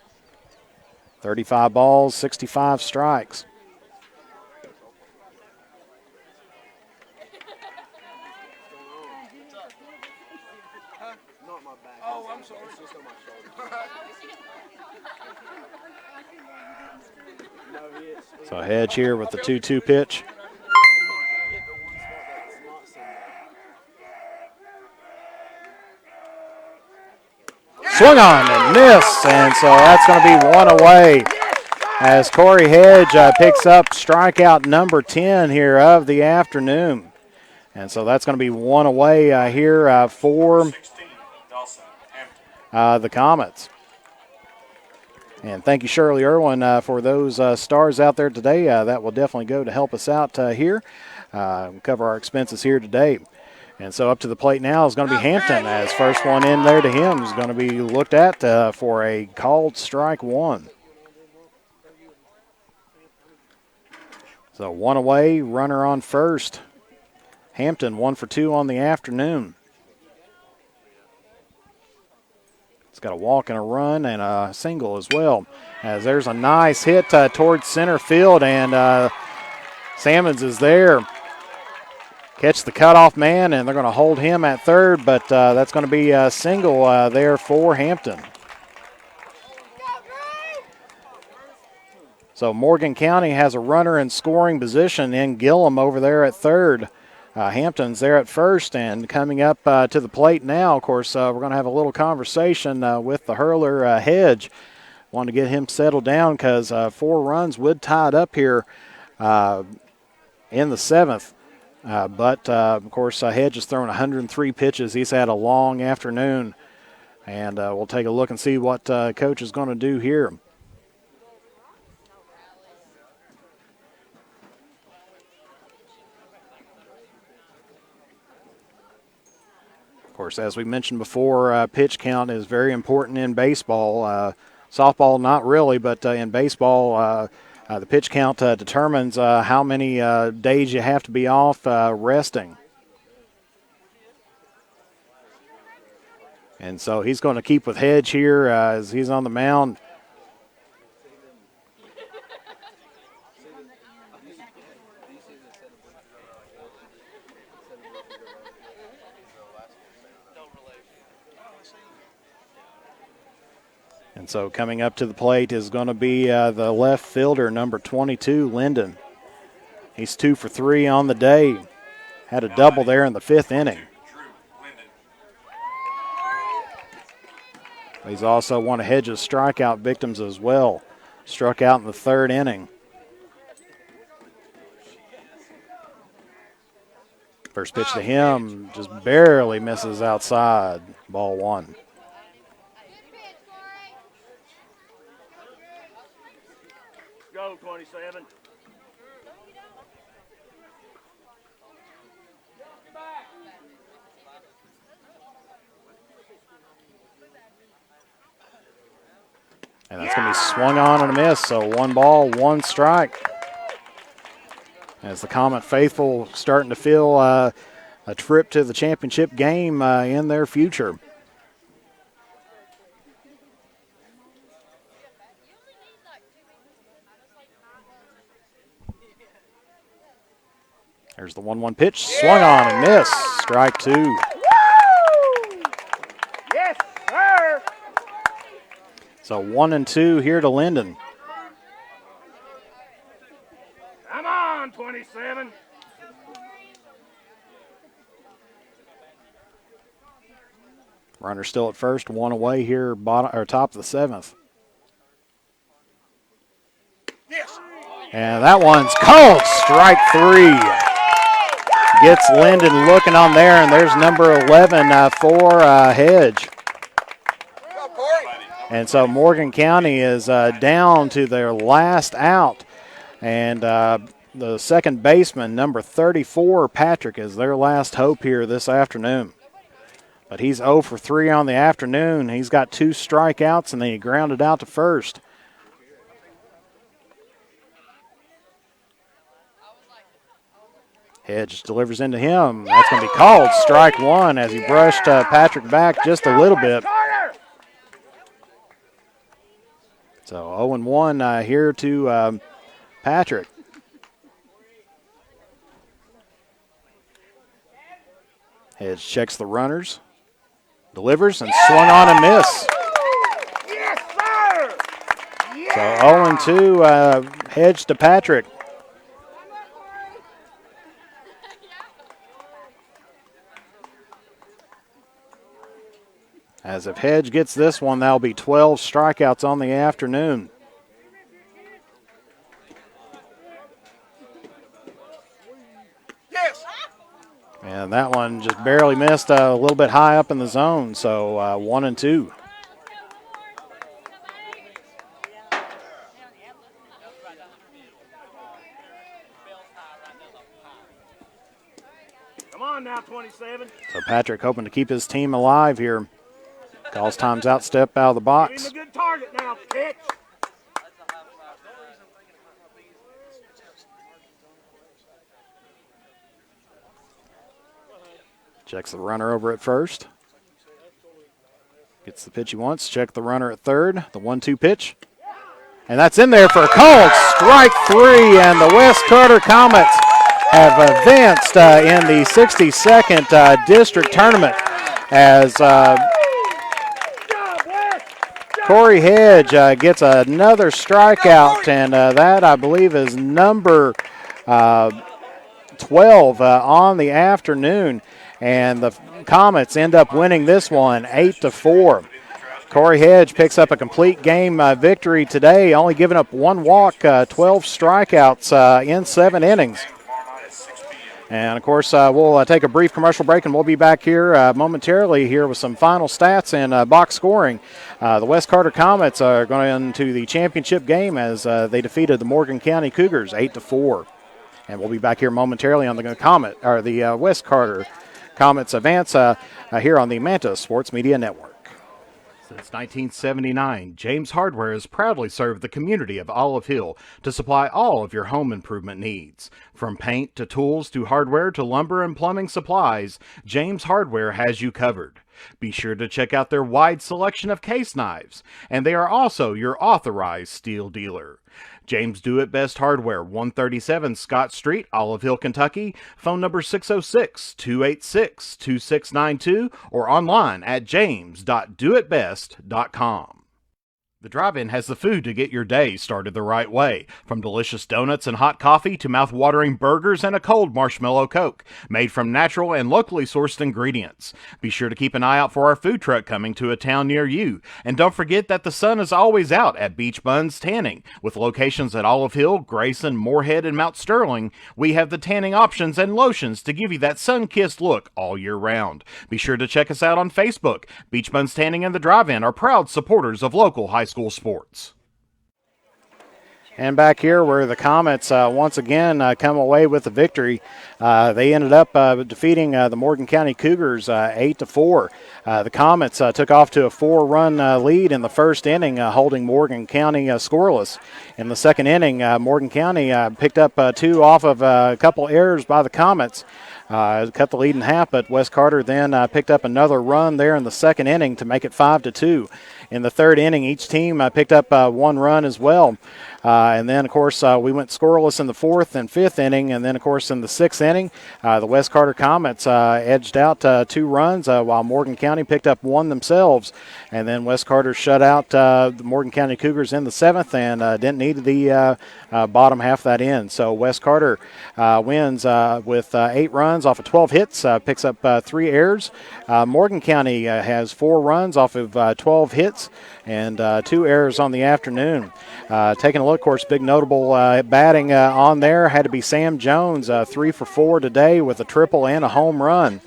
35 balls, 65 strikes. Oh, I'm sorry. So Hedge here with the 2-2 pitch. Swung on and miss, and so that's going to be 1 away as Corey Hedge picks up strikeout number 10 here of the afternoon. And so that's going to be 1 away here for the Comets. And thank you, Shirley Irwin, for those stars out there today. That will definitely go to help us out here, cover our expenses here today. And so up to the plate now is going to be Hampton, as first one in there to him is going to be looked at for a called strike 1. So 1 away, runner on first. Hampton 1 for 2 on the afternoon. It's got a walk and a run and a single as well. As there's a nice hit towards center field, and Salmons is there. Catch the cutoff man, and they're going to hold him at third, but that's going to be a single there for Hampton. So Morgan County has a runner in scoring position in Gillum over there at third. Hampton's there at first, and coming up to the plate now, of course, we're going to have a little conversation with the hurler, Hedge. Want to get him settled down because 4 runs would tie it up here in the 7th. But, of course, Hedge has thrown 103 pitches. He's had a long afternoon, and we'll take a look and see what Coach is going to do here. Of course, as we mentioned before, pitch count is very important in baseball. Softball, not really, but in baseball, the pitch count determines how many days you have to be off resting. And so he's going to keep with Hedge here as he's on the mound. And so coming up to the plate is going to be the left fielder, number 22, Linden. He's 2 for 3 on the day. Had a double there in the 5th inning. He's also one of Hedges' strikeout victims as well. Struck out in the 3rd inning. First pitch to him just barely misses outside. Ball 1. Go, 27. And that's going to be swung on and a miss. So 1 ball, 1 strike. As the Comet faithful starting to feel a trip to the championship game in their future. There's the 1-1 pitch, swung on and missed. Strike 2. Yes, sir. So 1-2 here to Linden. Come on, 27. Runner still at first, 1 away here, bottom or top of the 7th. Yes. And that one's called strike 3. Gets Linden looking on there, and there's number 11 for Hedge. And so Morgan County is down to their last out. And the second baseman, number 34, Patrick, is their last hope here this afternoon. But he's 0 for 3 on the afternoon. He's got 2 strikeouts, and then he grounded out to first. Hedge delivers into him. That's going to be called strike 1 as he brushed Patrick back just a little bit. So 0-1 here to Patrick. Hedge checks the runners, delivers, and swung on and miss. Yes, sir. So 0-2, Hedge to Patrick. As if Hedge gets this one, that'll be 12 strikeouts on the afternoon. Yes. And that one just barely missed, a little bit high up in the zone, so 1-2. Come on now, 27. So Patrick hoping to keep his team alive here. Calls times out, step out of the Give box. him a good target now, pitch. Checks the runner over at first. Gets the pitch he wants. Check the runner at third. The 1-2 pitch. And that's in there for a called strike 3. And the West Carter Comets have advanced in the 62nd district tournament as Corey Hedge gets another strikeout. And that, I believe, is number 12 on the afternoon. And the Comets end up winning this one 8-4. Corey Hedge picks up a complete game victory today, only giving up 1 walk, 12 strikeouts in 7 innings. And, of course, we'll take a brief commercial break, and we'll be back here momentarily here with some final stats and box scoring. The West Carter Comets are going into the championship game as they defeated the Morgan County Cougars 8-4. And we'll be back here momentarily on the West Carter Comets advance here on the Manta Sports Media Network. Since 1979, James Hardware has proudly served the community of Olive Hill to supply all of your home improvement needs. From paint to tools to hardware to lumber and plumbing supplies, James Hardware has you covered. Be sure to check out their wide selection of case knives, and they are also your authorized steel dealer. James Do It Best Hardware, 137 Scott Street, Olive Hill, Kentucky. Phone number 606-286-2692 or online at james.doitbest.com. The Drive-In has the food to get your day started the right way. From delicious donuts and hot coffee to mouth-watering burgers and a cold marshmallow Coke, made from natural and locally sourced ingredients. Be sure to keep an eye out for our food truck coming to a town near you. And don't forget that the sun is always out at Beach Buns Tanning. With locations at Olive Hill, Grayson, Moorhead, and Mount Sterling, we have the tanning options and lotions to give you that sun-kissed look all year round. Be sure to check us out on Facebook. Beach Buns Tanning and the Drive-In are proud supporters of local high school sports. And back here where the Comets once again come away with the victory. They ended up defeating the Morgan County Cougars 8-4. The Comets took off to a 4-run lead in the first inning, holding Morgan County scoreless. In the second inning, Morgan County picked up 2 off of a couple errors by the Comets. Cut the lead in half, but West Carter then picked up another run there in the second inning to make it 5-2. In the third inning, each team picked up 1 run as well. And then, of course, we went scoreless in the fourth and fifth inning. And then, of course, in the sixth inning, the West Carter Comets edged out 2 runs while Morgan County picked up 1 themselves. And then West Carter shut out the Morgan County Cougars in the seventh and didn't need the bottom half of that in. So West Carter wins with 8 runs off of 12 hits, picks up 3 errors. Morgan County has 4 runs off of 12 hits and 2 errors on the afternoon. Taking a look, of course, big notable batting on there had to be Sam Jones, 3 for 4 today with a triple and a home run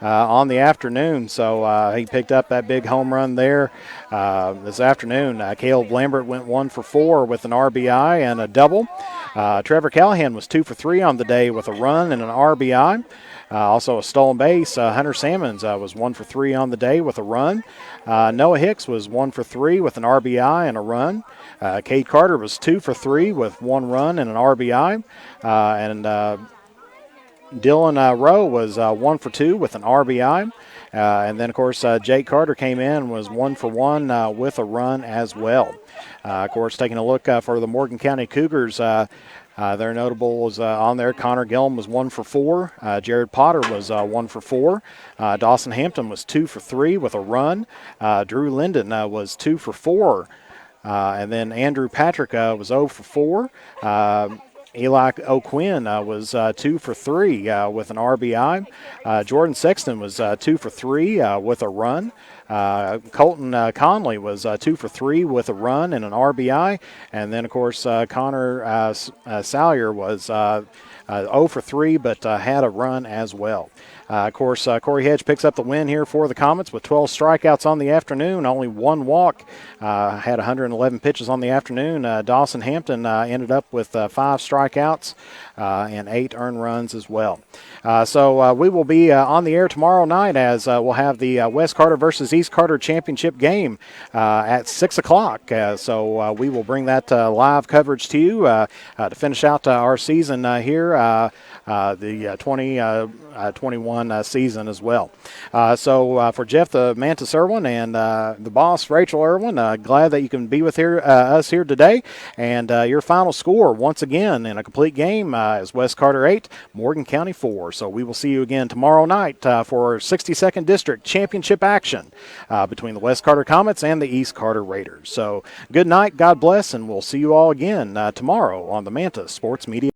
on the afternoon. So he picked up that big home run there this afternoon. Caleb Lambert went 1 for 4 with an RBI and a double. Trevor Callahan was 2 for 3 on the day with a run and an RBI. Also a stolen base. Hunter Salmons was 1 for 3 on the day with a run. Noah Hicks was 1 for 3 with an RBI and a run. Cade Carter was 2 for 3 with 1 run and an RBI. And Dylan Rowe was 1 for 2 with an RBI. And then, of course, Jake Carter came in and was 1 for 1 with a run as well. Of course, taking a look for the Morgan County Cougars, their notables on there. Connor Gillum was 1 for 4. Jared Potter was 1 for 4. Dawson Hampton was 2 for 3 with a run. Drew Linden was 2 for 4. And then Andrew Patrick was 0 for 4. Eli O'Quinn was 2 for 3 with an RBI. Jordan Sexton was 2 for 3 with a run. Colton Conley was 2 for 3 with a run and an RBI. And then, of course, Connor Salyer was 0 for 3 but had a run as well. Of course, Corey Hedge picks up the win here for the Comets with 12 strikeouts on the afternoon, only 1 walk. Had 111 pitches on the afternoon. Dawson Hampton ended up with 5 strikeouts and 8 earned runs as well. So we will be on the air tomorrow night as we'll have the West Carter versus East Carter championship game at 6 o'clock. So we will bring that live coverage to you to finish out our season here, the 2021 season as well. So for Jeff the Mantis Irwin and the boss Rachel Irwin, glad that you can be with us here today. And your final score once again in a complete game is West Carter 8, Morgan County 4. So we will see you again tomorrow night for 62nd District Championship action between the West Carter Comets and the East Carter Raiders. So good night, God bless, and we'll see you all again tomorrow on the Manta Sports Media.